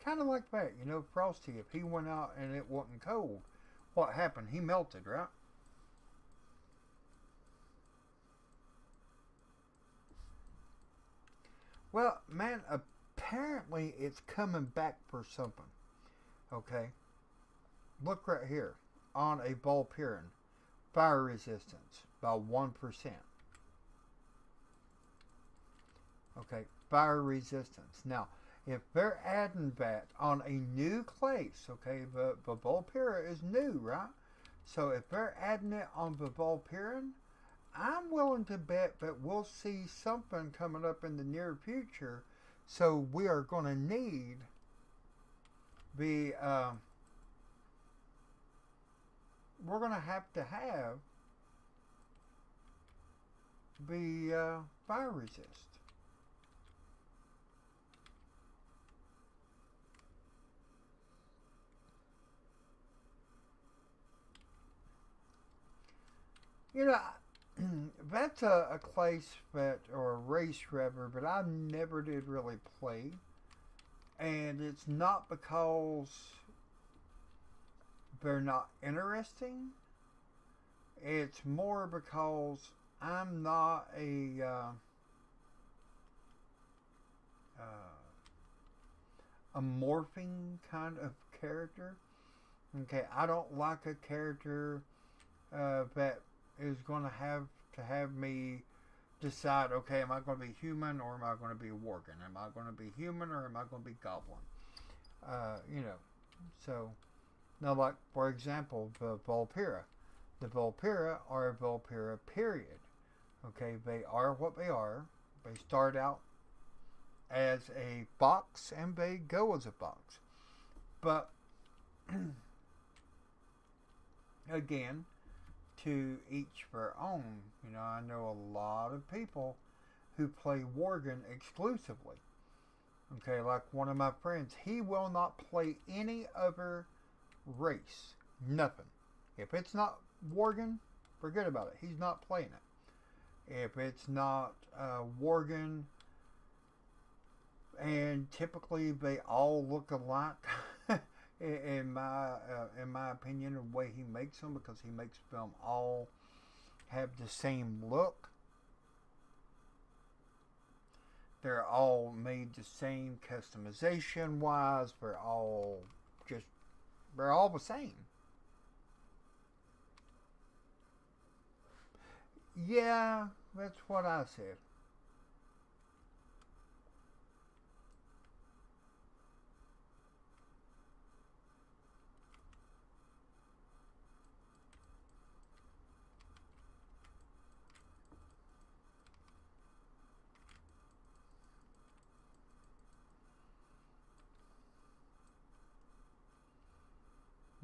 Kind of like that, you know, Frosty, if he went out and it wasn't cold, what happened? He melted, right? Well, man, apparently it's coming back for something. Okay? Look right here on a Vulperian. Fire resistance by 1%. Okay, fire resistance. Now, if they're adding that on a new class, okay, the Vulpera is new, right? So if they're adding it on the Vulperian, I'm willing to bet that we'll see something coming up in the near future. So we are going to need the we're going to have the fire resist. You know, that's a class that, or a race rather, but I never did really play. And it's not because they're not interesting. It's more because I'm not a morphing kind of character. Okay, I don't like a character that is going to have me decide, okay, am I going to be human or am I going to be a worgen? Am I going to be human or am I going to be goblin? You know, so now, like, for example, the Vulpera. The Vulpera are a Vulpera, period. Okay, they are what they are. They start out as a fox and they go as a fox. But, again, to each their own. You know, I know a lot of people who play Worgen exclusively. Okay, like one of my friends, he will not play any other race. Nothing. If it's not Worgen, forget about it. He's not playing it. If it's not Worgen, and typically they all look alike, in my opinion, the way he makes them, because he makes them all have the same look, they're all made the same customization wise. They're all the same. Yeah, that's what I said.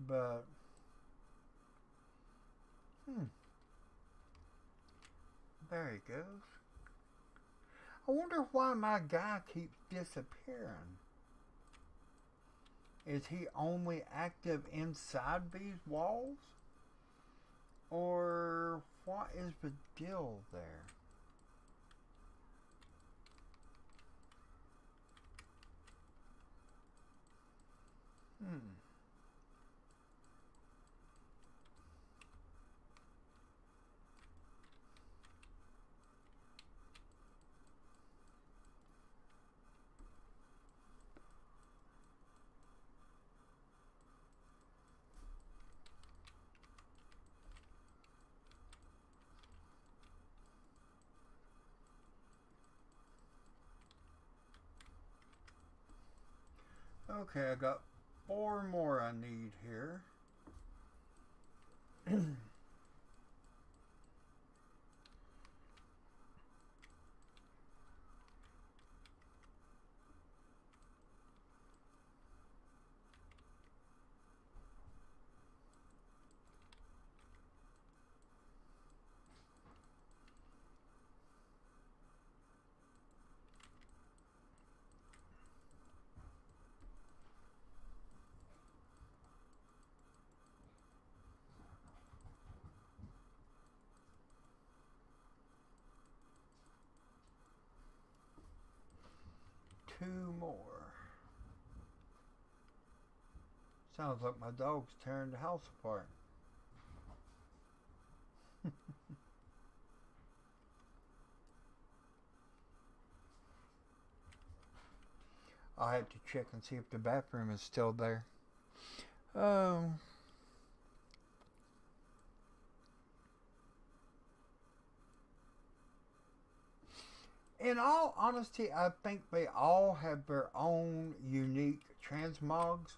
But there he goes. I wonder why my guy keeps disappearing. Is he only active inside these walls? Or what is the deal there? Hmm. Okay, I got 4 more I need here. Two more. Sounds like my dog's tearing the house apart. I'll have to check and see if the bathroom is still there. Um, in all honesty, I think they all have their own unique transmogs.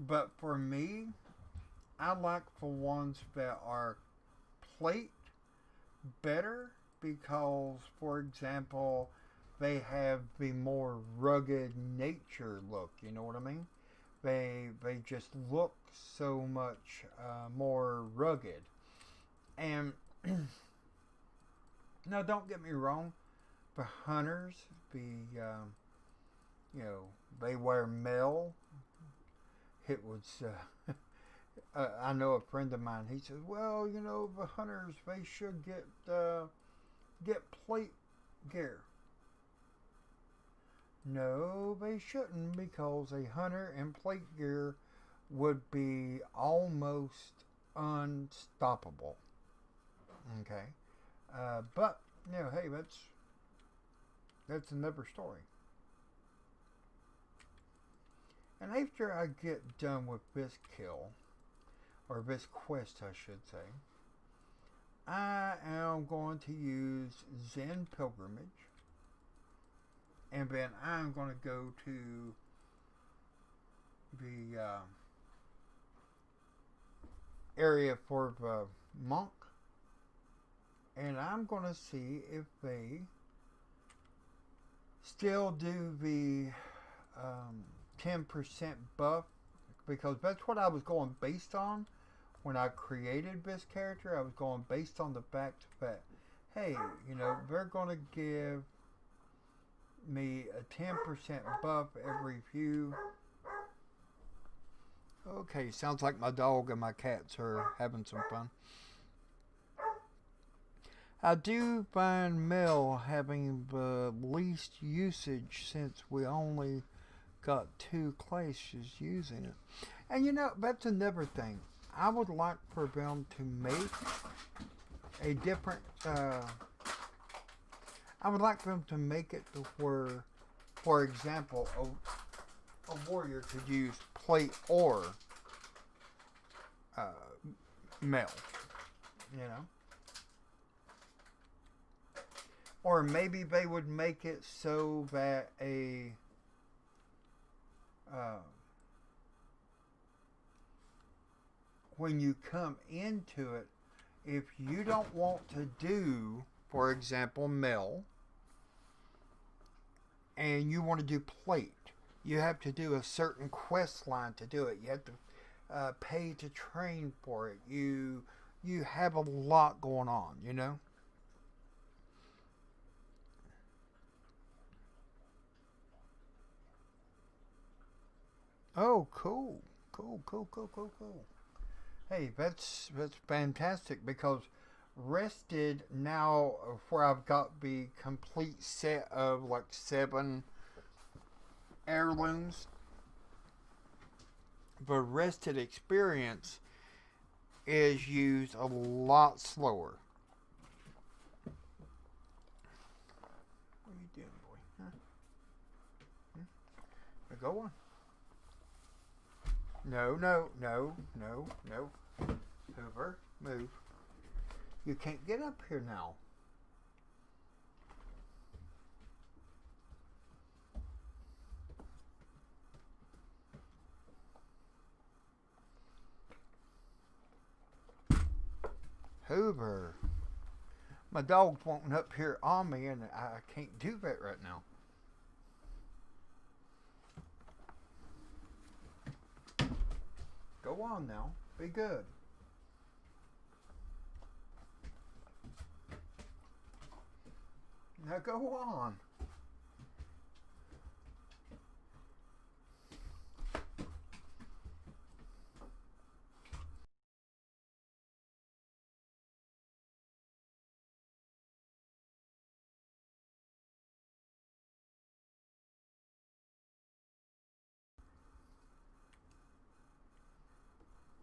But for me, I like the ones that are plate better because, for example, they have the more rugged nature look. You know what I mean? They just look so much more rugged. And now, don't get me wrong. The hunters, you know, they wear mail. It was. I know a friend of mine. He says, "Well, you know, the hunters they should get plate gear." No, they shouldn't because a hunter in plate gear would be almost unstoppable. Okay, but you know, hey, that's another story. And after I get done with this kill, or this quest, I should say, I am going to use Zen Pilgrimage, and then I'm going to go to the area for the monk, and I'm going to see if they still do the 10% buff, because that's what I was going based on when I created this character. I was going based on the fact that, hey, you know, they're going to give me a 10% buff every few. Okay, sounds like my dog and my cats are having some fun. I do find Mel having the least usage since we only got 2 classes using it. And you know, that's another thing. I would like for them to make a different I would like them to make it to where, for example, a warrior could use plate or mail, you know. Or maybe they would make it so that when you come into it, if you don't want to do, for example, mail, and you want to do plate, you have to do a certain quest line to do it. You have to pay to train for it. You have a lot going on, you know. Oh, cool, cool, cool, cool, cool, cool. Hey, that's fantastic because rested now where I've got the complete set of like 7 heirlooms. The rested experience is used a lot slower. What are you doing, boy? Huh? Go on. No, no, no, no, no. Hoover, move. You can't get up here now. Hoover. My dog's wanting up here on me and I can't do that right now. Go on now. Be good. Now go on.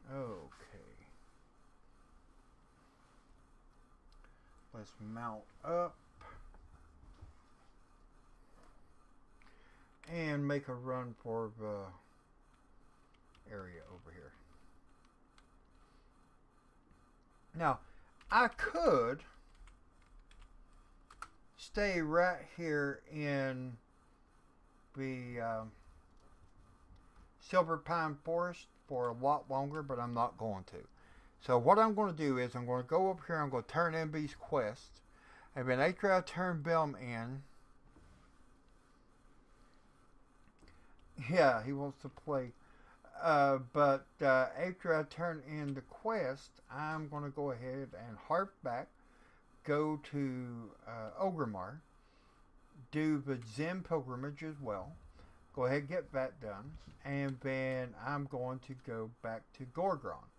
Okay. Let's mount up and make a run for the area over here. Now, I could stay right here in the Silver Pine Forest for a lot longer, but I'm not going to. So what I'm going to do is I'm going to go up here, I'm going to turn in these quests, and then after I turn them in, yeah, he wants to play. But after I turn in the quest, I'm going to go ahead and harp back, go to Ogremar, do the Zen pilgrimage as well. Go ahead and get that done, and then I'm going to go back to Gorgon.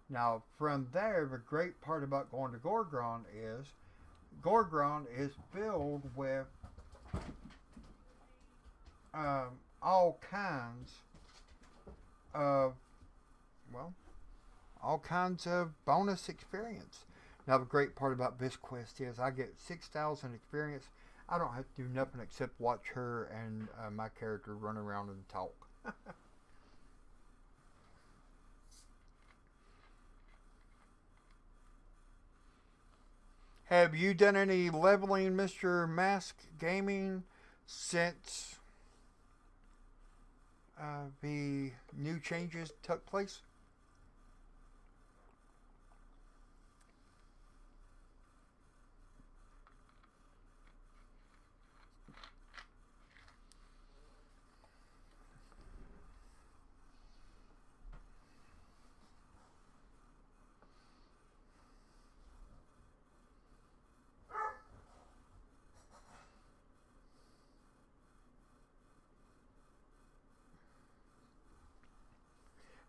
Now, from there, the great part about going to Gorgon is filled with all kinds of, well, all kinds of bonus experience. Now, the great part about this quest is I get 6,000 experience. I don't have to do nothing except watch her and my character run around and talk. Have you done any leveling, Mr. Mask Gaming, since the new changes took place?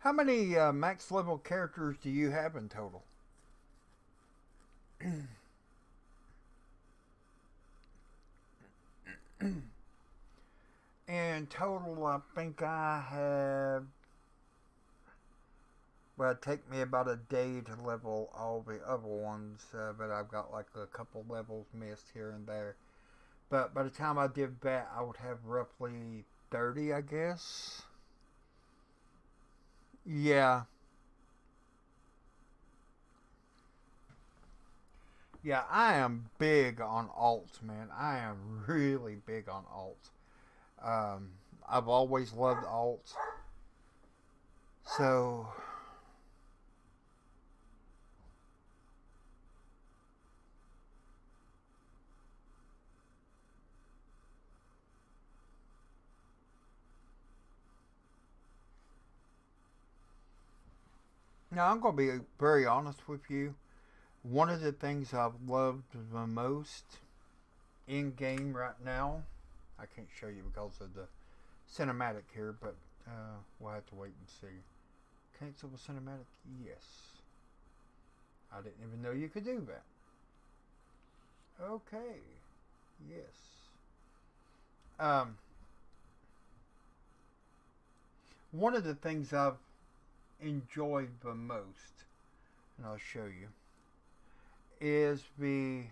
How many max level characters do you have in total? In total, I think I have. Well, it'd take me about a day to level all the other ones, but I've got like a couple levels missed here and there. But by the time I did that, I would have roughly 30, I guess. Yeah. Yeah, I am big on alts, man. I am really big on alts. Um, I've always loved alts. So, now I'm going to be very honest with you. One of the things I've loved the most in game right now, I can't show you because of the cinematic here, but we'll have to wait and see. Cancel the cinematic? Yes. I didn't even know you could do that. Okay. Yes. Um, one of the things I've enjoyed the most, and I'll show you, is the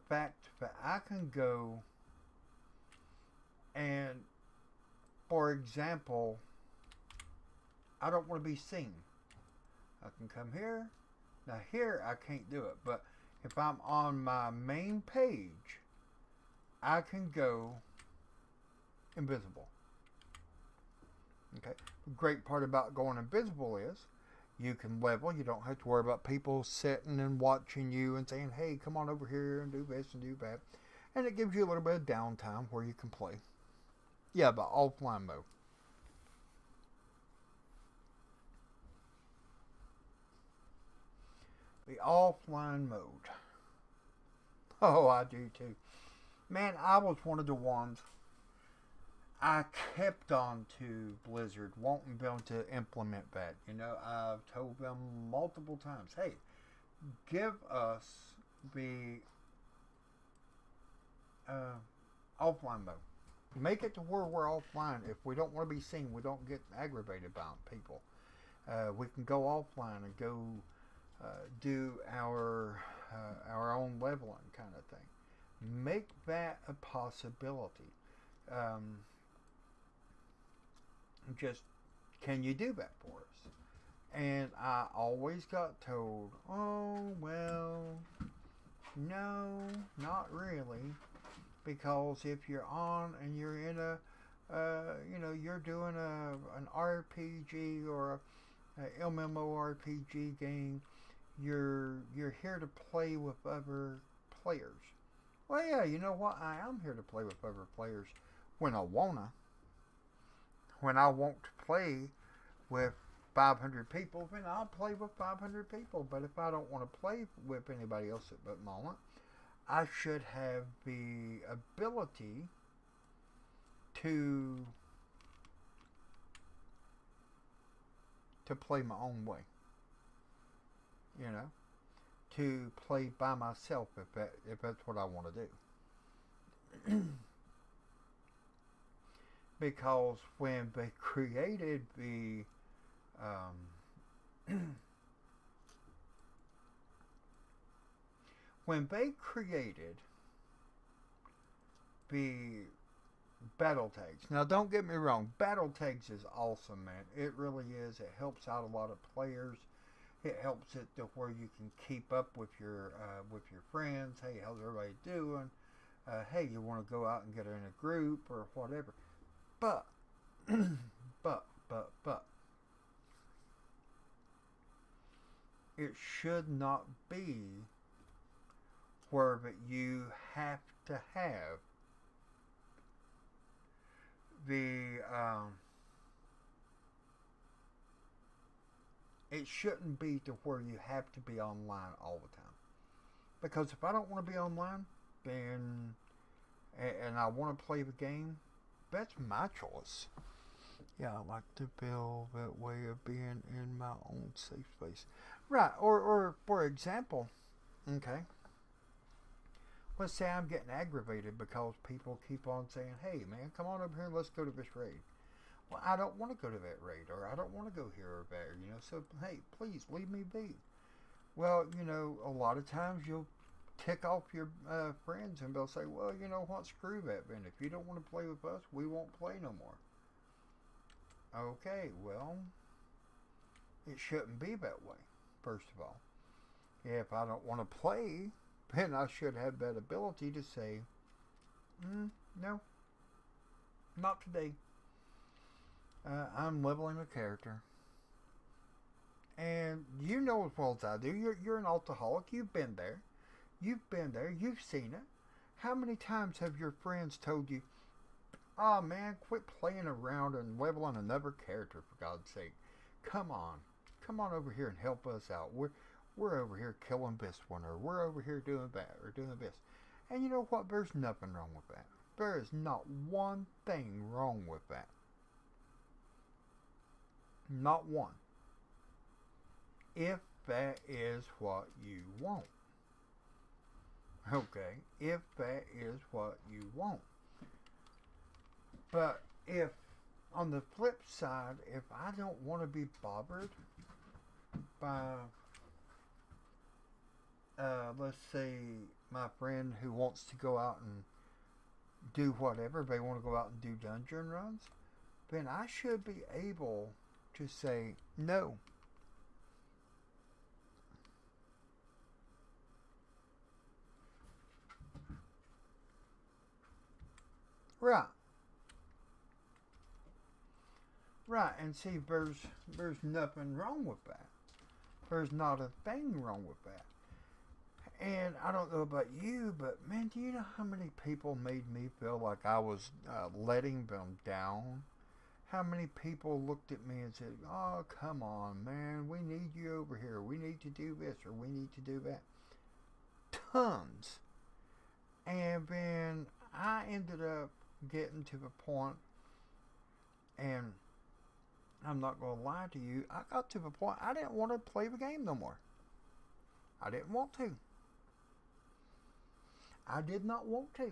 fact that I can go and, for example, I don't want to be seen. I can come here. Now here I can't do it, but if I'm on my main page, I can go invisible. Okay. The great part about going invisible is you can level. You don't have to worry about people sitting and watching you and saying, hey, come on over here and do this and do that. And it gives you a little bit of downtime where you can play. Yeah, but offline mode. The offline mode. Oh, I do too. Man, I was one of the ones I kept on to Blizzard wanting them to implement that. You know, I've told them multiple times, hey, give us the offline mode. Make it to where we're offline. If we don't want to be seen, we don't get aggravated by people. We can go offline and go do our own leveling kind of thing. Make that a possibility. Just can you do that for us? And I always got told, oh well, no, not really, because if you're on and you're in a you're doing an RPG or a MMORPG game, you're here to play with other players. Well, yeah, you know what? I am here to play with other players when I wanna. When I want to play with 500 people, then I'll play with 500 people. But if I don't want to play with anybody else at that moment, I should have the ability to play my own way. You know, to play by myself if that's what I want to do. Because when they created the when they created the battle tags. Now, don't get me wrong, battle tags is awesome, man. It really is. It helps out a lot of players. It helps it to where you can keep up with your friends. Hey, how's everybody doing? Hey, you want to go out and get in a group or whatever. But, but, it should not be where that you have to have the it shouldn't be to where you have to be online all the time. Because if I don't want to be online, then and I want to play the game, that's my choice. Yeah, I like to build that way of being in my own safe space. Right, or for example, okay, let's say I'm getting aggravated because people keep on saying, hey man, come on over here and let's go to this raid. Well, I don't want to go to that raid, or I don't want to go here or there, so hey, please leave me be. Well, a lot of times tick off your friends, and they'll say, well, you know what, screw that, Ben. If you don't want to play with us, we won't play no more. Okay, well, it shouldn't be that way, first of all. If I don't want to play, then I should have that ability to say, no, not today. I'm leveling a character. And you know as well as I do, you're an alcoholic. You've been there. You've been there. You've seen it. How many times have your friends told you, oh man, quit playing around and leveling another character, for God's sake. Come on. Come on over here and help us out. We're over here killing this one, or we're over here doing that, or doing this. And you know what? There's nothing wrong with that. There is not one thing wrong with that. Not one. If that is what you want. Okay, if that is what you want. But if, on the flip side, if I don't want to be bothered by, let's say, my friend who wants to go out and do whatever, they want to go out and do dungeon runs, then I should be able to say no. Right. Right, and see, there's nothing wrong with that. There's not a thing wrong with that. And I don't know about you, but man, do you know how many people made me feel like I was letting them down? How many people looked at me and said, oh, come on, man, we need you over here. We need to do this or we need to do that. Tons. And then I ended up getting to the point, and I'm not going to lie to you, I got to the point I didn't want to play the game no more. I didn't want to. I did not want to.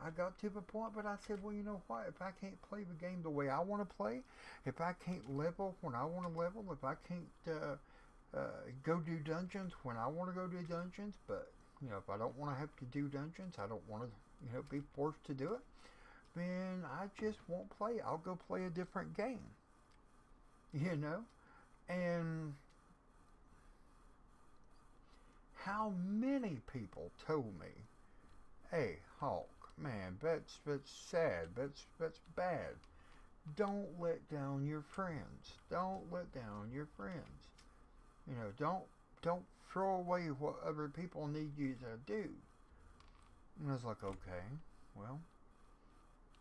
I got to the point, but I said, well, you know what? If I can't play the game the way I want to play, if I can't level when I want to level, if I can't go do dungeons when I want to go do dungeons, but, you know, if I don't want to have to do dungeons, I don't want to, you know, be forced to do it, then I just won't play. I'll go play a different game. You know? And how many people told me, hey, Hawk, man, that's sad. That's bad. Don't let down your friends. Don't let down your friends. You know, don't throw away what other people need you to do. And I was like, okay, well,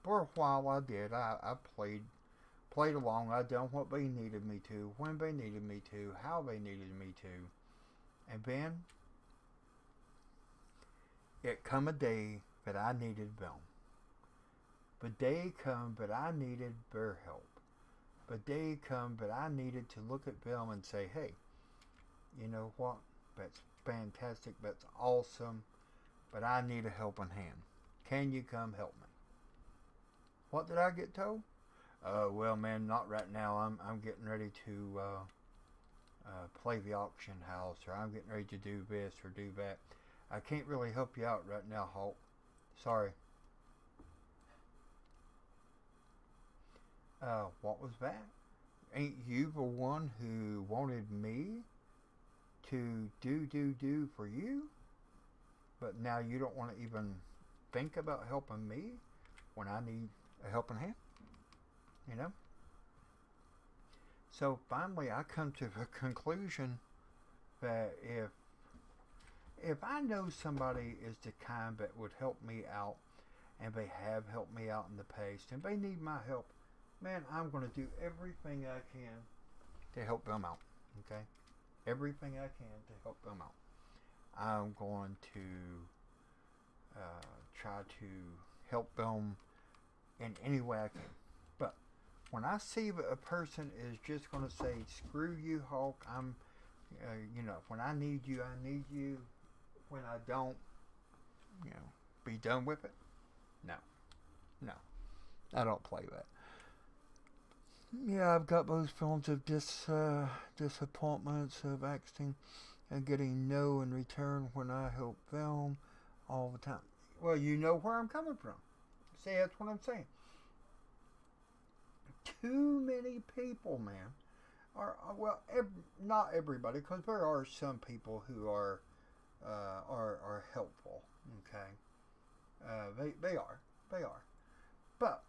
for a while I did. I played along. I done what they needed me to, when they needed me to, how they needed me to. And then it come a day that I needed them. The day come that I needed their help. The day come that I needed to look at them and say, hey, you know what? That's fantastic. That's awesome. But I need a helping hand. Can you come help me? What did I get told? Well, man, not right now. I'm getting ready to play the auction house, or I'm getting ready to do this or do that. I can't really help you out right now, Hulk. Sorry. What was that? Ain't you the one who wanted me to do for you? But now you don't want to even think about helping me when I need a helping hand? You know? So finally I come to the conclusion that if I know somebody is the kind that would help me out, and they have helped me out in the past, and they need my help, man, I'm going to do everything I can to help them out. Okay? Everything I can to help them out. I'm going to try to help them in any way I can. But when I see that a person is just going to say, screw you, Hulk, I'm, you know, when I need you, I need you. When I don't, you know, be done with it. No, I don't play that. Yeah, I've got those feelings of disappointments, of acting, and getting no in return when I help them all the time. Well, you know where I'm coming from. See, that's what I'm saying. Too many people, man, well, not everybody, because there are some people who are helpful. Okay, they are, but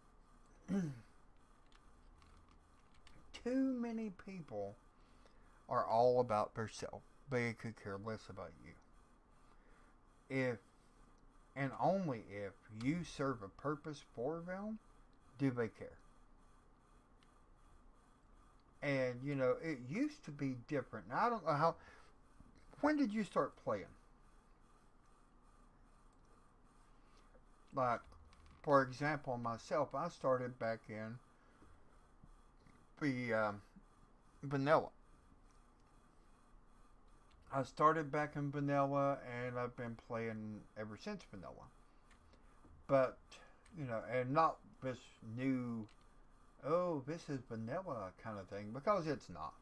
too many people are all about themselves. They could care less about you. If and only if you serve a purpose for them, do they care. And you know, it used to be different. Now I don't know how. When did you start playing? Like, for example, myself, I started back in the vanilla. I started back in vanilla, and I've been playing ever since vanilla. But you know, and not this new, oh, this is vanilla kind of thing, because it's not.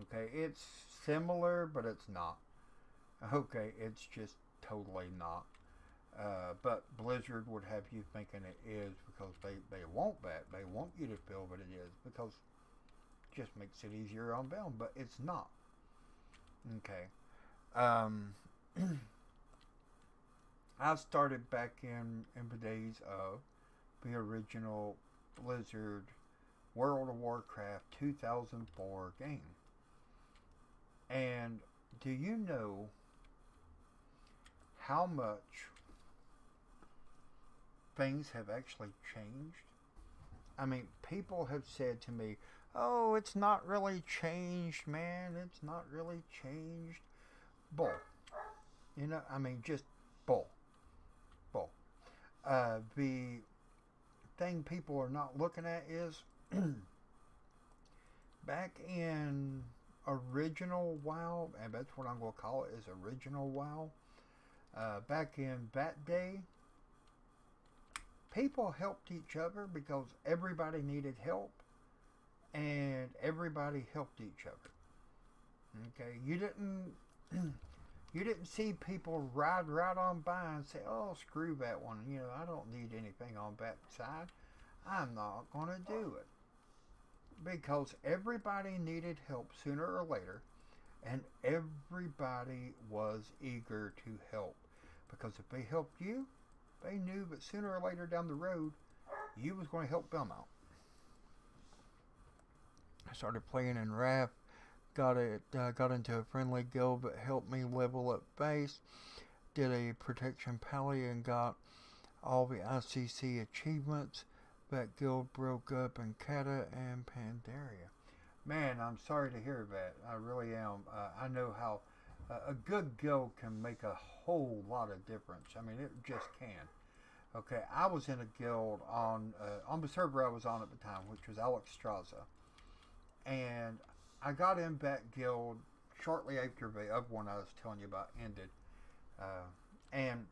Okay, it's similar, but it's not. Okay, it's just totally not. But Blizzard would have you thinking it is, because they want that. They want you to feel that it is, because it just makes it easier on them, but it's not. Okay. I started back in the days of the original Blizzard World of Warcraft 2004 game. And do you know how much things have actually changed? I mean, people have said to me, oh, it's not really changed, man. It's not really changed. Bull. You know, I mean, just bull. Bull. The thing people are not looking at is back in original WoW, and that's what I'm going to call it, is original WoW. Back in that day, people helped each other because everybody needed help, and everybody helped each other. Okay, you didn't see people ride right on by and say, "Oh, screw that one. You know, I don't need anything on that side. I'm not going to do it." Because everybody needed help sooner or later, and everybody was eager to help. Because if they helped you, they knew that sooner or later down the road, you was going to help them out. I started playing in Wrath, got into a friendly guild that helped me level up base, did a protection pally and got all the ICC achievements. That guild broke up in Kata and Pandaria. Man, I'm sorry to hear that. I really am. I know how a good guild can make a whole lot of difference. I mean, it just can. Okay, I was in a guild on the server I was on at the time, which was Alex Straza. And I got in that guild shortly after the other one I was telling you about ended. And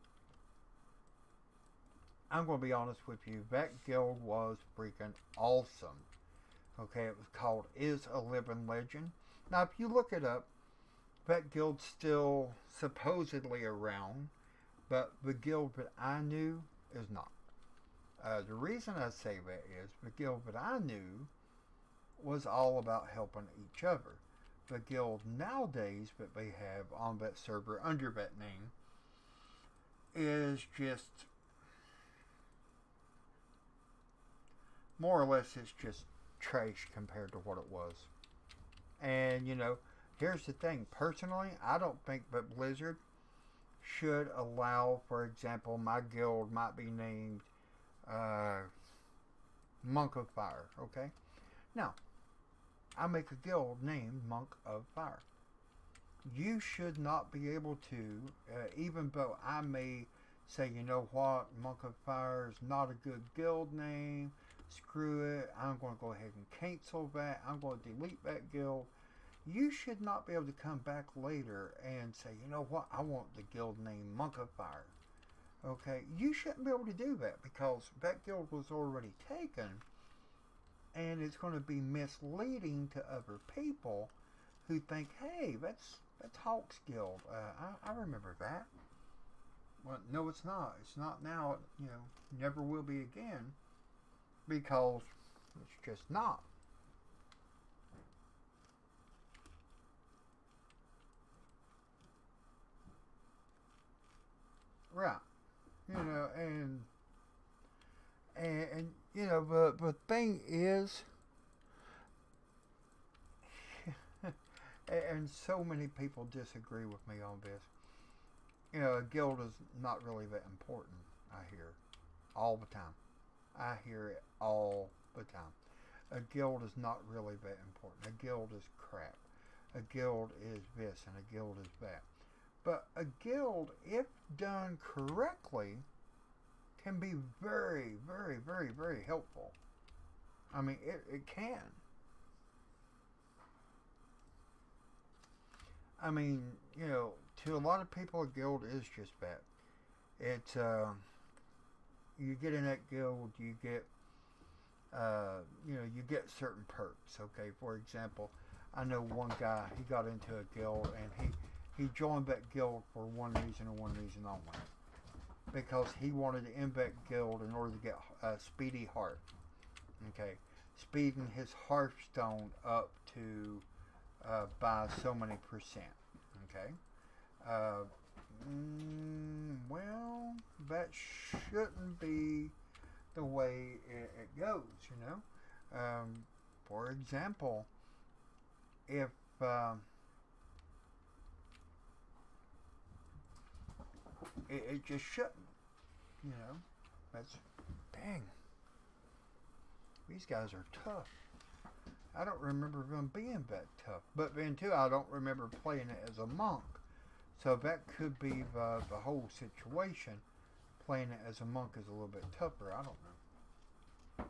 I'm going to be honest with you, that guild was freaking awesome. Okay, it was called Is a Living Legend. Now, if you look it up, that guild's still supposedly around, but the guild that I knew is not. The reason I say that is the guild that I knew was all about helping each other. The guild nowadays that they have on that server under that name is just more or less, it's just trash compared to what it was. And you know, here's the thing. Personally, I don't think that Blizzard should allow, for example, my guild might be named Monk of Fire. Okay, now I make a guild named Monk of Fire. You should not be able to, even though I may say, you know what, Monk of Fire is not a good guild name. Screw it. I'm going to go ahead and cancel that. I'm going to delete that guild. You should not be able to come back later and say, you know what, I want the guild name Monk of Fire. Okay, you shouldn't be able to do that because that guild was already taken, and it's going to be misleading to other people who think, hey, That's Hawk's Guild. I remember that. Well, no, it's not. It's not now. You know, never will be again. Because it's just not. Right. You know, and you know, but the thing is, and so many people disagree with me on this. You know, a guild is not really that important. I hear all the time. I hear it all the time. A guild is not really that important. A guild is crap. A guild is this and a guild is that. But a guild, if done correctly, can be very, very, very, very helpful. I mean, it can. I mean, you know, to a lot of people, a guild is just that. It's, you get in that guild, you get certain perks. Okay, for example, I know one guy, he got into a guild and he joined that guild for one reason and one reason only. Because he wanted to end that guild in order to get a speedy heart. Okay, speeding his hearthstone up to by so many percent. Okay, well, that shouldn't be the way it goes. You know, for example, if it just shouldn't. You know, that's dang. These guys are tough. I don't remember them being that tough. But then too, I don't remember playing it as a monk. So that could be the whole situation. Playing it as a monk is a little bit tougher. I don't know.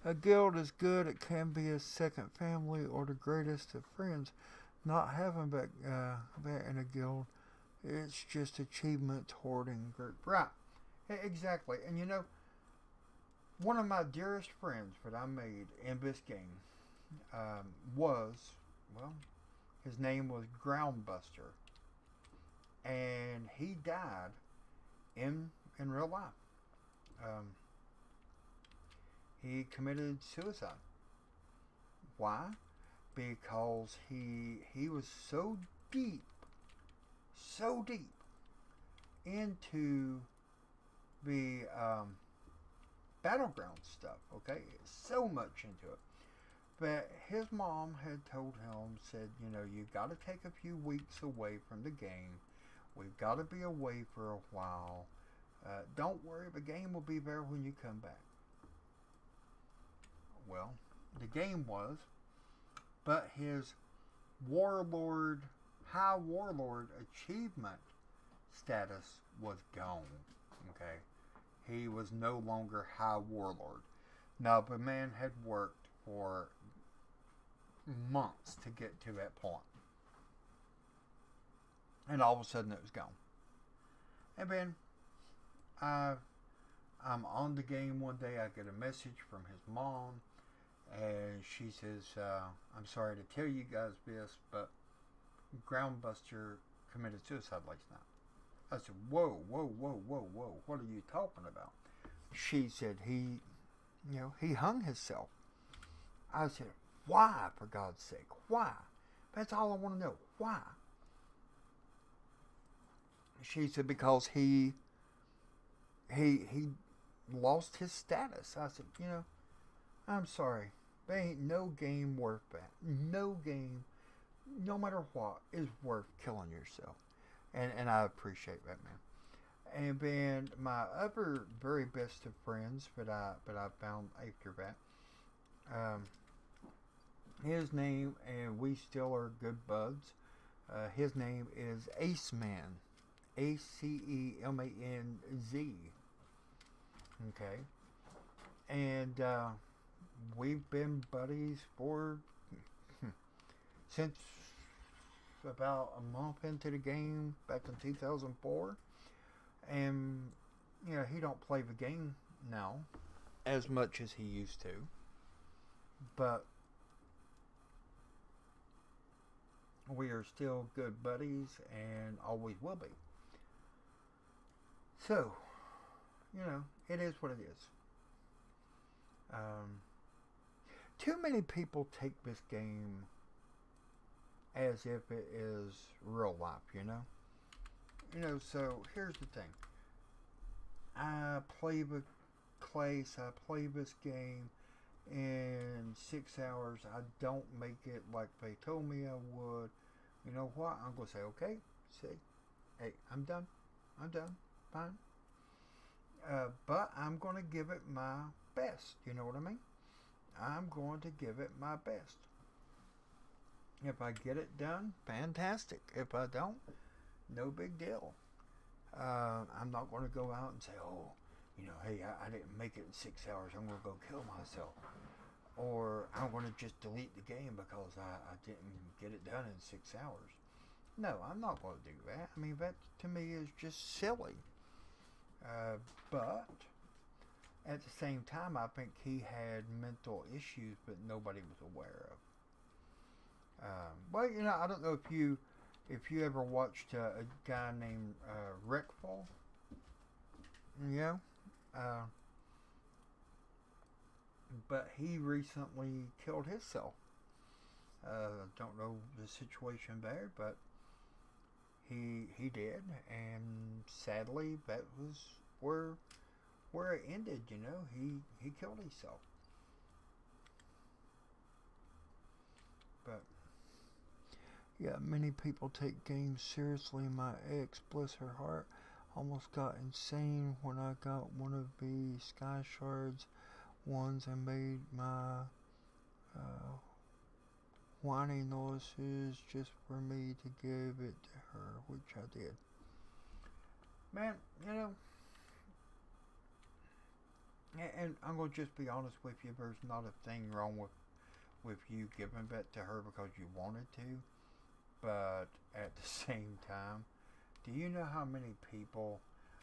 A guild is good. It can be a second family or the greatest of friends. Not having that in a guild, it's just achievement hoarding group. Right. Exactly. And you know, one of my dearest friends that I made in this game was, well, his name was Groundbuster. And he died in real life. He committed suicide. Why? Because he was so deep into the battleground stuff, okay? So much into it. But his mom had told him, said, you know, you got to take a few weeks away from the game. We've got to be away for a while. Don't worry, the game will be there when you come back. Well, the game was, but his high warlord achievement status was gone. Okay, he was no longer high warlord. Now the man had worked for months to get to that point, and all of a sudden it was gone. And then I'm on the game one day. I get a message from his mom. And she says, I'm sorry to tell you guys this, but Groundbuster committed suicide last night. I said, whoa, what are you talking about? She said, he hung himself. I said, why, for God's sake? Why? That's all I want to know. Why? She said, because he lost his status. I said, you know, I'm sorry. There ain't no game worth that. No game, no matter what, is worth killing yourself. And I appreciate that, man. And then my other very best of friends that I found after that, his name, and we still are good buds. His name is Aceman. Acemanz. Okay. And we've been buddies for since about a month into the game back in 2004. And you know, he don't play the game now as much as he used to. but we are still good buddies and always will be. So, it is what it is. Too many people take this game as if it is real life, so here's the thing. I play the place, I play this game in 6 hours. I don't make it like they told me I would. You know what? I'm going to say, okay, see, hey, I'm done. Fine. But I'm going to give it my best. You know what I mean? I'm going to give it my best. If I get it done, fantastic. If I don't, no big deal. I'm not going to go out and say, oh, hey, I didn't make it in 6 hours. I'm going to go kill myself. Or I'm going to just delete the game because I didn't get it done in 6 hours. No, I'm not going to do that. I mean, that to me is just silly. But at the same time, I think he had mental issues, but nobody was aware of. Well, I don't know if you ever watched a guy named Rickfall. But he recently killed himself. Don't know the situation there, but he did, and sadly, that was where it ended. He killed himself. But yeah, many people take games seriously. My ex, bless her heart, almost got insane when I got one of the Sky Shards ones and made my whining noises just for me to give it to her, which I did. Man, and I'm going to just be honest with you, there's not a thing wrong with you giving that to her because you wanted to, but at the same time, do you know how many people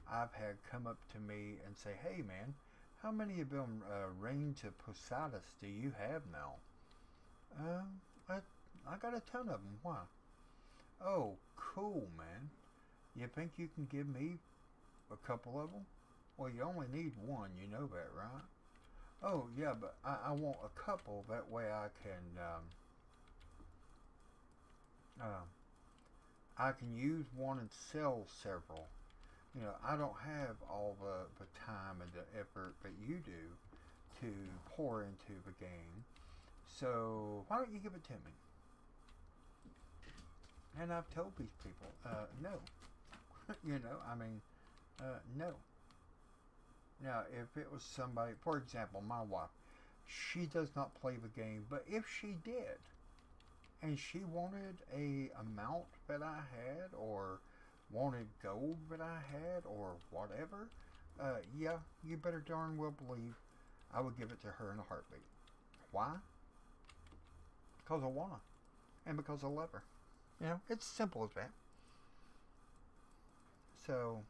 I've had come up to me and say, hey man, how many of them rings of Poseidon do you have now? I got a ton of them. Why? Oh, cool, man. You think you can give me a couple of them? Well, you only need one, you know that, right? Oh, yeah, but I want a couple. That way I can use one and sell several. I don't have all the time and the effort that you do to pour into the game. So why don't you give it to me? And I've told these people, no. No. Now, if it was somebody, for example, my wife, she does not play the game, but if she did, and she wanted a amount that I had, or wanted gold that I had, or whatever, yeah, you better darn well believe I would give it to her in a heartbeat. Why? Because I want her. And because I love her. It's simple as that. So,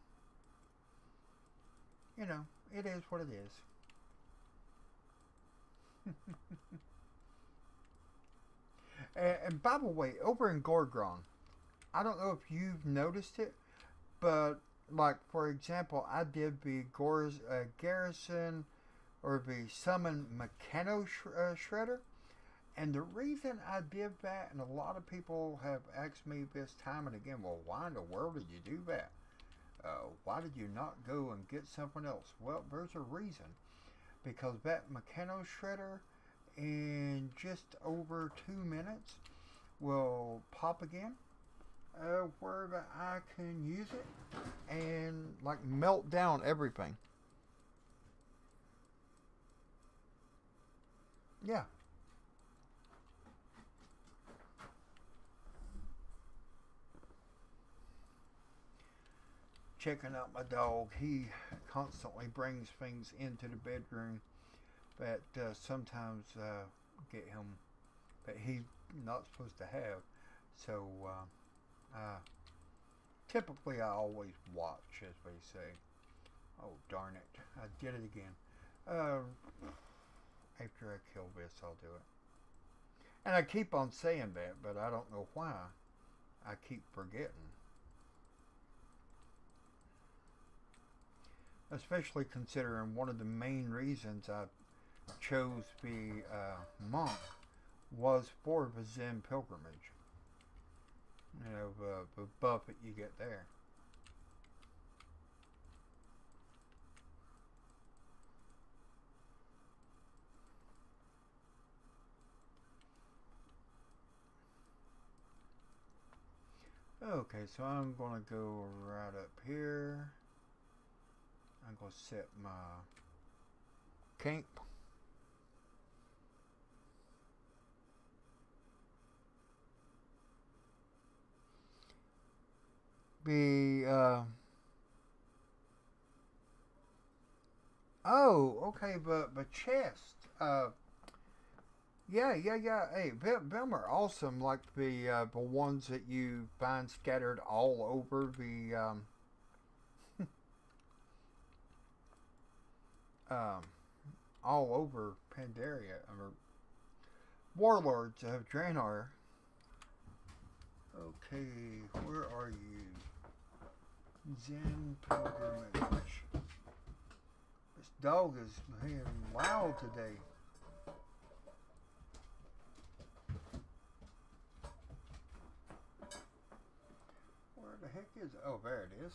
it is what it is. And by the way, over in Gorgron, I don't know if you've noticed it, but like for example, I did the Garrison or the Summon Mechano Shredder, and the reason I did that, and a lot of people have asked me this time and again, well, why in the world did you do that? Why did you not go and get something else? Well, there's a reason. Because that Mechano Shredder in just over 2 minutes will pop again, where I can use it and like melt down everything. Yeah. Checking out my dog. He constantly brings things into the bedroom that sometimes get him that he's not supposed to have. So typically I always watch, as they say. Oh darn it! I did it again. After I kill this, I'll do it. And I keep on saying that, but I don't know why. I keep forgetting. Especially considering one of the main reasons I chose the monk was for the Zen pilgrimage. You know, the buff that you get there. Okay, so I'm going to go right up here. I'm going to set my camp. Oh, okay, but chest. Yeah. Hey, them are awesome. Like the ones that you find scattered all over the um, all over Pandaria, or Warlords of Draenor. Okay, where are you? Zen pilgrimage. This dog is being loud today. Where the heck is it? Oh, there it is.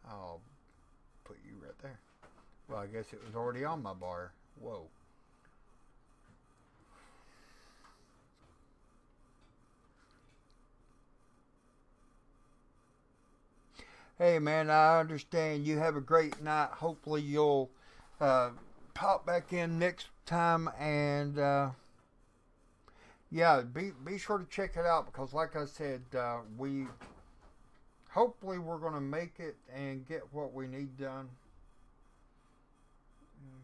I'll put you right there. Well, I guess it was already on my bar. Whoa. Hey, man, I understand. You have a great night. Hopefully you'll pop back in next time, and yeah, be sure to check it out, because like I said, we hopefully we're going to make it and get what we need done.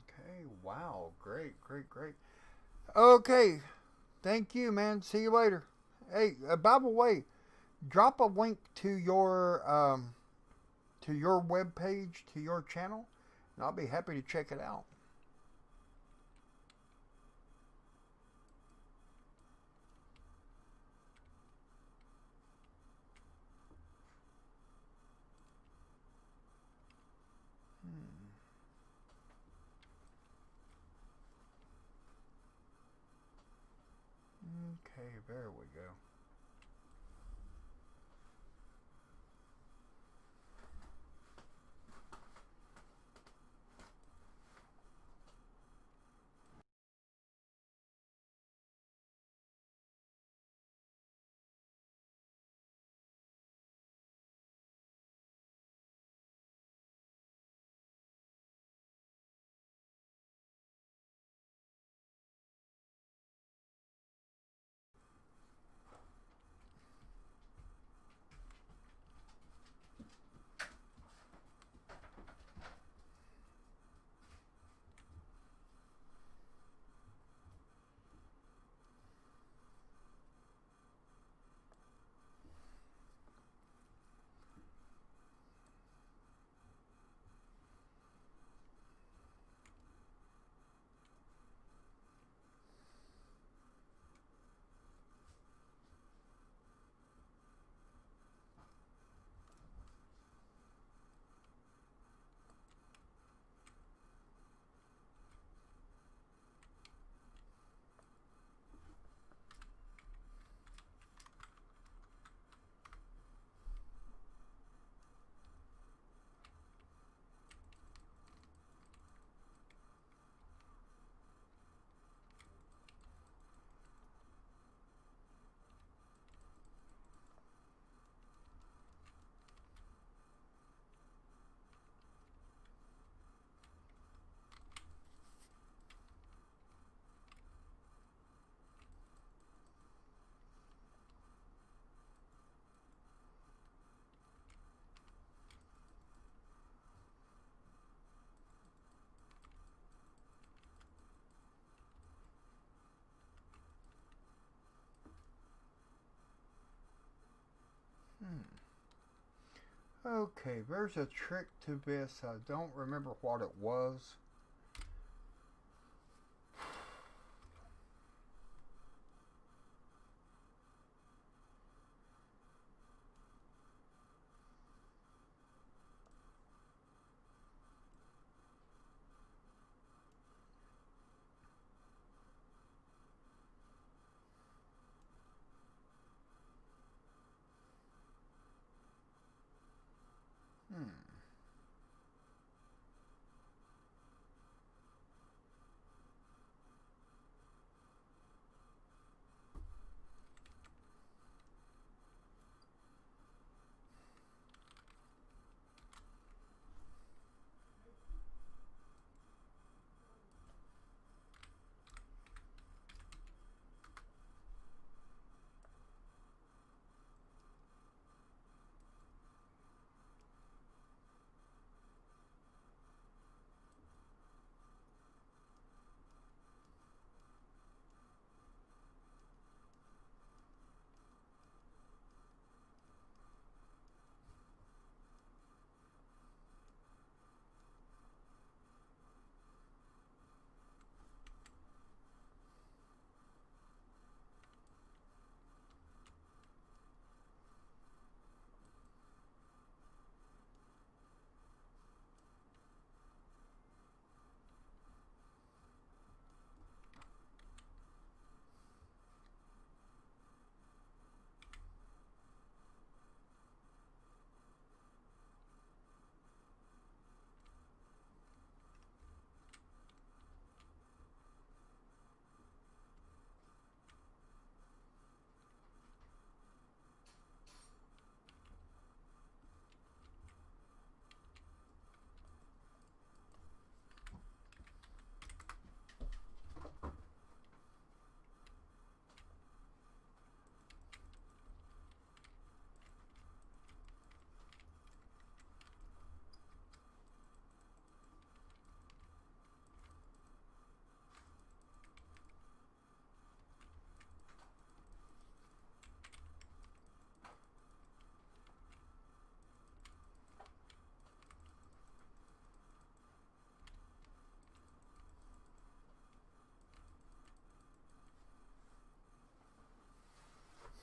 Okay, wow, great. Okay, thank you, man. See you later. Hey, by the way, drop a link to your web page, to your channel, and I'll be happy to check it out. Okay, there we go. Okay, there's a trick to this. I don't remember what it was. Hmm.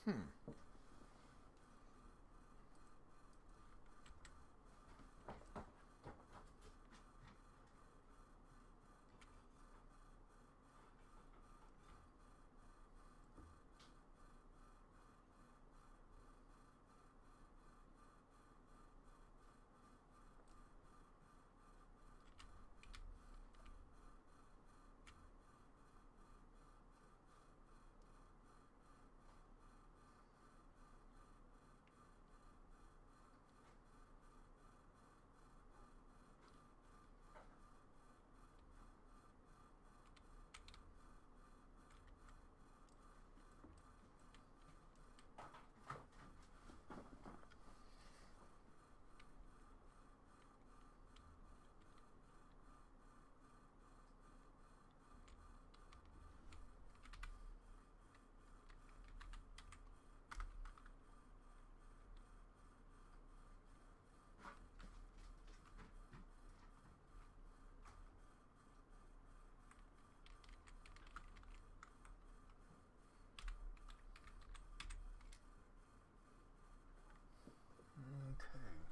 Hmm. Okay.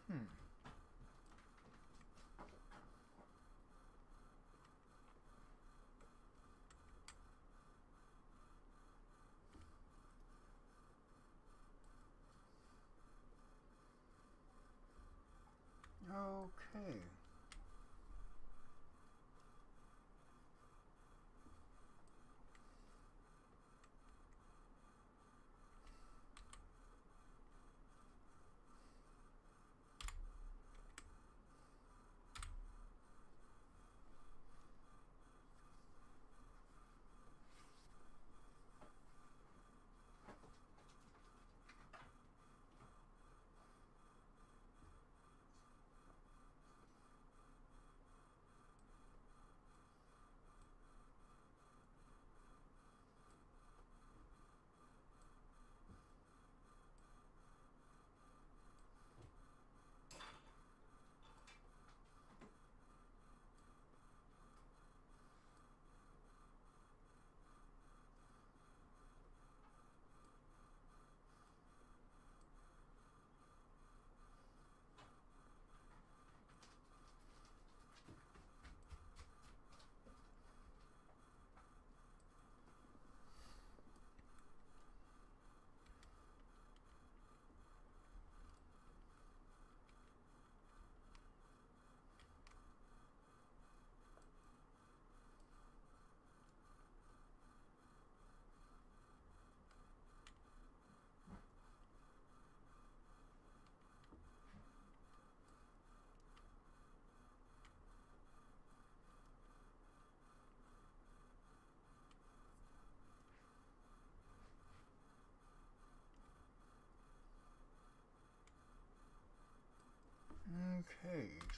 Hmm. Okay.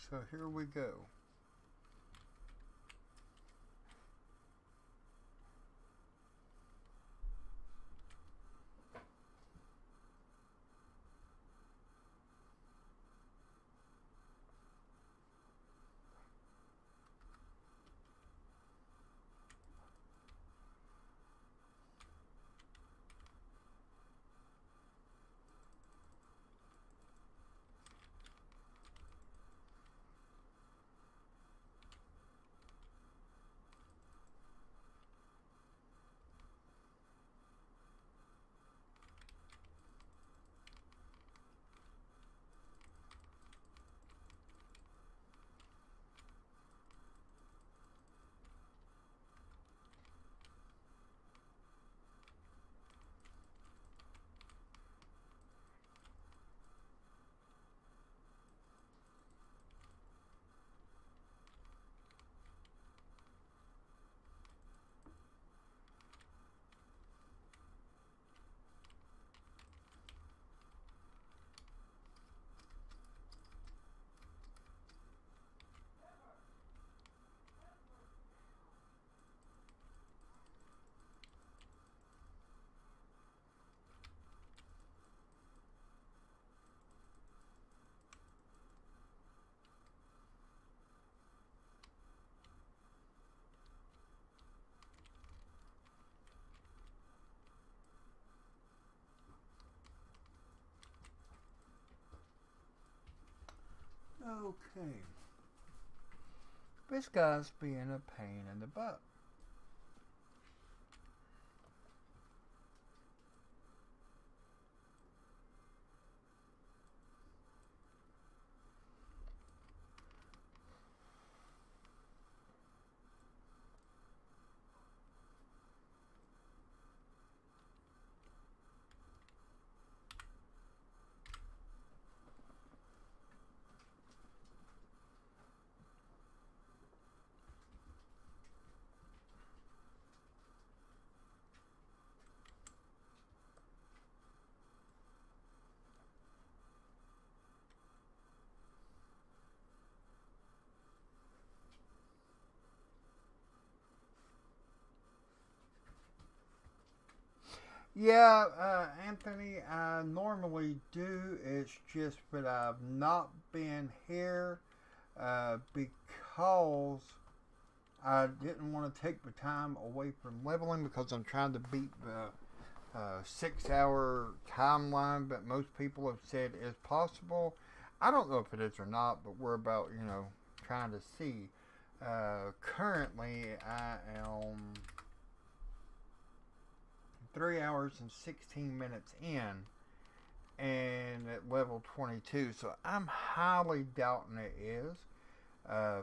So here we go. Okay. This guy's being a pain in the butt. Yeah, Anthony, I normally do. It's just that I've not been here because I didn't want to take the time away from leveling because I'm trying to beat the 6 hour timeline that most people have said is possible. I don't know if it is or not, but we're about, trying to see. Currently, I am 3 hours and 16 minutes in and at level 22, so I'm highly doubting it is.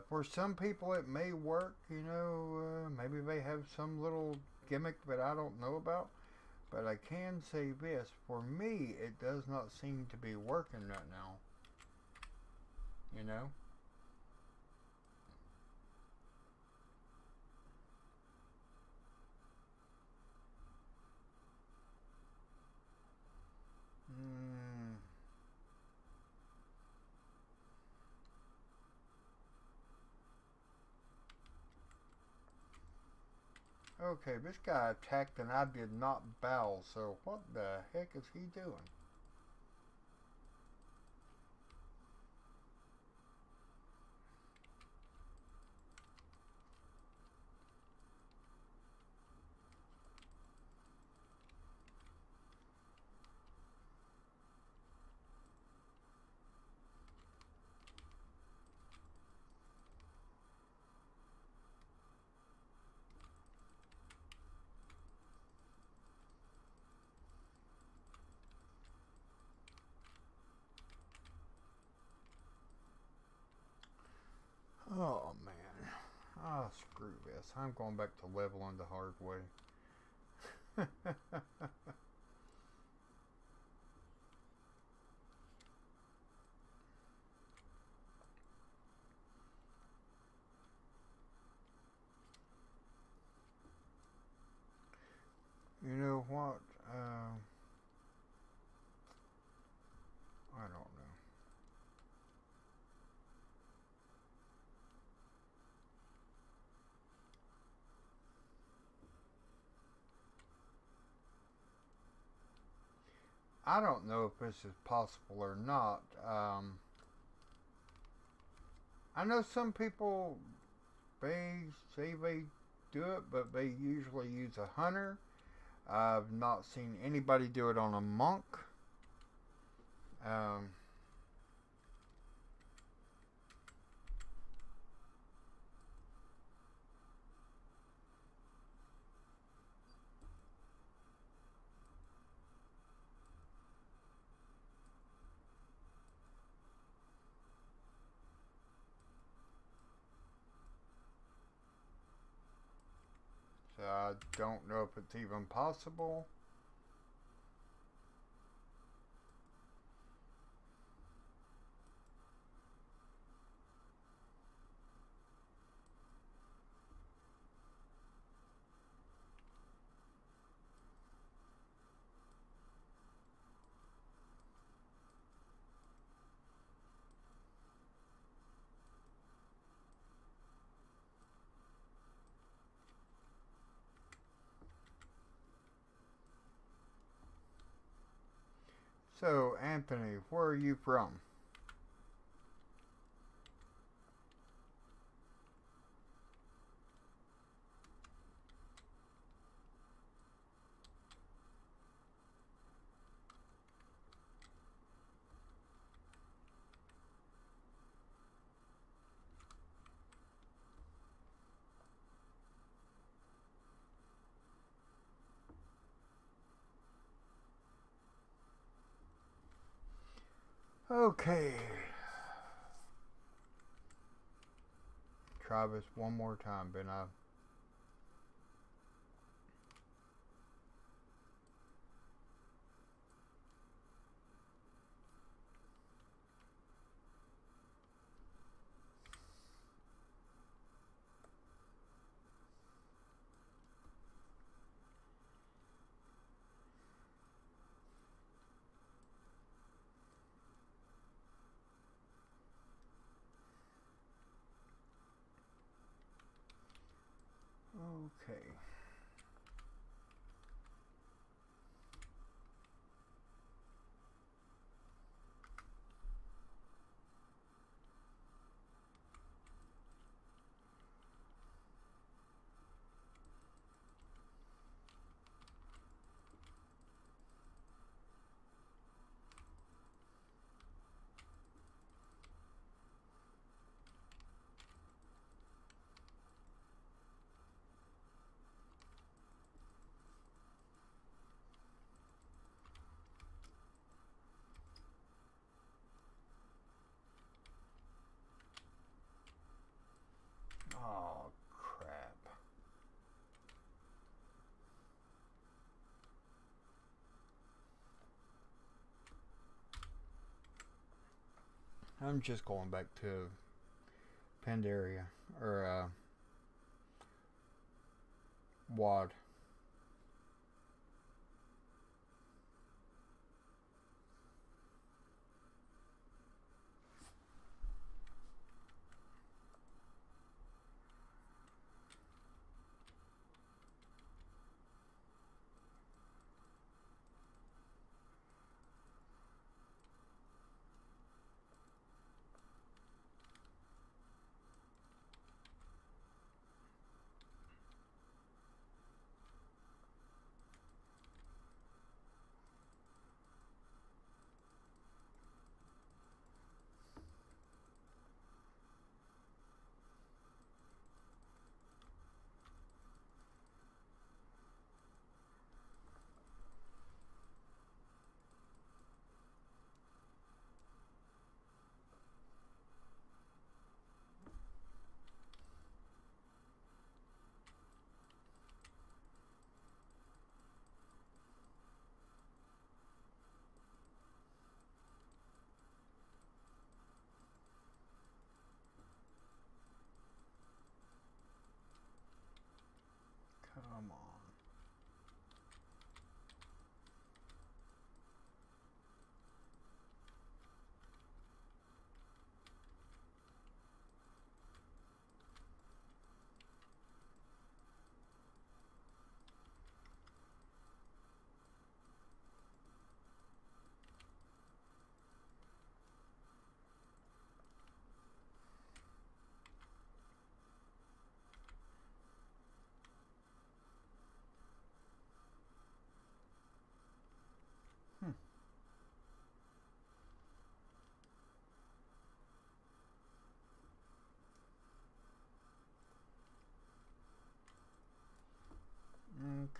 For some people it may work, maybe they have some little gimmick that I don't know about, but I can say this, for me it does not seem to be working right now, you know. Mm. Okay, this guy attacked and I did not bow, so what the heck is he doing? Oh man. Oh, screw this. I'm going back to leveling the hard way. You know what? I don't know. I don't know if this is possible or not. I know some people, they say they do it, but they usually use a hunter. I've not seen anybody do it on a monk. Um, so I don't know if it's even possible. So, Anthony, where are you from? Okay. Try this one more time, Ben. Okay. Oh, crap. I'm just going back to Pandaria, or WAD.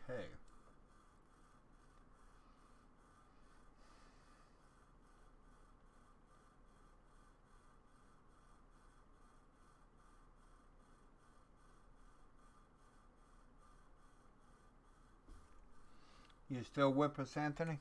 Okay. You still with us, Anthony?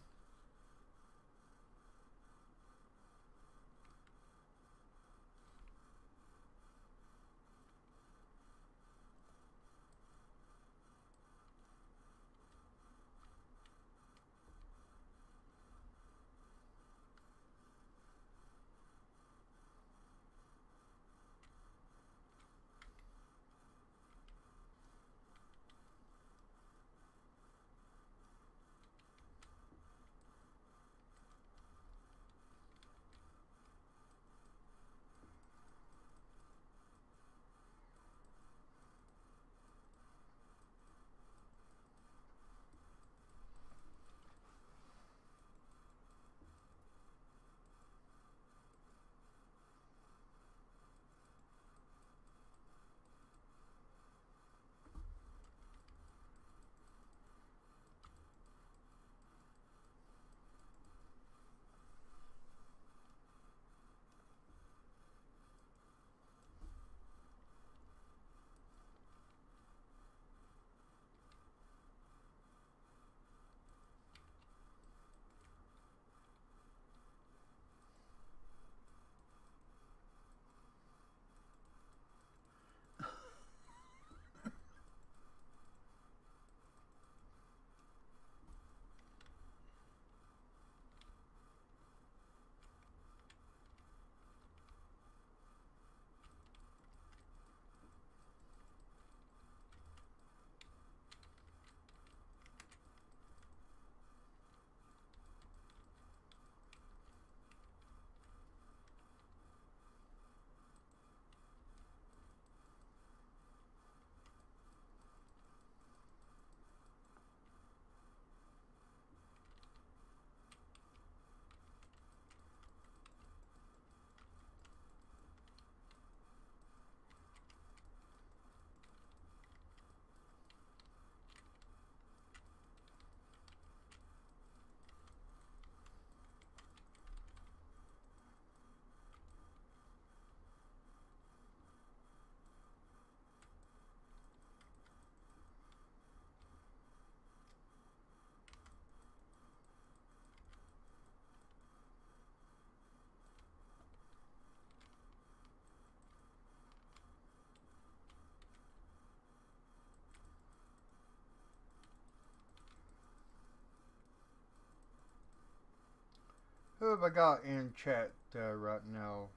Who have I got in chat right now?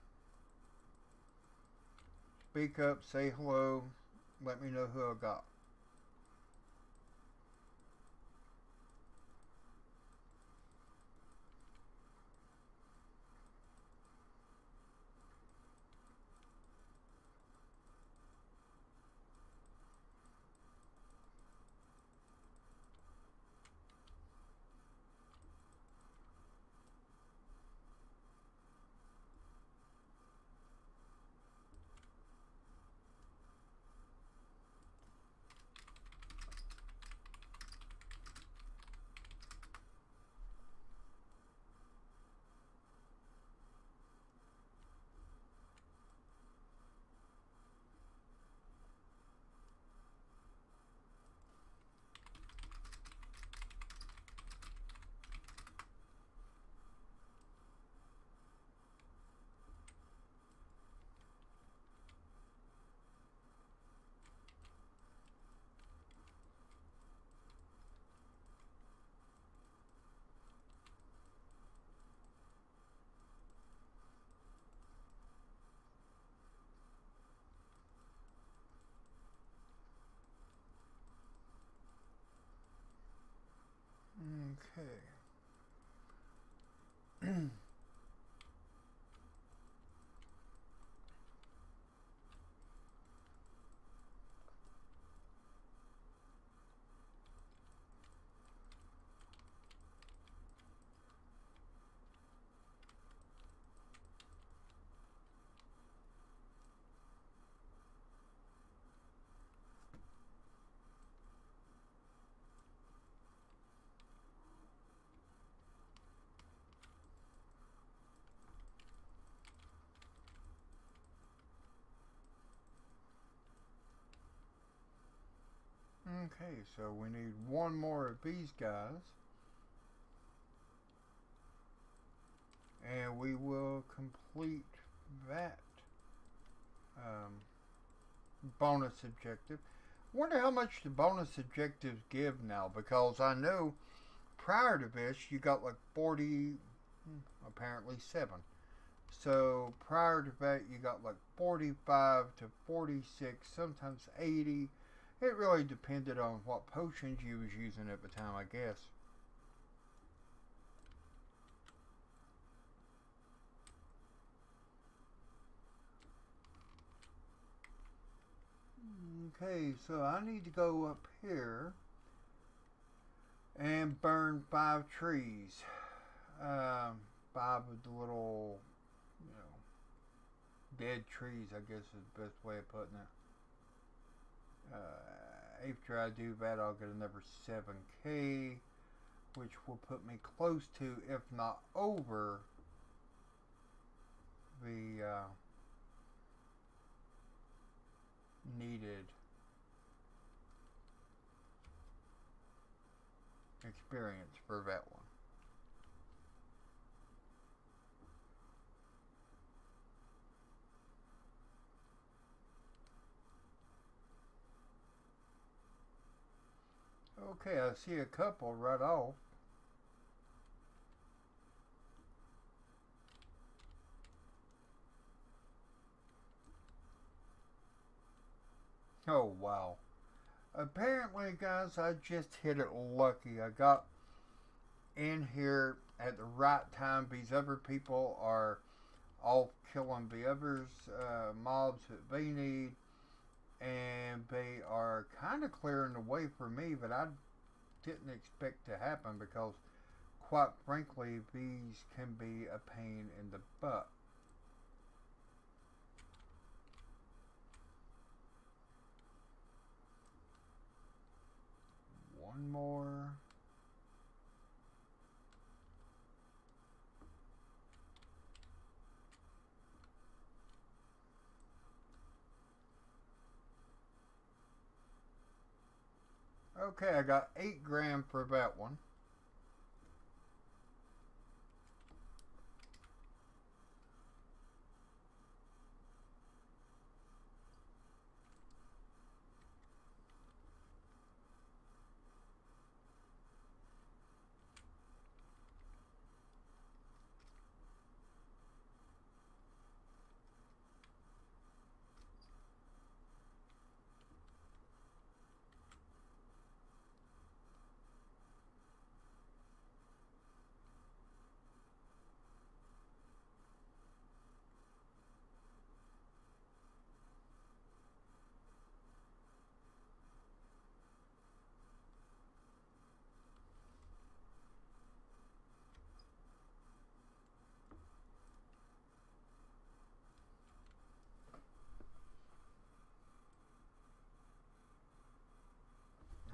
Speak up, say hello, let me know who I got. Okay. Okay, so we need one more of these guys. And we will complete that bonus objective. Wonder how much the bonus objectives give now, because I know prior to this you got like 40, apparently 7. So prior to that you got like 45 to 46, sometimes 80. It really depended on what potions you was using at the time, I guess. Okay, so I need to go up here and burn 5 trees. 5 of the little, you know, dead trees, I guess is the best way of putting it. After I do that, I'll get another 7k, which will put me close to, if not over, the needed experience for that one. Okay, I see a couple right off. Oh, wow. Apparently, guys, I just hit it lucky. I got in here at the right time. These other people are off killing the others mobs that they need, and they are kind of clearing the way for me, but I didn't expect to happen because, quite frankly, these can be a pain in the butt. One more. Okay, I got 8 grand for that one.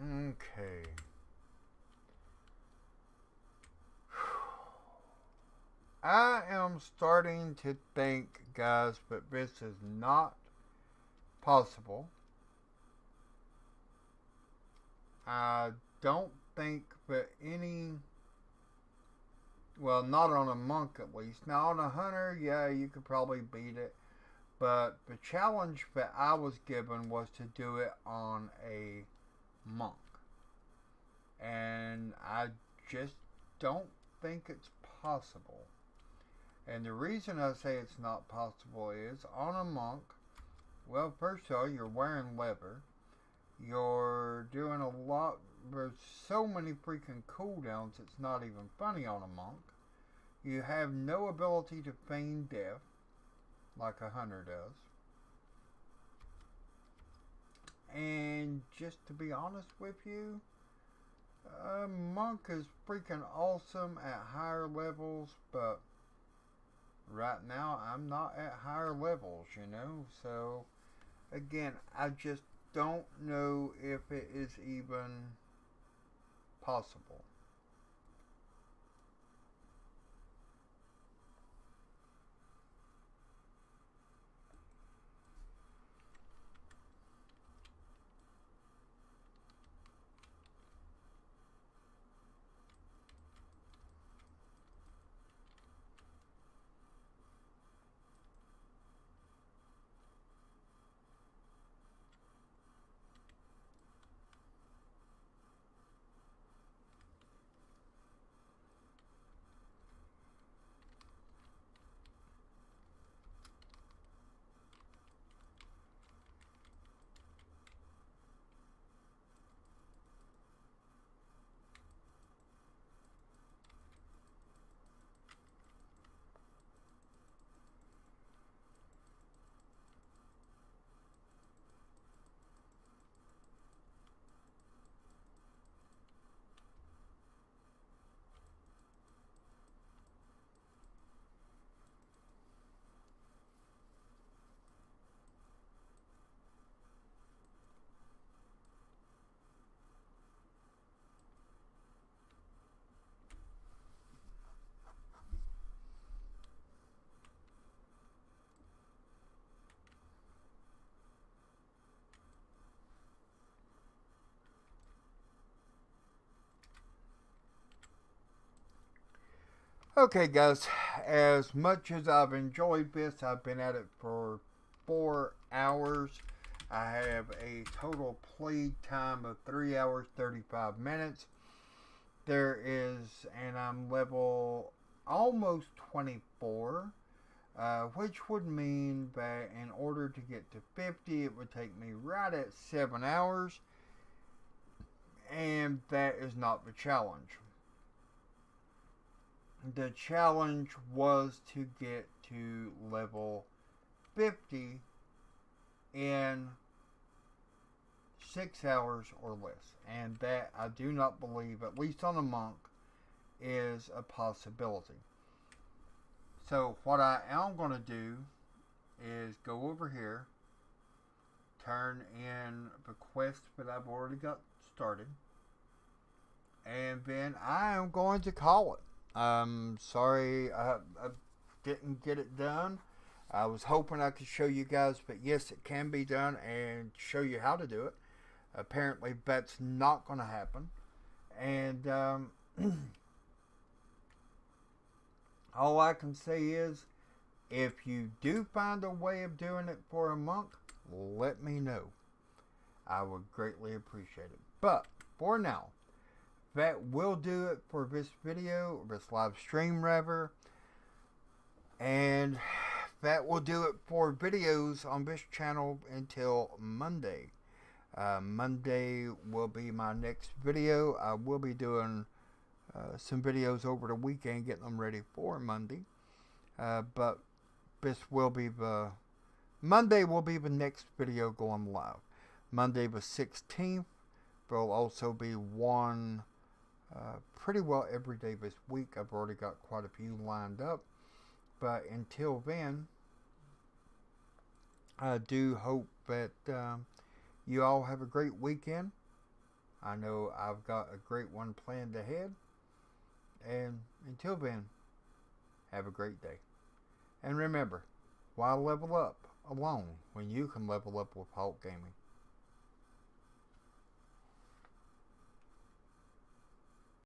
Okay. I am starting to think, guys, that this is not possible. I don't think that any, well, not on a monk at least. Now, on a hunter, yeah, you could probably beat it. But the challenge that I was given was to do it on a monk. And I just don't think it's possible. And the reason I say it's not possible is on a monk, well, first of all, you're wearing leather. You're doing a lot, there's so many freaking cooldowns, it's not even funny on a monk. You have no ability to feign death, like a hunter does. And just to be honest with you, a monk is freaking awesome at higher levels, but right now I'm not at higher levels, you know. So again, I just don't know if it is even possible. Okay, guys, as much as I've enjoyed this, I've been at it for 4 hours. I have a total play time of 3 hours 35 minutes. There is, and I'm level almost 24, which would mean that in order to get to 50, it would take me right at 7 hours, and that is not the challenge. The challenge was to get to level 50 in 6 hours or less. And that I do not believe, at least on a monk, is a possibility. So what I am going to do is go over here, turn in the quest that I've already got started, and then I am going to call it. Sorry I didn't get it done. I was hoping I could show you guys, but yes, it can be done and show you how to do it. Apparently, that's not going to happen. And all I can say is, if you do find a way of doing it for a monk, let me know. I would greatly appreciate it. But for now, that will do it for this video, this live stream rather. And that will do it for videos on this channel until Monday. Monday will be my next video. I will be doing some videos over the weekend, getting them ready for Monday. But this will be Monday will be the next video going live. Monday the 16th. There will also be one pretty well every day this week. I've already got quite a few lined up. But until then, I do hope that you all have a great weekend. I know I've got a great one planned ahead. And until then, have a great day. And remember, why level up alone when you can level up with Hawk Gaming?